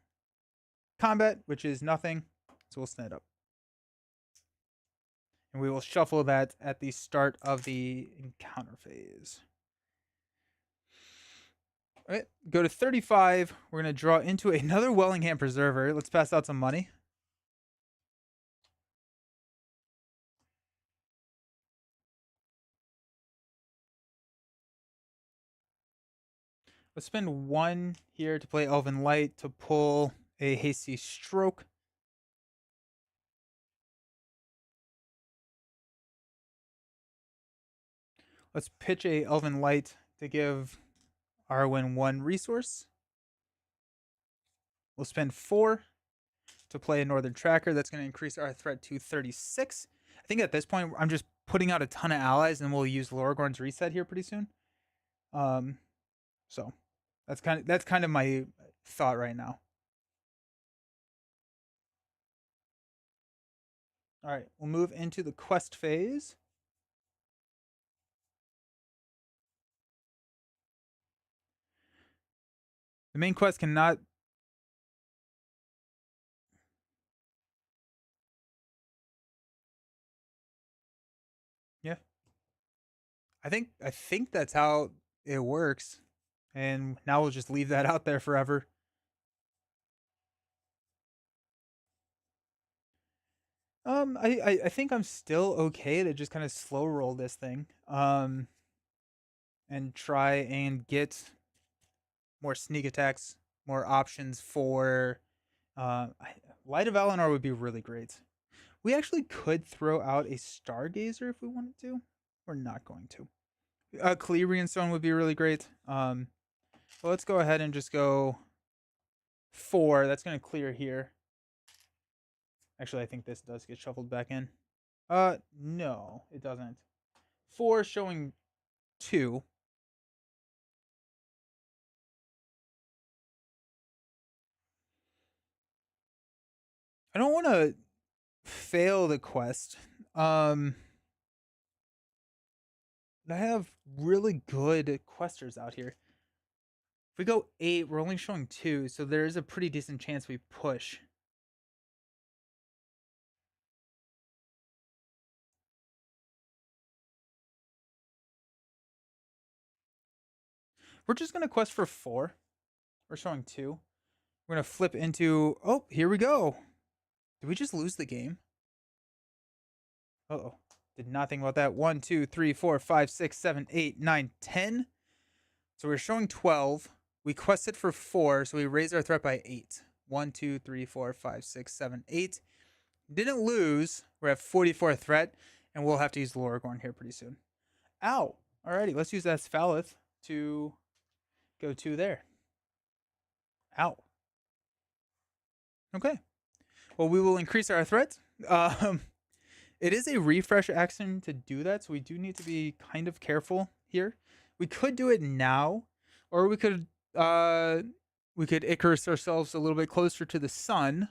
[SPEAKER 1] combat, which is nothing. So we'll stand up. And we will shuffle that at the start of the encounter phase. All right, go to 35. We're going to draw into another Wellingham Preserver. Let's pass out some money. Let's spend 1 here to play Elven Light to pull a Hasty Stroke. Let's pitch a Elven Light to give Arwen 1 resource. We'll spend 4 to play a Northern Tracker. That's going to increase our threat to 36. I think at this point, I'm just putting out a ton of allies, and we'll use Loragorn's Reset here pretty soon. So that's kind of my thought right now. All right, we'll move into the quest phase. The main quest cannot. Yeah. I think that's how it works. And now we'll just leave that out there forever. I think I'm still okay to just kind of slow roll this thing. And try and get more sneak attacks, more options for Light of Valinor would be really great. We actually could throw out a Stargazer if we wanted to. We're not going to. Clearian Stone would be really great. Well, let's go ahead and just go 4. That's going to clear here. Actually, I think this does get shuffled back in. No, it doesn't. 4 showing 2. I don't want to fail the quest. I have really good questers out here. If we go 8, we're only showing 2, so there is a pretty decent chance we push. We're just going to quest for 4. We're showing 2. We're going to flip into... Oh, here we go. Did we just lose the game? Uh-oh. Did not think about that. 1, 2, 3, 4, 5, 6, 7, 8, 9, 10. So we're showing 12. We quested for 4, so we raised our threat by 8. 1, 2, 3, 4, 5, 6, 7, 8. Didn't lose. We're at 44 threat, and we'll have to use Loragorn here pretty soon. Ow. Alrighty, let's use that Sphalith to go to there. Ow. Okay. Well, we will increase our threat. It is a refresh action to do that, so we do need to be kind of careful here. We could do it now, or we could Icarus ourselves a little bit closer to the sun,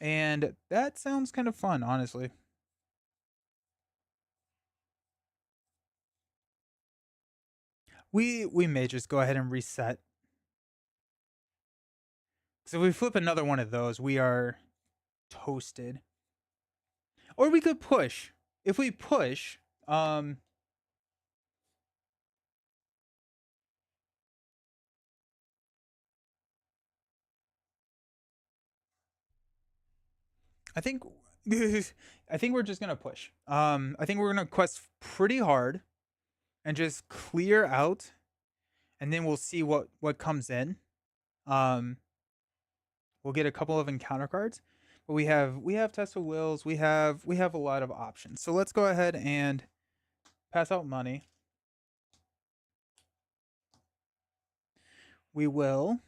[SPEAKER 1] and that sounds kind of fun, honestly. We may just go ahead and reset. So if we flip another one of those, we are toasted. Or we could push. If we push, I think I think we're just gonna push. I think we're gonna quest pretty hard and just clear out, and then we'll see what comes in. We'll get a couple of encounter cards, but we have Test of Wills. We have a lot of options. So let's go ahead and pass out money. We will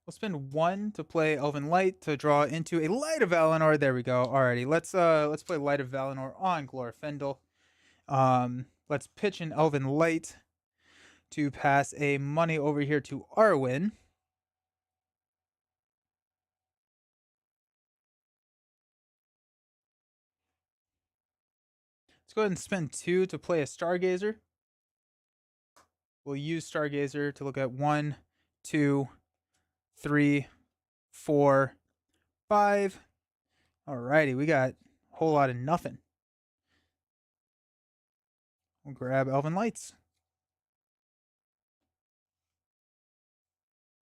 [SPEAKER 1] we'll spend 1 to play Elven Light to draw into a Light of Valinor. There we go. Alrighty, let's play Light of Valinor on Glorfindel. Let's pitch an Elven Light to pass a money over here to Arwen. Let's go ahead and spend 2 to play a Stargazer. We'll use Stargazer to look at 1, 2, 3, 4, 5. Alrighty, we got a whole lot of nothing. We'll grab Elven Lights.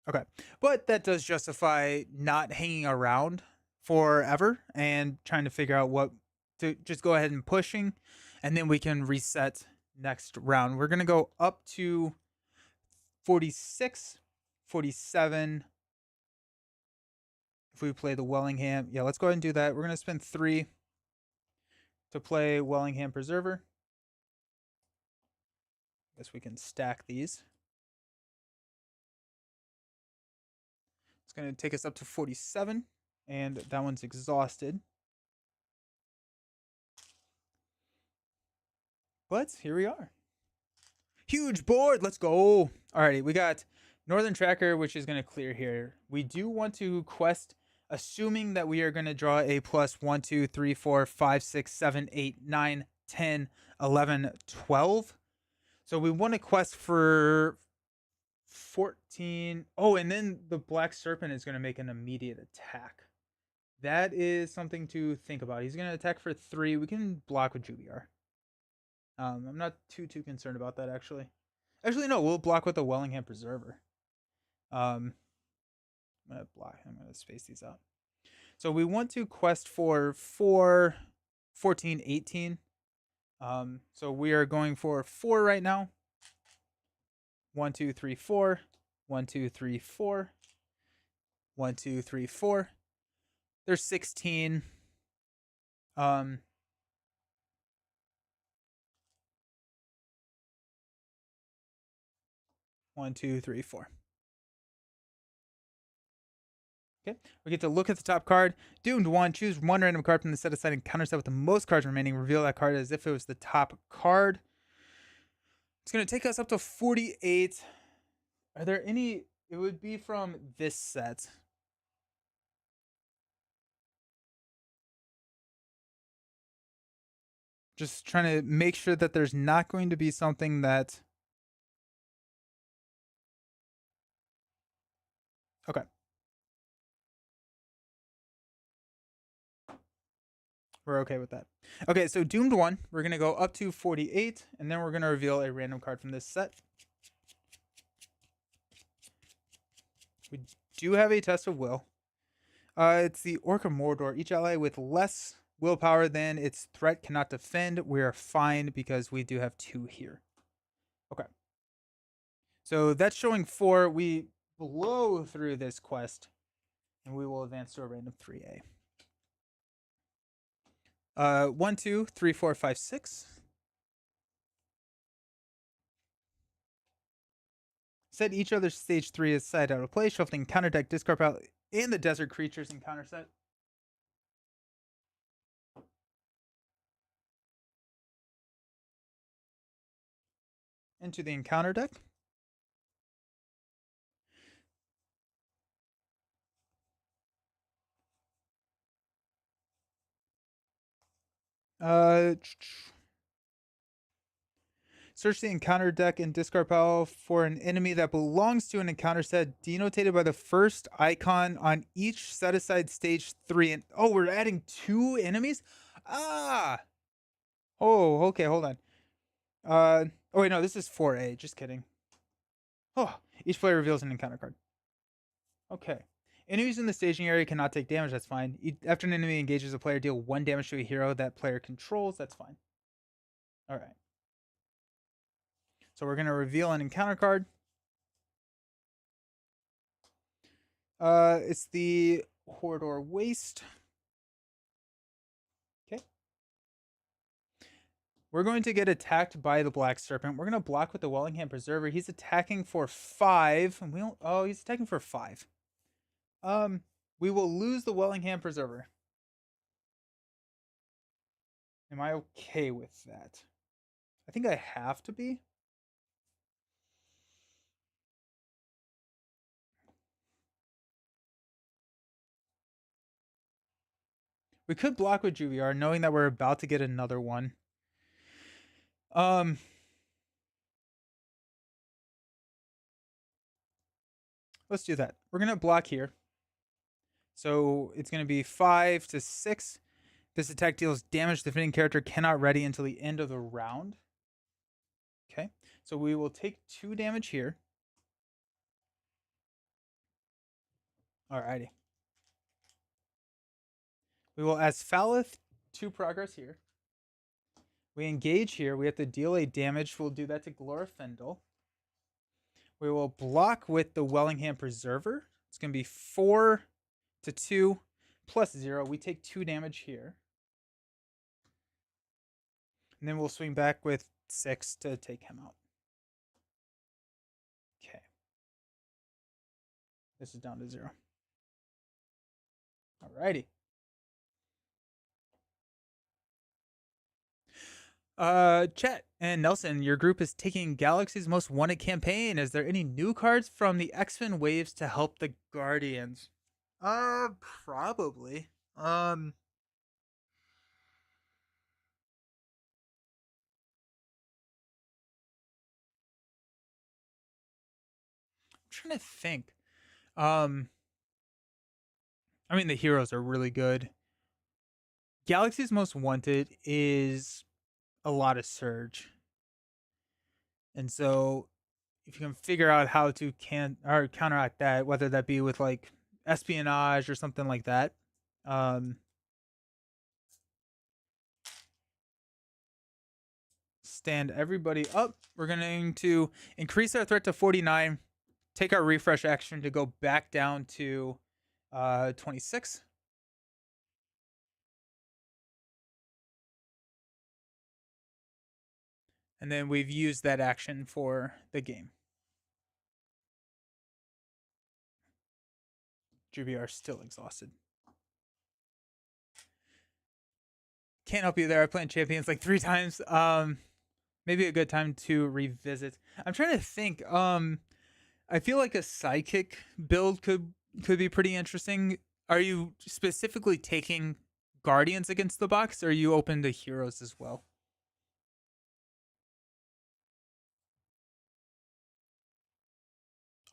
[SPEAKER 1] Okay, but that does justify not hanging around forever and trying to figure out what to just go ahead and pushing, and then we can reset next round. We're going to go up to 46, 47. If we play the Wellingham, yeah, let's go ahead and do that. We're going to spend 3 to play Wellingham Preserver. Guess we can stack these. It's going to take us up to 47, and that one's exhausted. But here we are. Huge board. Let's go. Alrighty, we got Northern Tracker, which is going to clear here. We do want to quest, assuming that we are going to draw a plus 1, 2, 3, 4, 5, 6, 7, 8, 9, 10, 11, 12. So we want to quest for 14. Oh, and then the Black Serpent is going to make an immediate attack. That is something to think about. He's going to attack for 3. We can block with Jubiar. I'm not too concerned about that, actually. Actually, no, we'll block with the Wellingham Preserver. I'm going to space these out. So we want to quest for 4, 14, 18. So we are going for 4 right now. 1, 2, 3, 4. 1, 2, 3, 4. 1, 2, 3, 4. There's 16. 1, 2, 3, 4. Okay, we get to look at the top card. Doomed 1. Choose 1 random card from the set aside and counter set with the most cards remaining. Reveal that card as if it was the top card. It's going to take us up to 48. Are there any? It would be from this set. Just trying to make sure that there's not going to be something that... Okay. We're okay with that. Okay, so Doomed 1. We're going to go up to 48, and then we're going to reveal a random card from this set. We do have a Test of Will. It's the Orc of Mordor. Each ally with less willpower than its threat cannot defend. We are fine because we do have 2 here. Okay. So that's showing 4. We blow through this quest, and we will advance to a random 3A. 1, 2, 3, 4, 5, 6. Set each other's stage 3 aside out of play, shuffling counter deck, discard pile, and the desert creatures in counter set. Into the encounter deck. Search the encounter deck and discard pile for an enemy that belongs to an encounter set denotated by the first icon on each set aside stage 3. And oh, we're adding 2 enemies? Ah! Oh, okay, hold on. Oh wait, no, this is 4A. Just kidding. Oh, each player reveals an encounter card. Okay. Enemies in the staging area cannot take damage. That's fine. After an enemy engages a player, deal 1 damage to a hero that player controls. That's fine. All right. So we're going to reveal an encounter card. It's the Horridor Waste. Okay. We're going to get attacked by the Black Serpent. We're going to block with the Wellingham Preserver. He's attacking for 5. And we don't. Oh, he's attacking for 5. We will lose the Wellingham Preserver. Am I okay with that? I think I have to be. We could block with Juviar, knowing that we're about to get another one. Let's do that. We're gonna block here. So it's gonna be 5 to 6. This attack deals damage. The defending character cannot ready until the end of the round. Okay. So we will take 2 damage here. Alrighty. We will Asphalith 2 progress here. We engage here. We have to deal a damage. We'll do that to Glorfindel. We will block with the Wellingham Preserver. It's going to be 4 to 2 plus 0. We take 2 damage here. And then we'll swing back with 6 to take him out. Okay. This is down to 0. Alrighty. Chet and Nelson, your group is taking Galaxy's Most Wanted campaign. Is there any new cards from the X-Men waves to help the Guardians? Probably. I'm trying to think. I mean, the heroes are really good. Galaxy's Most Wanted is a lot of Surge. And so if you can figure out how to counteract that, whether that be with like espionage or something like that, stand everybody up. We're going to increase our threat to 49, take our refresh action to go back down to 26. And then we've used that action for the game. GBR still exhausted. Can't help you there. I played Champions like 3 times. Maybe a good time to revisit. I'm trying to think. I feel like a psychic build could be pretty interesting. Are you specifically taking Guardians against the box, or are you open to heroes as well?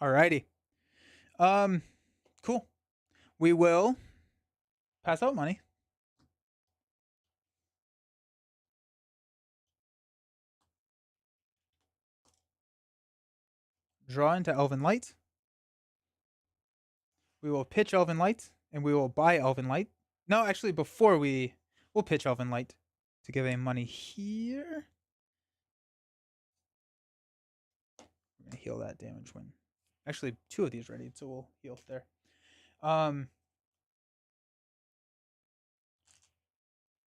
[SPEAKER 1] Alrighty. Cool. We will pass out money. Draw into Elven Light. We will pitch Elven Light, and we will buy Elven Light. No, actually, before we'll pitch Elven Light to give a money here. We're gonna heal that damage when. Actually, 2 of these ready, so we'll heal there.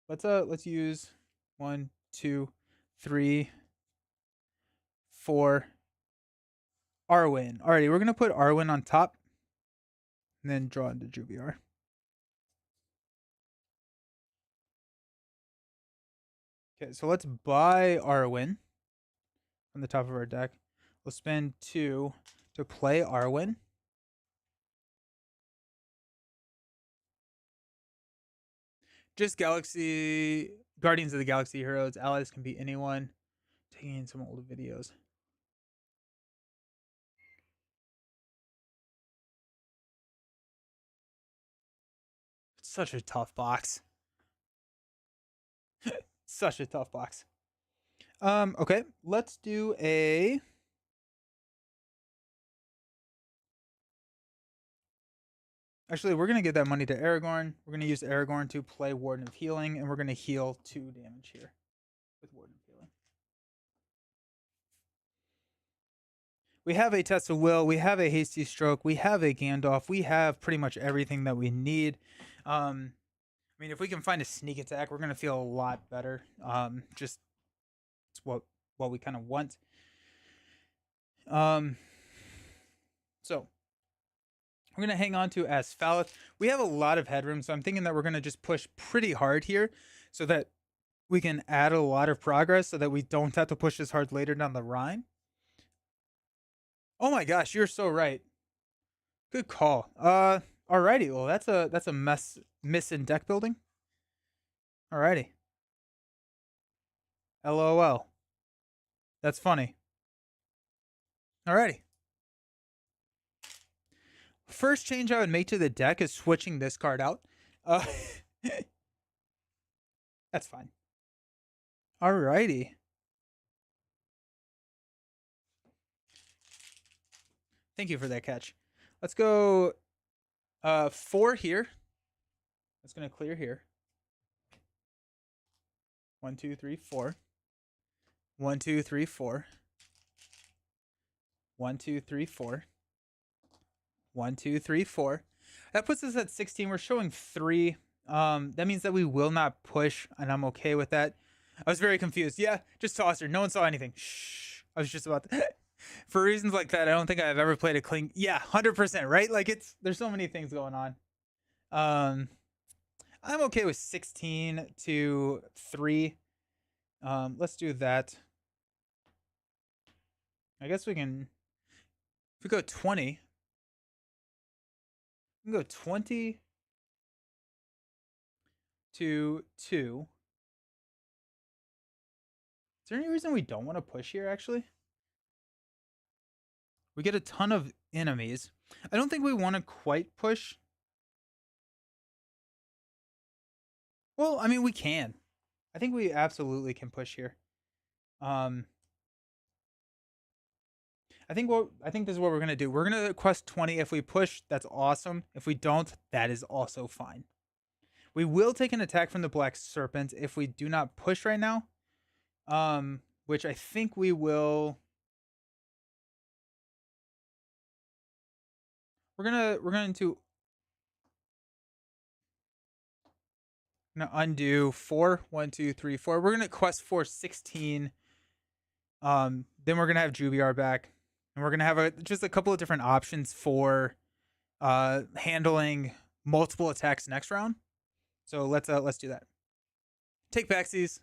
[SPEAKER 1] Let's use 1, 2, 3, 4. Arwen. Alrighty, we're gonna put Arwen on top, and then draw into Juviar. Okay, so let's buy Arwen from the top of our deck. We'll spend 2 to play Arwen. Just Guardians of the Galaxy heroes. Allies can be anyone. Taking in some old videos. It's such a tough box. Such a tough box. Okay, let's do a. Actually, we're gonna give that money to Aragorn. We're gonna use Aragorn to play Warden of Healing, and we're gonna heal 2 damage here with Warden of Healing. We have a Test of Will, we have a Hasty Stroke, we have a Gandalf, we have pretty much everything that we need. I mean, if we can find a sneak attack, we're gonna feel a lot better. Just it's what we kind of want. So we're gonna hang on to Asphalith. We have a lot of headroom, so I'm thinking that we're gonna just push pretty hard here, so that we can add a lot of progress, so that we don't have to push as hard later down the line. Oh my gosh, you're so right. Good call. Alrighty. Well, that's a miss in deck building. Alrighty. LOL. That's funny. Alrighty. First change I would make to the deck is switching this card out. That's fine. Alrighty. Thank you for that catch. Let's go 4 here. That's gonna clear here. 1, 2, 3, 4. 1, 2, 3, 4. 1, 2, 3, 4. 1, 2, 3, 4. That puts us at 16. We're showing 3. That means that we will not push, and I'm okay with that. I was very confused. Yeah, just toss her. No one saw anything. Shh. I was just about to. For reasons like that, I don't think I've ever played a cling. Yeah, 100%, right? Like there's so many things going on. I'm okay with 16 to 3. Let's do that. I guess we can. If we go 20, we can go 20 to 2. Is there any reason we don't want to push here, actually? We get a ton of enemies. I don't think we want to quite push. Well, I mean, we can. I think we absolutely can push here. I think this is what we're gonna do. We're gonna quest 20. If we push, that's awesome. If we don't, that is also fine. We will take an attack from the Black Serpent if we do not push right now. Which I think we will. We're going to undo 4. 1, 2, 3, 4. We're gonna quest for 16. Then we're gonna have Jubiar back, and we're gonna have just a couple of different options for handling multiple attacks next round. So let's do that. Take backsies.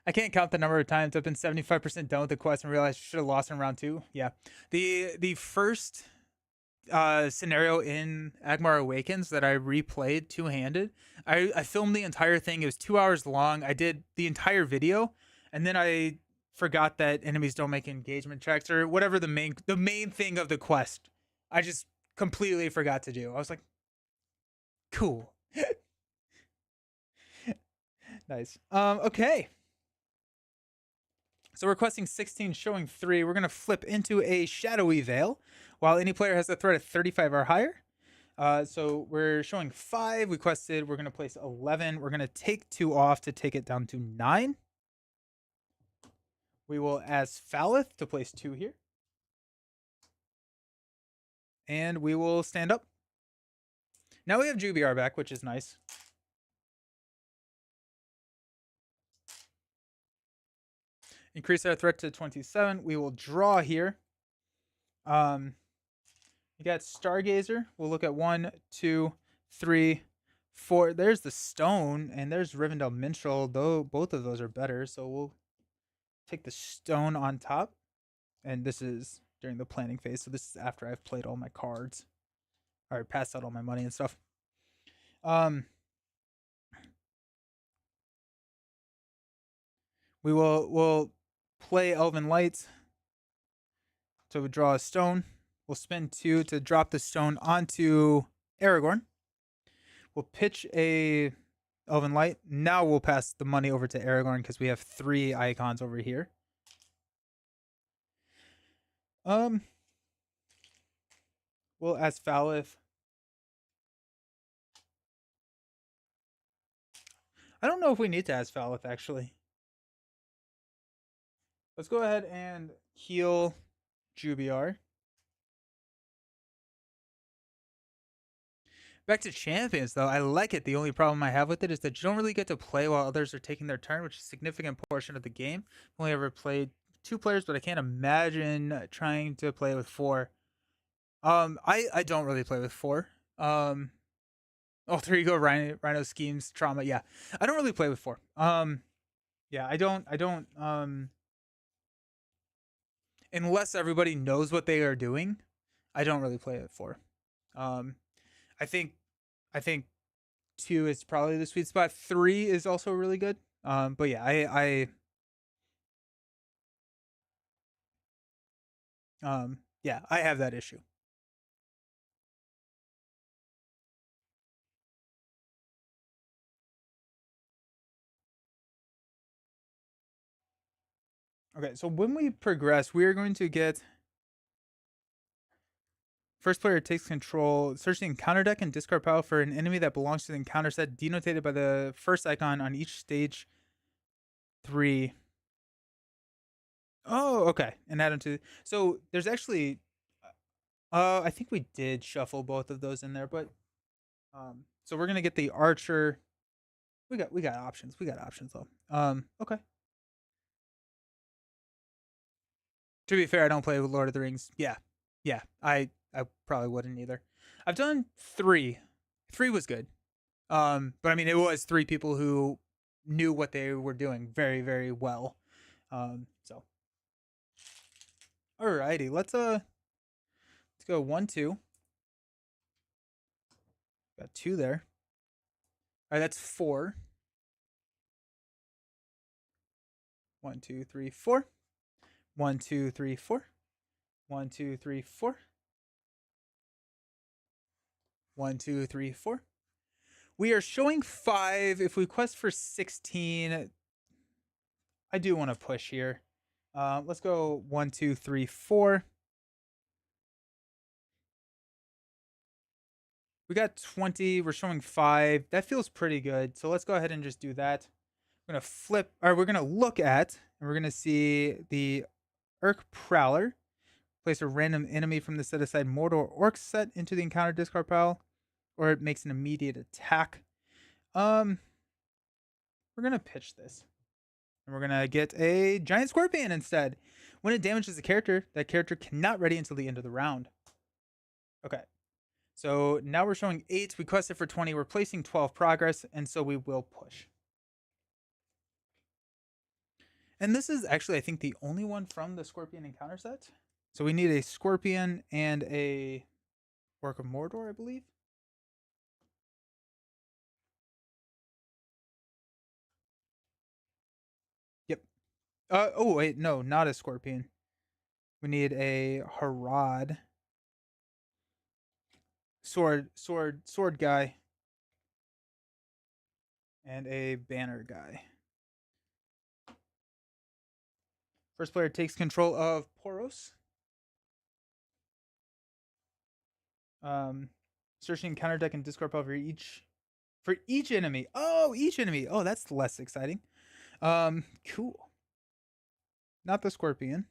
[SPEAKER 1] I can't count the number of times I've been 75% done with the quest and realized I should have lost in round 2. Yeah, the first scenario in Agmar Awakens that I replayed two-handed. I filmed the entire thing. It was 2 hours long. I did the entire video, and then I forgot that enemies don't make engagement checks or whatever the main thing of the quest. I just completely forgot to do. I was like, cool. Nice. Okay. So requesting 16, showing 3. We're going to flip into a Shadowy Veil while any player has a threat of 35 or higher. So we're showing 5. We quested. We're going to place 11. We're going to take 2 off to take it down to 9. We will Asphalith to place 2 here. And we will stand up. Now we have Jubiar back, which is nice. Increase our threat to 27. We will draw here. You got Stargazer. We'll look at 1, 2, 3, 4. There's the stone, and there's Rivendell Minstrel. Though both of those are better, so we'll take the stone on top. And this is during the planning phase, so this is after I've played all my cards, or passed out all my money and stuff. We'll play Elven Light to draw a stone. We'll spend 2 to drop the stone onto Aragorn. We'll pitch a Elven Light. Now we'll pass the money over to Aragorn because we have 3 icons over here. We'll Asphalith. I don't know if we need to Asphalith, actually. Let's go ahead and heal Jubiar. Back to champions, though. I like it. The only problem I have with it is that you don't really get to play while others are taking their turn, which is a significant portion of the game. I've only ever played 2 players, but I can't imagine trying to play with 4. I don't really play with 4. Oh, there you go. Rhino schemes trauma. Yeah, I don't really play with 4. Yeah, I don't. Unless everybody knows what they are doing, I don't really play with 4. Um, I think I think 2 is probably the sweet spot. 3 is also really good. But yeah, yeah, I have that issue. Okay, so when we progress, we are going to get first player takes control, search the encounter deck and discard pile for an enemy that belongs to the encounter set, denotated by the first icon on each stage 3. Oh, okay. And add them to. So there's actually, I think we did shuffle both of those in there, but so we're gonna get the archer. We got options. We got options though. Okay. To be fair, I don't play with Lord of the Rings. Yeah, yeah. I probably wouldn't either. I've done 3. 3 was good. But I mean, it was 3 people who knew what they were doing very, very well. So, alrighty, let's go 1, 2. Got 2 there. All right, that's 4. 1, 2, 3, 4. 1, 2, 3, 4. 1, 2, 3, 4. 1, 2, 3, 4. We are showing 5. If we quest for 16, I do want to push here. Let's go 1, 2, 3, 4. We got 20. We're showing 5. That feels pretty good. So let's go ahead and just do that. We're gonna flip, or we're gonna look at, and we're gonna see the Urk Prowler. Place a random enemy from the set aside Mordor Orc set into the encounter discard pile, or it makes an immediate attack. We're gonna pitch this, and we're gonna get a giant scorpion instead. When it damages a character, that character cannot ready until the end of the round. Okay, so now we're showing 8. We quested for 20. We're placing 12 progress, and so we will push. And this is actually, I think, the only one from the Scorpion encounter set. So we need a Scorpion and a Orc of Mordor, I believe. Yep. Oh, wait, no, not a Scorpion. We need a Harad. Sword guy. And a banner guy. First player takes control of Poros. Searching counter deck and discard pile for each enemy. Oh, each enemy. Oh, that's less exciting. Cool. Not the Scorpion.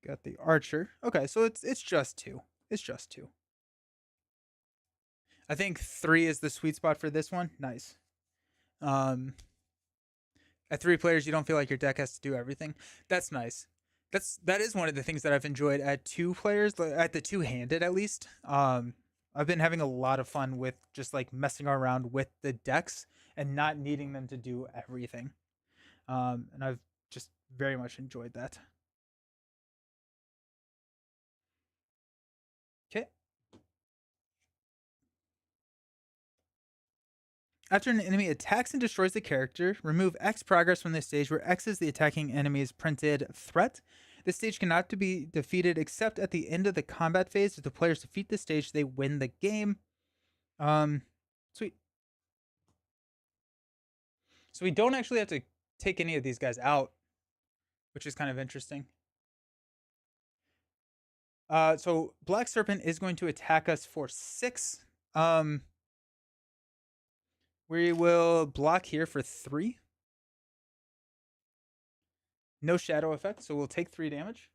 [SPEAKER 1] Got the Archer. Okay, so it's just 2. It's just 2. I think 3 is the sweet spot for this one. Nice. At 3 players, you don't feel like your deck has to do everything. That's nice. That is one of the things that I've enjoyed at 2 players, at the 2-handed at least. I've been having a lot of fun with just like messing around with the decks and not needing them to do everything. And I've just very much enjoyed that. Okay. After an enemy attacks and destroys the character, remove X progress from the stage where X is the attacking enemy's printed threat. The stage cannot be defeated except at the end of the combat phase. If the players defeat the stage, they win the game. Sweet. So we don't actually have to take any of these guys out, which is kind of interesting. So Black Serpent is going to attack us for 6. We will block here for 3. No shadow effect, so we'll take 3 damage.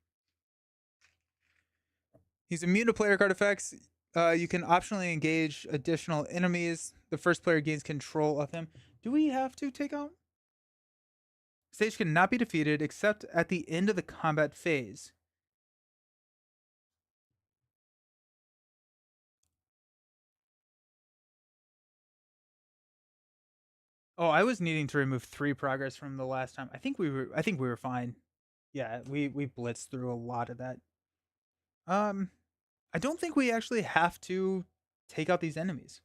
[SPEAKER 1] He's immune to player card effects. You can optionally engage additional enemies. The first player gains control of him. Do we have to take out? Sage cannot be defeated except at the end of the combat phase. Oh, I was needing to remove 3 progress from the last time. I think we were fine. Yeah, we blitzed through a lot of that. I don't think we actually have to take out these enemies.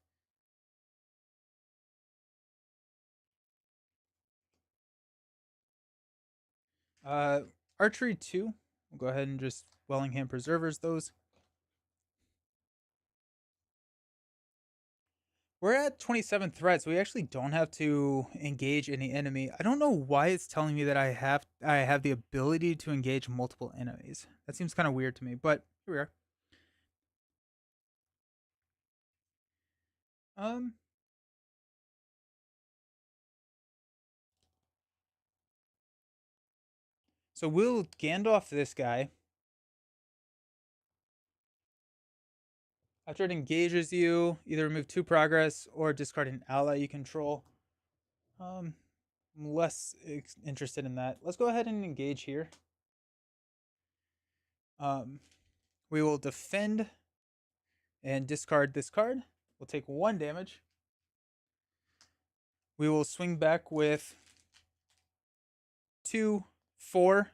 [SPEAKER 1] Archery 2. We'll go ahead and just Wellingham Preservers those. We're at 27 threats, so we actually don't have to engage any enemy. I don't know why it's telling me that I have the ability to engage multiple enemies. That seems kind of weird to me, but here we are. So we'll Gandalf this guy. After it engages you, either remove 2 progress or discard an ally you control. I'm less interested in that. Let's go ahead and engage here. We will defend and discard this card. We'll take 1 damage. We will swing back with 2, 4,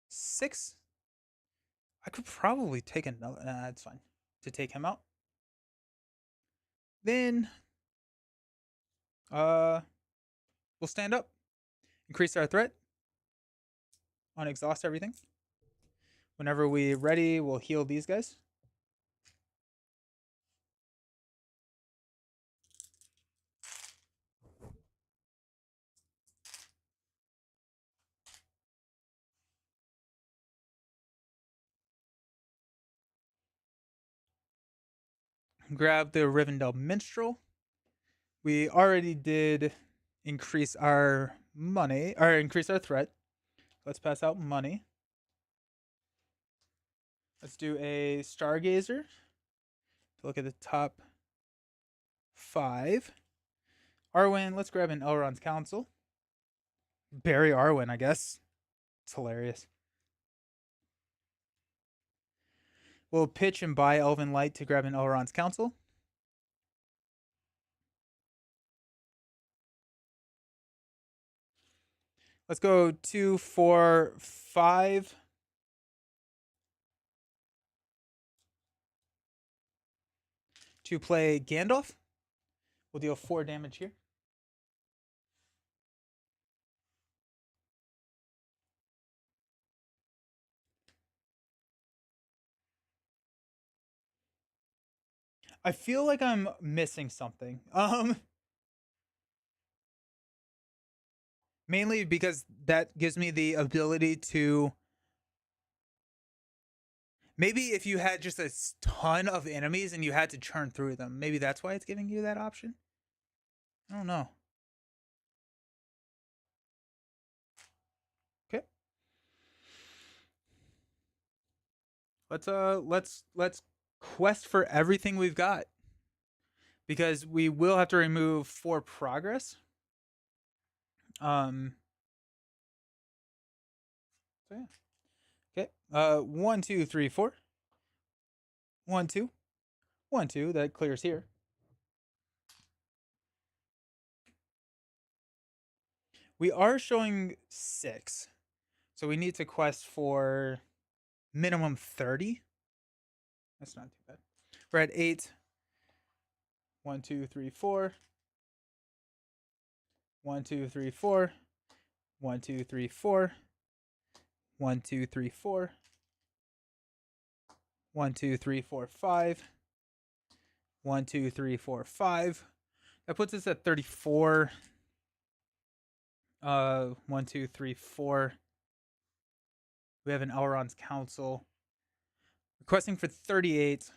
[SPEAKER 1] 6. I could probably take another. That's fine. To take him out. Then, we'll stand up, increase our threat, unexhaust everything. Whenever we're ready, we'll heal these guys. Grab the Rivendell Minstrel. We already did increase our money, or increase our threat. Let's pass out money. Let's do a Stargazer to look at the top 5. Arwen, let's grab an Elrond's Council. Bury Arwen, I guess. It's hilarious. We'll pitch and buy Elven Light to grab an Elrond's Council. Let's go 2, 4, 5. To play Gandalf. We'll deal 4 damage here. I feel like I'm missing something. Mainly because that gives me the ability to. Maybe if you had just a ton of enemies and you had to churn through them, maybe that's why it's giving you that option. I don't know. Okay. Let's quest for everything we've got. Because we will have to remove 4 progress. So yeah. Okay. 1, 2, 3, 4. 1, 2. 1, 2. That clears here. We are showing 6. So we need to quest for minimum 30. That's not too bad. We're at 8. 1, 2, 3, 4. 1, 2, 3, 4. 1, 2, 3, 4. 1, 2, 3, 4. 1, 2, 3, 4, 5. 1, 2, 3, 4, 5. That puts us at 34. 1, 2, 3, 4. We have an Elrond's Council. Requesting for 38.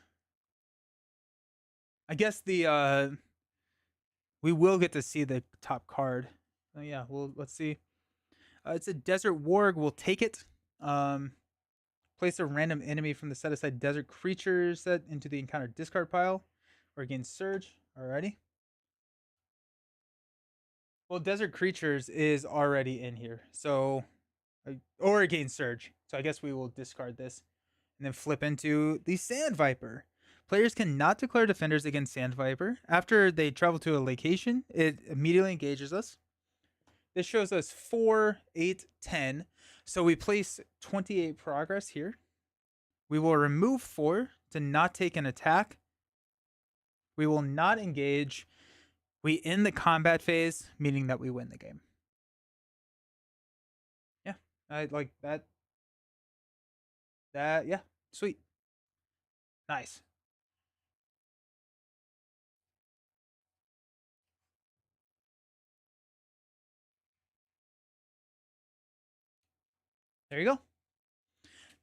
[SPEAKER 1] I guess the we will get to see the top card. Oh yeah, well let's see. It's a Desert Warg. We'll take it. Um, Place a random enemy from the set aside Desert Creature set into the encounter discard pile, or gain Surge. Alrighty. Well, Desert Creatures is already in here, so or again Surge. So I guess we will discard this and then flip into the Sand Viper. Players cannot declare defenders against Sand Viper. After they travel to a location, it immediately engages us. This shows us 4, 8, 10. So we place 28 progress here. We will remove 4 to not take an attack. We will not engage. We end the combat phase, meaning that we win the game. Yeah, I like that. Yeah, sweet. Nice. There you go.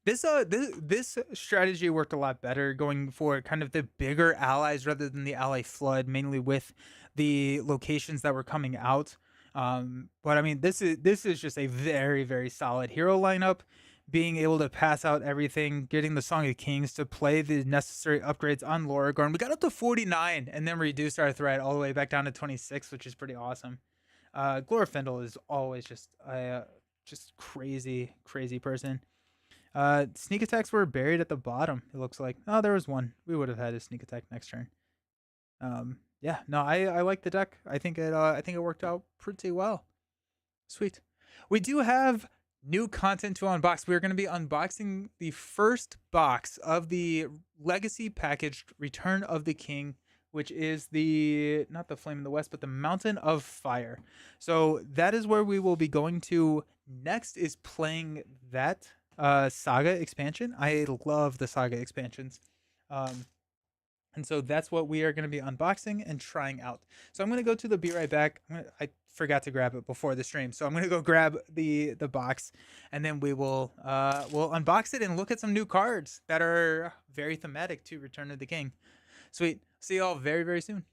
[SPEAKER 1] This strategy worked a lot better going for kind of the bigger allies rather than the ally flood, mainly with the locations that were coming out. But I mean, this is just a very solid hero lineup. Being able to pass out everything, getting the Song of Kings to play the necessary upgrades on Loragorn. We got up to 49 and then reduced our threat all the way back down to 26, which is pretty awesome. Glorfindel is always just a just crazy person. Sneak attacks were buried at the bottom. It looks like. Oh, there was one. We would have had a sneak attack next turn. Yeah, no, I like the deck. I think it worked out pretty well. Sweet. We do have new content to unbox. We're going to be unboxing the first box of the Legacy packaged Return of the King, which is the not the Flame in the West, but the Mountain of Fire. So that is where we will be going to next. Is playing that Saga expansion. I love the Saga expansions. Um, and so that's what we are going to be unboxing and trying out. So I'm going to go to the Be Right Back. I forgot to grab it before the stream, so I'm going to go grab the box, and then we'll unbox it and look at some new cards that are very thematic to Return of the King. Sweet. See y'all very soon.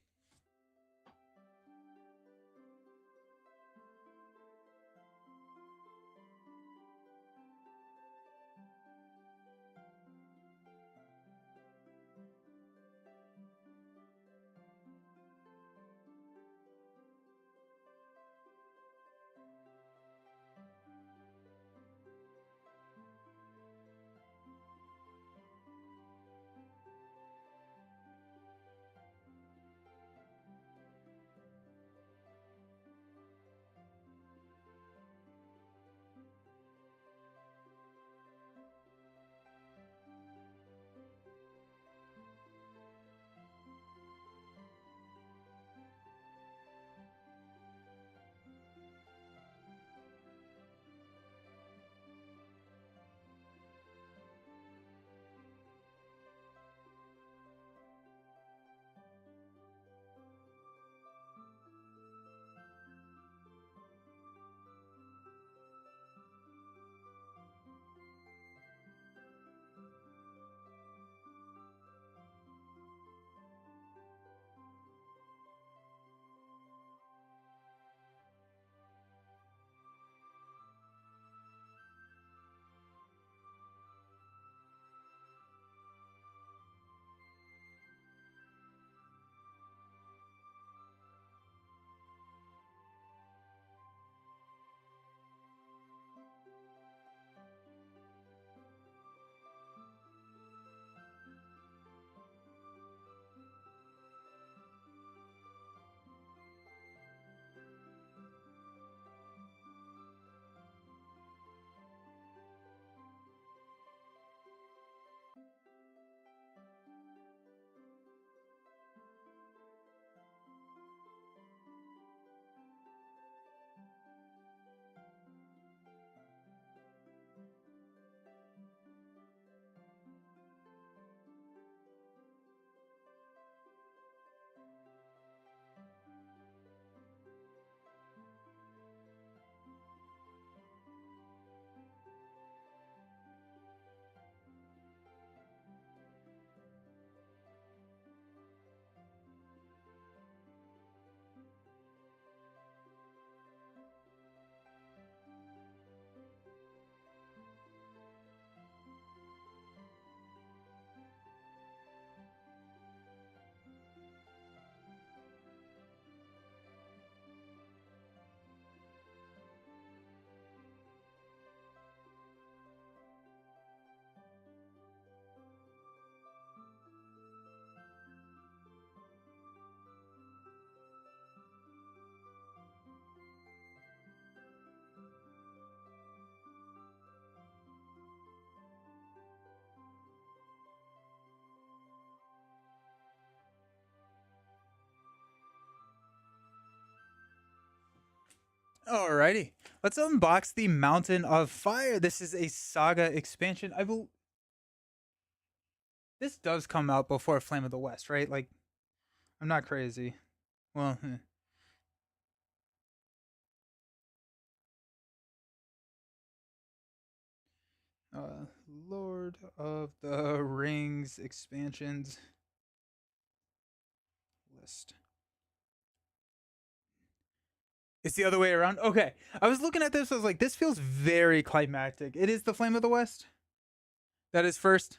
[SPEAKER 1] Alrighty. Let's unbox the Mountain of Fire. This is a Saga expansion. This does come out before Flame of the West, right? Like, I'm not crazy. Well, Lord of the Rings expansions list. It's the other way around. Okay. I was looking at this. I was like, this feels very climactic. It is the Flame of the West. That is first.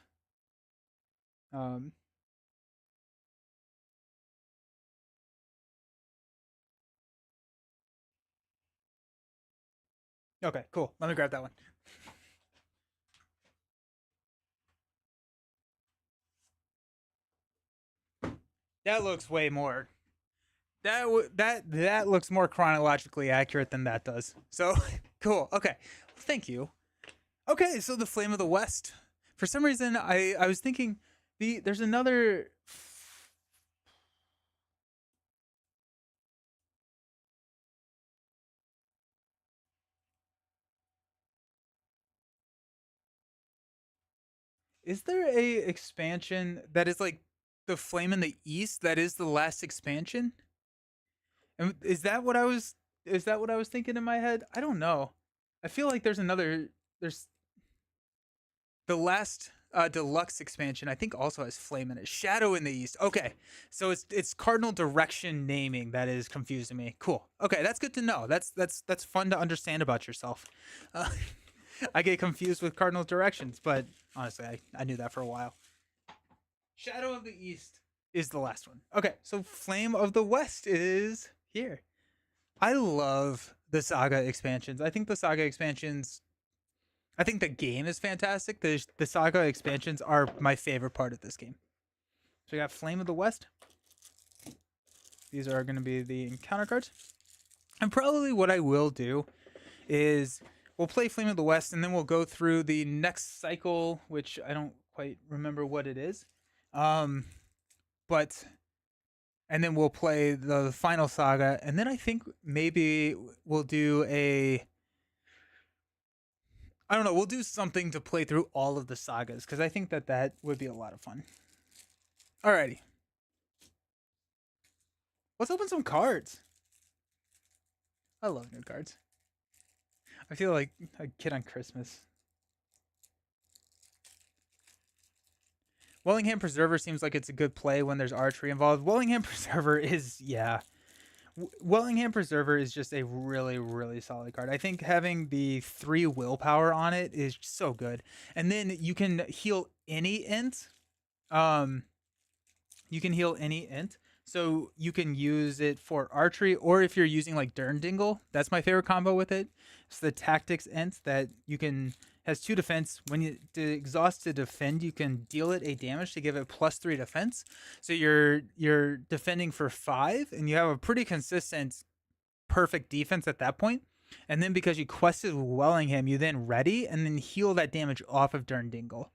[SPEAKER 1] Um, okay, cool. Let me grab that one. That looks way more. That looks more chronologically accurate than that does. So cool. Okay. Thank you. Okay, so the Flame of the West. For some reason, I was thinking there's another. Is there a expansion that is like the Flame in the East? That is the last expansion. And is that what I was? Is that what I was thinking in my head? I don't know. I feel like there's another. There's the last deluxe expansion. I think also has Flame in it. Shadow in the East. Okay, so it's cardinal direction naming that is confusing me. Cool. Okay, that's good to know. That's fun to understand about yourself. Uh, I get confused with cardinal directions, but honestly, I knew that for a while. Shadow of the East is the last one. Okay, so Flame of the West is here. I love the Saga expansions. I think the Saga expansions. I think the game is fantastic. The Saga expansions are my favorite part of this game. So we got Flame of the West. These are going to be the encounter cards. And probably what I will do is we'll play Flame of the West, and then we'll go through the next cycle, which I don't quite remember what it is. But and then we'll play the final saga, and then I think maybe we'll do a. I don't know. We'll do something to play through all of the sagas because I think that would be a lot of fun. Alrighty, let's open some cards. I love new cards. I feel like a kid on Christmas. Wellingham Preserver seems like it's a good play when there's archery involved. Wellingham Preserver is, yeah. Wellingham Preserver is just a really, really solid card. I think having the 3 willpower on it is so good. And then you can heal any int. You can heal any int. So you can use it for archery, or if you're using like Durndingle, that's my favorite combo with it. It's the tactics int that you can has 2 defense. When you exhaust to defend, you can deal it a damage to give it +3 defense. So you're defending for 5, and you have a pretty consistent, perfect defense at that point. And then because you quested Wellingham, you then ready and then heal that damage off of Durndingle.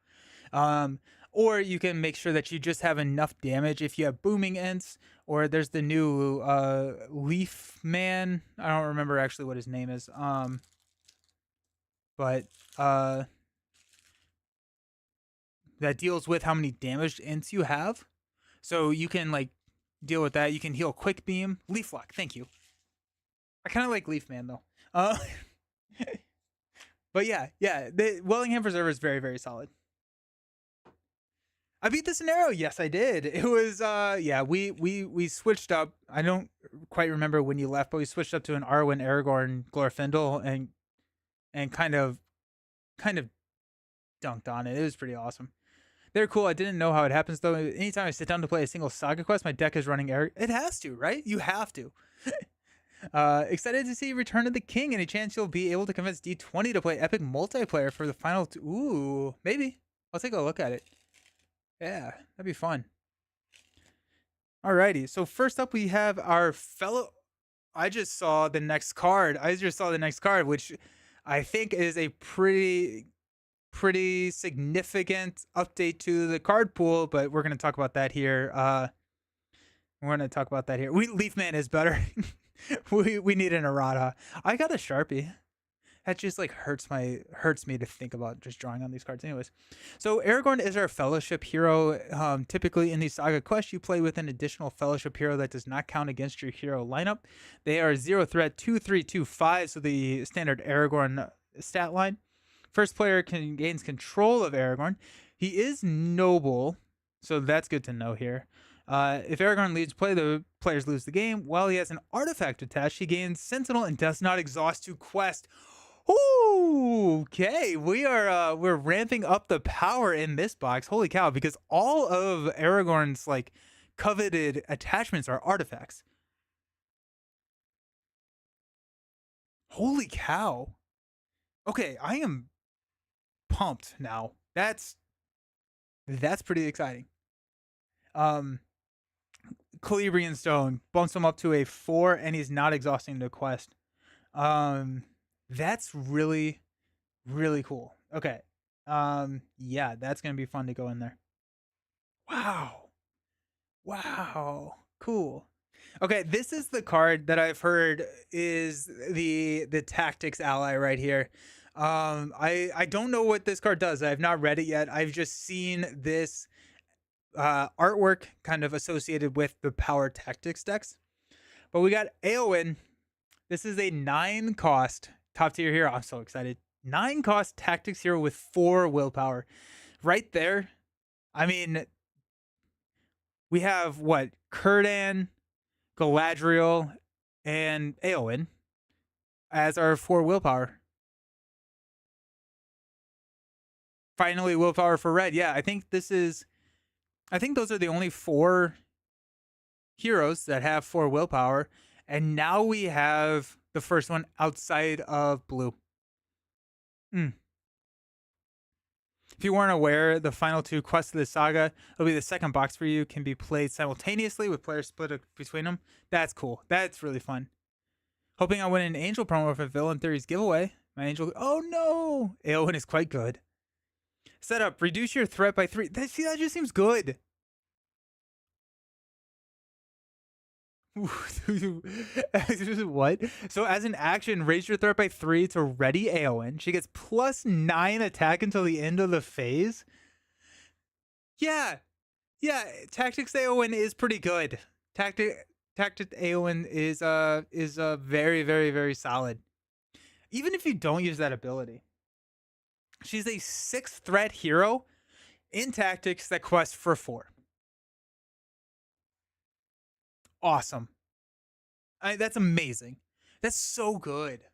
[SPEAKER 1] Or you can make sure that you just have enough damage if you have booming ents, or there's the new Leaf Man. I don't remember actually what his name is. But that deals with how many damaged ents you have. So you can like deal with that. You can heal Quick Beam, Leaf Lock. Thank you. I kind of like Leaf Man though. But yeah, the Wellingham Preserver is very, very solid. I beat the scenario. Yes, I did. It was yeah, we switched up. I don't quite remember when you left, but we switched up to an Arwen, Aragorn, Glorfindel, and kind of dunked on it. It was pretty awesome. They're cool. I didn't know how it happens though. Anytime I sit down to play a single saga quest, my deck is running Arag. It has to, right? You have to. Excited to see Return of the King. Any chance you'll be able to convince D20 to play epic multiplayer for the final? Ooh, maybe. I'll take a look at it. Yeah, that'd be fun. Alrighty, so first up we have our fellow. I just saw the next card. Which I think is a pretty significant update to the card pool. But we're gonna talk about that here. Leaf Man is better. We need an errata. I got a Sharpie. That just like hurts me to think about just drawing on these cards. Anyways, so Aragorn is our fellowship hero. Typically in these saga quests, you play with an additional fellowship hero that does not count against your hero lineup. They are 0 threat, 2/3/2/5, so the standard Aragorn stat line. First player gains control of Aragorn. He is noble, so that's good to know here. If Aragorn leads play, the players lose the game. While he has an artifact attached, he gains Sentinel and does not exhaust to quest. Ooh, okay, we're ramping up the power in this box. Holy cow! Because all of Aragorn's like coveted attachments are artifacts. Holy cow! Okay, I am pumped now. That's pretty exciting. Celebrian Stone bumps him up to a 4, and he's not exhausting the quest. That's really, really cool. Okay. Yeah, that's gonna be fun to go in there. Wow. Wow. Cool. Okay, this is the card that I've heard is the tactics ally right here. I don't know what this card does. I have not read it yet. I've just seen this artwork kind of associated with the power tactics decks. But we got Éowyn. This is a 9 cost top tier hero. I'm so excited. 9 cost tactics hero with 4 willpower. Right there. I mean, we have what? Círdan, Galadriel, and Éowyn as our 4 willpower. Finally, willpower for red. Yeah, I think those are the only 4 heroes that have 4 willpower. And now we have the first one outside of blue. If you weren't aware, the final 2 quests of the saga will be the second box for you, can be played simultaneously with players split between them. That's cool. That's really fun. Hoping I win an Angel promo for Villain Theories giveaway. My Angel. Oh no! Éowyn is quite good. Setup. Reduce your threat by 3. That just seems good. What? So as an action, raise your threat by 3 to ready Éowyn. She gets +9 attack until the end of the phase. Yeah. Tactics Éowyn is pretty good. Tactic Éowyn is very, very, very solid. Even if you don't use that ability. She's a 6 threat hero in tactics that quests for 4. Awesome. That's amazing. That's so good.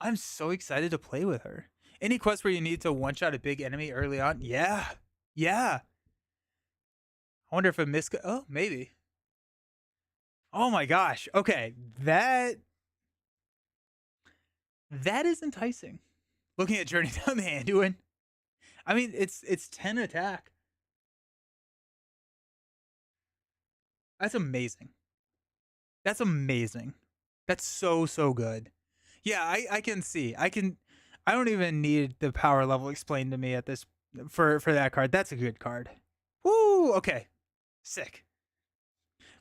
[SPEAKER 1] I'm so excited to play with her. Any quest where you need to one-shot a big enemy early on? Yeah. I wonder if a miss... Oh, maybe. Oh my gosh. Okay. That is enticing. Looking at Journey Down the Anduin. I mean, it's 10 attack. That's amazing. That's amazing. That's so good. Yeah, I can see. I don't even need the power level explained to me at this for that card. That's a good card. Woo, okay. Sick.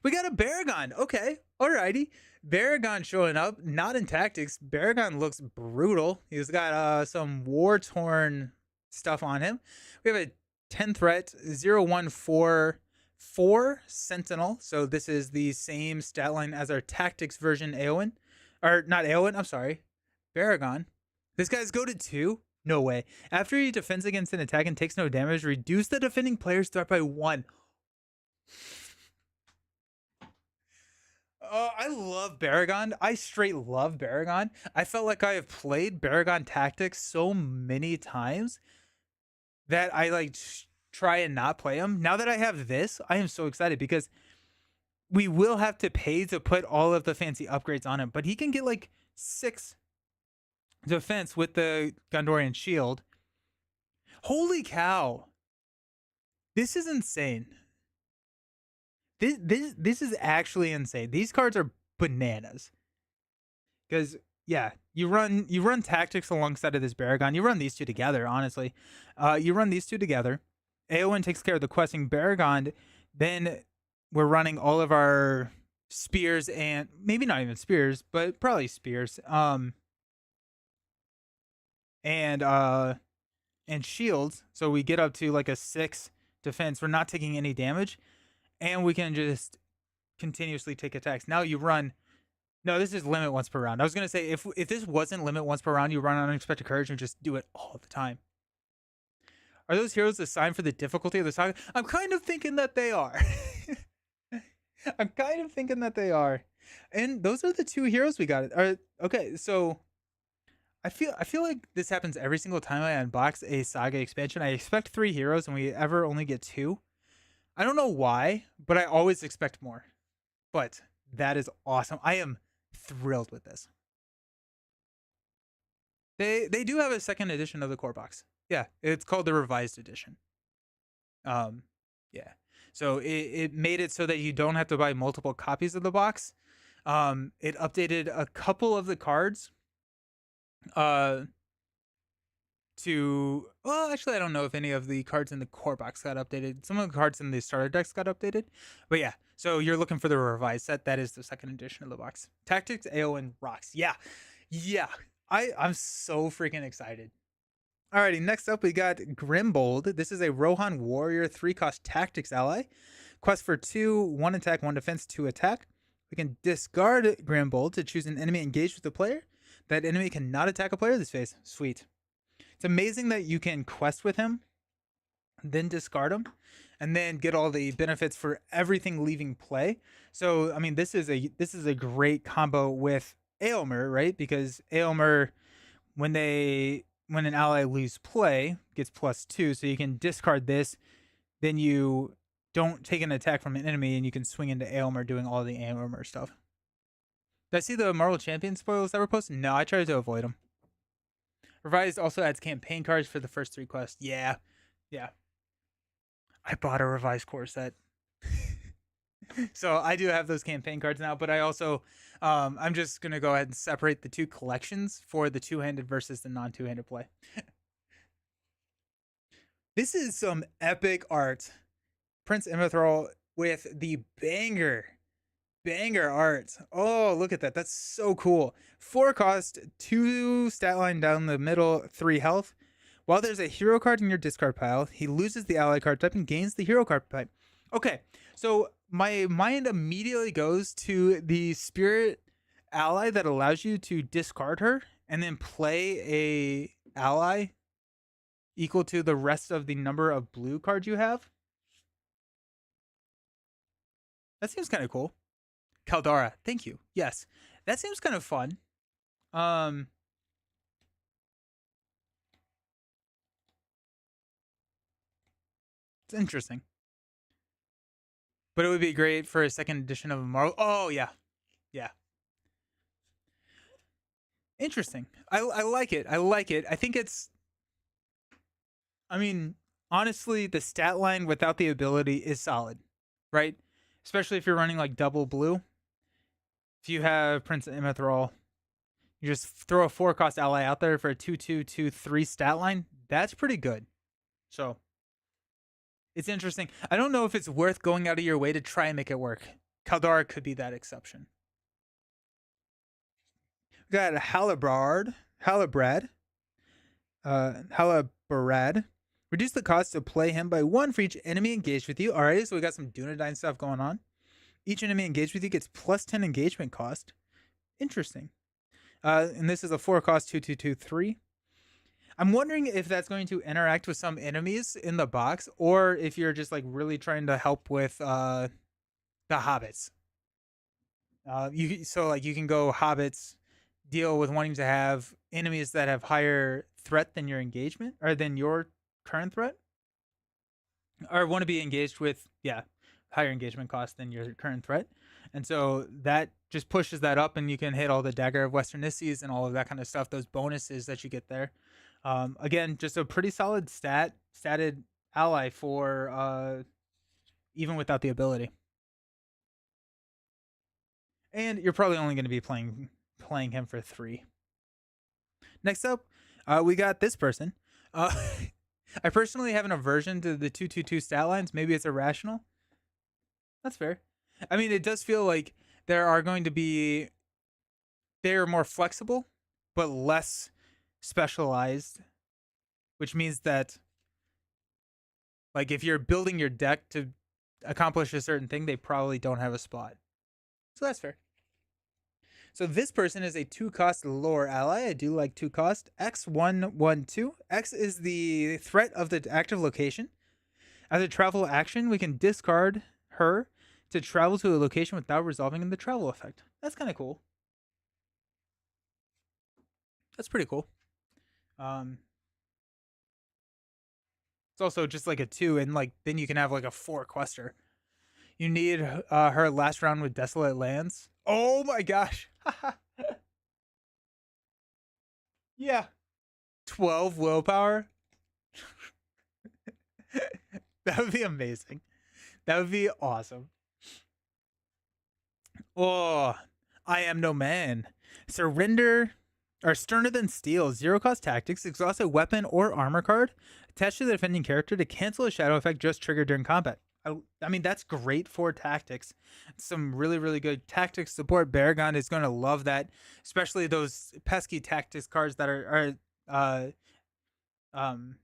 [SPEAKER 1] We got a Baragon. Okay. Alrighty. Baragon showing up, not in tactics. Baragon looks brutal. He's got some war-torn stuff on him. We have a 10 threat, 0/1/4 Sentinel. So this is the same stat line as our tactics version Éowyn. Or not Éowyn, I'm sorry. Baragon. This guy's go to 2? No way. After he defends against an attack and takes no damage, reduce the defending player's threat by 1. I love Baragon. I straight love Baragon. I felt like I have played Baragon Tactics so many times that I like try and not play him. Now that I have this, I am so excited because we will have to pay to put all of the fancy upgrades on him, but he can get like 6 defense with the Gondorian shield. Holy cow. This is insane. This is actually insane. These cards are bananas. Because yeah, you run tactics alongside of this Baragon. You run these two together, honestly. You run these two together. Éowyn takes care of the questing. Baragon then we're running all of our spears, and maybe not even spears, but probably spears. And shields. So we get up to like a 6 defense. We're not taking any damage, and we can just continuously take attacks. Now you run. No, this is limit once per round. I was gonna say if this wasn't limit once per round, you run unexpected courage and just do it all the time. Are those heroes assigned for the difficulty of the saga? I'm kind of thinking that they are. I'm kind of thinking that they are. And those are the 2 heroes we got. Okay, so I feel like this happens every single time I unbox a saga expansion. I expect 3 heroes and we ever only get 2. I don't know why, but I always expect more. But that is awesome. I am thrilled with this. They do have a second edition of the core box. Yeah, it's called the revised edition. Yeah. So it made it so that you don't have to buy multiple copies of the box. It updated a couple of the cards. Well, actually, I don't know if any of the cards in the core box got updated. Some of the cards in the starter decks got updated. But yeah, so you're looking for the revised set. That is the second edition of the box. Tactics, AO, and Rocks. Yeah. I'm so freaking excited. Alrighty, next up we got Grimbold. This is a Rohan Warrior 3-cost Tactics ally. Quest for 2, 1 attack, 1 defense, 2 attack. We can discard Grimbold to choose an enemy engaged with the player. That enemy cannot attack a player this phase. Sweet. It's amazing that you can quest with him, then discard him, and then get all the benefits for everything leaving play. So, I mean, this is a great combo with Aylmer, right? Because Aylmer, when an ally leaves play, gets +2, so you can discard this, then you don't take an attack from an enemy, and you can swing into Aylmer doing all the Aylmer stuff. Did I see the Marvel Champions spoilers that were posted? No, I tried to avoid them. Revised also adds campaign cards for the first 3 quests. Yeah. I bought a revised core set. So I do have those campaign cards now, but I also, I'm just going to go ahead and separate the 2 collections for the 2-handed versus the non-2-handed play. This is some epic art. Prince Imithral with the banger art. Oh, look at that. That's so cool. 4 cost, 2 stat line down the middle, 3 health. While there's a hero card in your discard pile, he loses the ally card type and gains the hero card type. Okay, so my mind immediately goes to the spirit ally that allows you to discard her and then play a ally equal to the rest of the number of blue cards you have. That seems kind of cool. Caldara, thank you. Yes, that seems kind of fun. It's interesting. But it would be great for a second edition of a Marvel. Oh, yeah. Interesting. I like it. I think it's... I mean, honestly, the stat line without the ability is solid, right? Especially if you're running like double blue. If you have Prince Imithral, you just throw a 4-cost ally out there for a 2/2/2/3 stat line. That's pretty good. So it's interesting. I don't know if it's worth going out of your way to try and make it work. Caldara could be that exception. We got Halabrad. Reduce the cost to play him by 1 for each enemy engaged with you. Alright, so we got some Dunedain stuff going on. Each enemy engaged with you gets +10 engagement cost. Interesting. And this is a 4-cost 2/2/2/3. I'm wondering if that's going to interact with some enemies in the box, or if you're just like really trying to help with the hobbits. You can go hobbits, deal with wanting to have enemies that have higher threat than your engagement or than your current threat, or want to be engaged with higher engagement cost than your current threat. And so that just pushes that up, and you can hit all the Dagger of Western Isses and all of that kind of stuff, those bonuses that you get there. Again, just a pretty solid statted ally for even without the ability. And you're probably only going to be playing him for 3. Next up, we got this person. I personally have an aversion to the 2/2/2 stat lines. Maybe it's irrational. That's fair. I mean, it does feel like there are going to be they're more flexible, but less specialized, which means that like if you're building your deck to accomplish a certain thing, they probably don't have a spot. So that's fair. So this person is a 2-cost lore ally. I do like 2-cost. X112. X is the threat of the active location. As a travel action, we can discard her to travel to a location without resolving in the travel effect. That's kind of cool. That's pretty cool. It's also just like a 2, and like then you can have like a 4 quester. You need her last round with Desolate Lands. Oh my gosh. Yeah. 12 willpower. That would be amazing. That would be awesome. Oh, I am no man. Surrender or sterner than steel. 0-cost tactics. Exhaust a weapon or armor card attached to the defending character to cancel a shadow effect just triggered during combat. I mean, that's great for tactics. Some really, really good tactics support. Baragon is going to love that, especially those pesky tactics cards that are um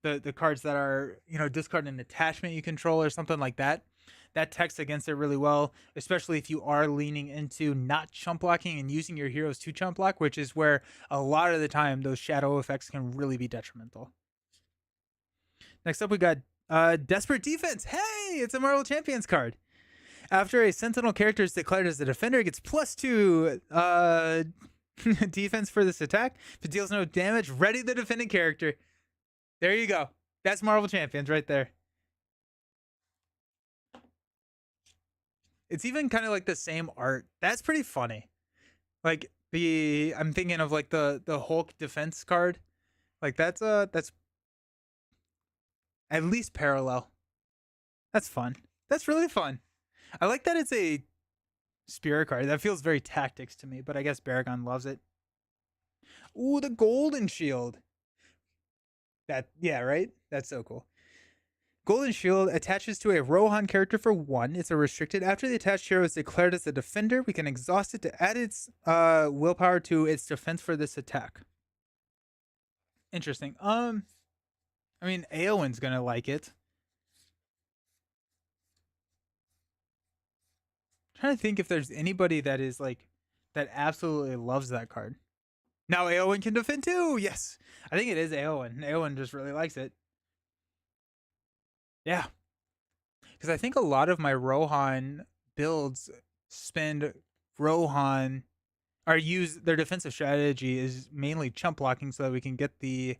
[SPEAKER 1] the cards that are discard an attachment you control or something like that. That text against it really well, especially if you are leaning into not chump blocking and using your heroes to chump block, which is where a lot of the time those shadow effects can really be detrimental. Next up, we got Desperate Defense. Hey, it's a Marvel Champions card. After a Sentinel character is declared as a defender, it gets +2 defense for this attack. If it deals no damage, ready the defending character. There you go. That's Marvel Champions right there. It's even kind of like the same art. That's pretty funny. Like I'm thinking of like the Hulk defense card. Like that's at least parallel. That's fun. That's really fun. I like that it's a spirit card. That feels very tactics to me, but I guess Baragon loves it. Ooh, the Golden Shield. Yeah, right? That's so cool. Golden Shield attaches to a Rohan character for 1. It's a restricted. After the attached hero is declared as a defender, we can exhaust it to add its willpower to its defense for this attack. Interesting. I mean, Eowyn's gonna like it. I'm trying to think if there's anybody that is like that absolutely loves that card. Now Eowyn can defend too. Yes, I think it is Eowyn. Eowyn just really likes it. Yeah, because I think a lot of my Rohan builds spend Rohan or use their defensive strategy is mainly chump blocking so that we can get the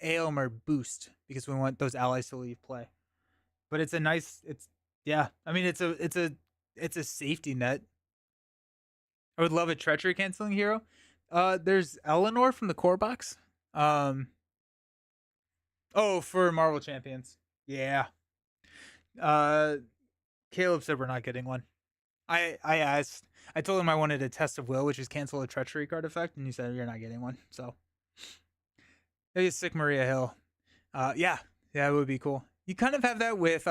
[SPEAKER 1] Aylmer boost because we want those allies to leave play. But it's a nice yeah. I mean it's a safety net. I would love a treachery canceling hero. There's Eleanor from the core box. Oh, for Marvel Champions. Yeah. Caleb said we're not getting one. I asked. I told him I wanted a Test of Will, which is cancel a treachery card effect, and he said you're not getting one. So maybe Sick Maria Hill. Yeah, it would be cool. You kind of have that with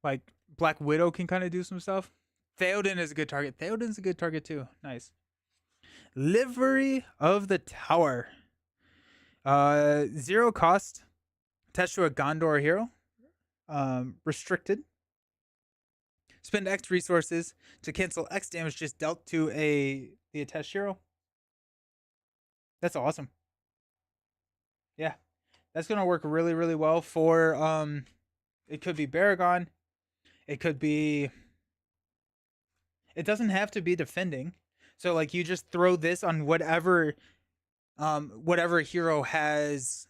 [SPEAKER 1] like Black Widow can kind of do some stuff. Theoden is a good target. Theoden's a good target too. Nice. Livery of the Tower. 0 cost. Attached to a Gondor hero. Restricted. Spend X resources to cancel X damage just dealt to the attached hero. That's awesome. Yeah. That's gonna work really, really well for it could be Baragon. It could be it doesn't have to be defending. So like you just throw this on whatever hero has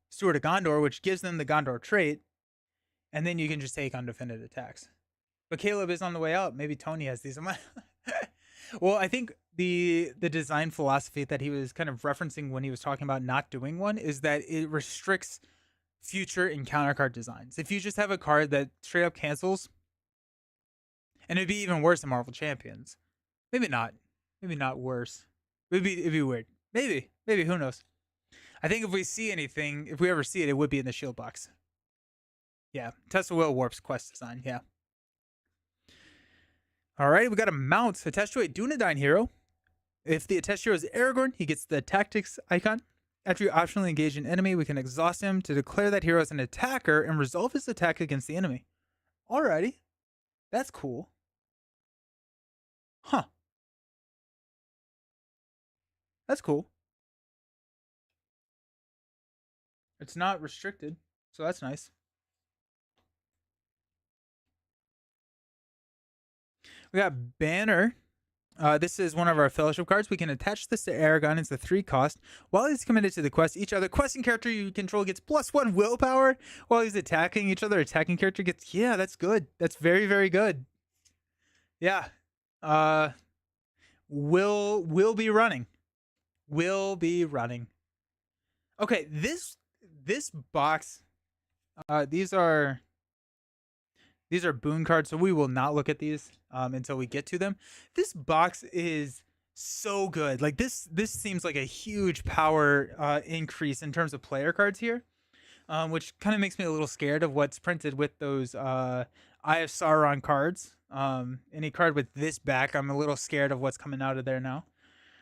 [SPEAKER 1] Steward of Gondor, which gives them the Gondor trait, and then you can just take undefended attacks. But Caleb is on the way out. Maybe Tony has these. Well, I think the design philosophy that he was kind of referencing when he was talking about not doing one is that it restricts future encounter card designs. If you just have a card that straight up cancels, and it'd be even worse in Marvel Champions. Maybe not. Maybe not worse. It'd be weird. Maybe. Who knows? I think if we see anything, if we ever see it, it would be in the shield box. Yeah, Tesla Will Warp's quest design. Yeah. All right, we got a mount attached to a Dunedain hero. If the attached hero is Aragorn, he gets the tactics icon. After you optionally engage an enemy, we can exhaust him to declare that hero as an attacker and resolve his attack against the enemy. Alrighty. That's cool. Huh. That's cool. It's not restricted, so that's nice. We got Banner. This is one of our fellowship cards. We can attach this to Aragorn. It's a 3 cost. While he's committed to the quest, each other questing character you control gets +1 willpower. While he's attacking, each other attacking character gets. Yeah, that's good. That's very, very good. Yeah. Will be running. Will be running. Okay, this box. These are boon cards, so we will not look at these until we get to them. This box is so good. Like this seems like a huge power increase in terms of player cards here, which kind of makes me a little scared of what's printed with those Eye of Sauron cards. Any card with this back, I'm a little scared of what's coming out of there now.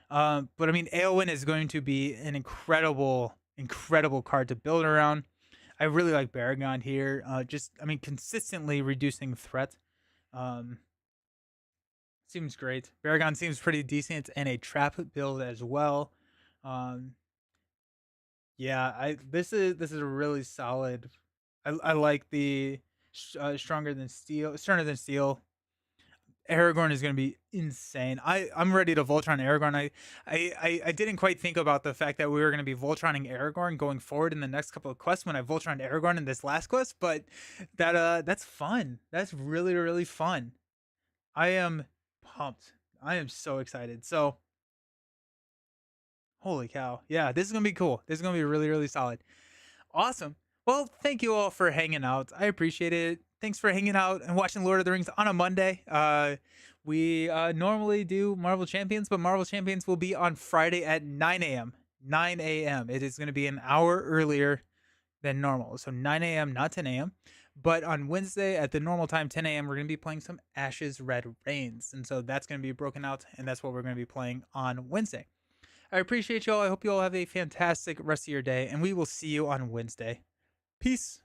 [SPEAKER 1] But I mean, Eowyn is going to be an incredible card to build around. I really like Baragon here. Consistently reducing threat. Seems great. Baragon seems pretty decent, and a trap build as well. This is a really solid. I like the sterner than steel. Aragorn is going to be insane. I'm ready to Voltron Aragorn. I didn't quite think about the fact that we were going to be Voltroning Aragorn going forward in the next couple of quests when I Voltroned Aragorn in this last quest, but that's fun. That's really, really fun. I am pumped. I am so excited. So, holy cow. Yeah, this is going to be cool. This is going to be really, really solid. Awesome. Well, thank you all for hanging out. I appreciate it. Thanks for hanging out and watching Lord of the Rings on a Monday. We normally do Marvel Champions, but Marvel Champions will be on Friday at 9 a.m. 9 a.m. It is going to be an hour earlier than normal. So 9 a.m., not 10 a.m. But on Wednesday at the normal time, 10 a.m., we're going to be playing some Ashes Red Rains. And so that's going to be broken out, and that's what we're going to be playing on Wednesday. I appreciate you all. I hope you all have a fantastic rest of your day, and we will see you on Wednesday. Peace.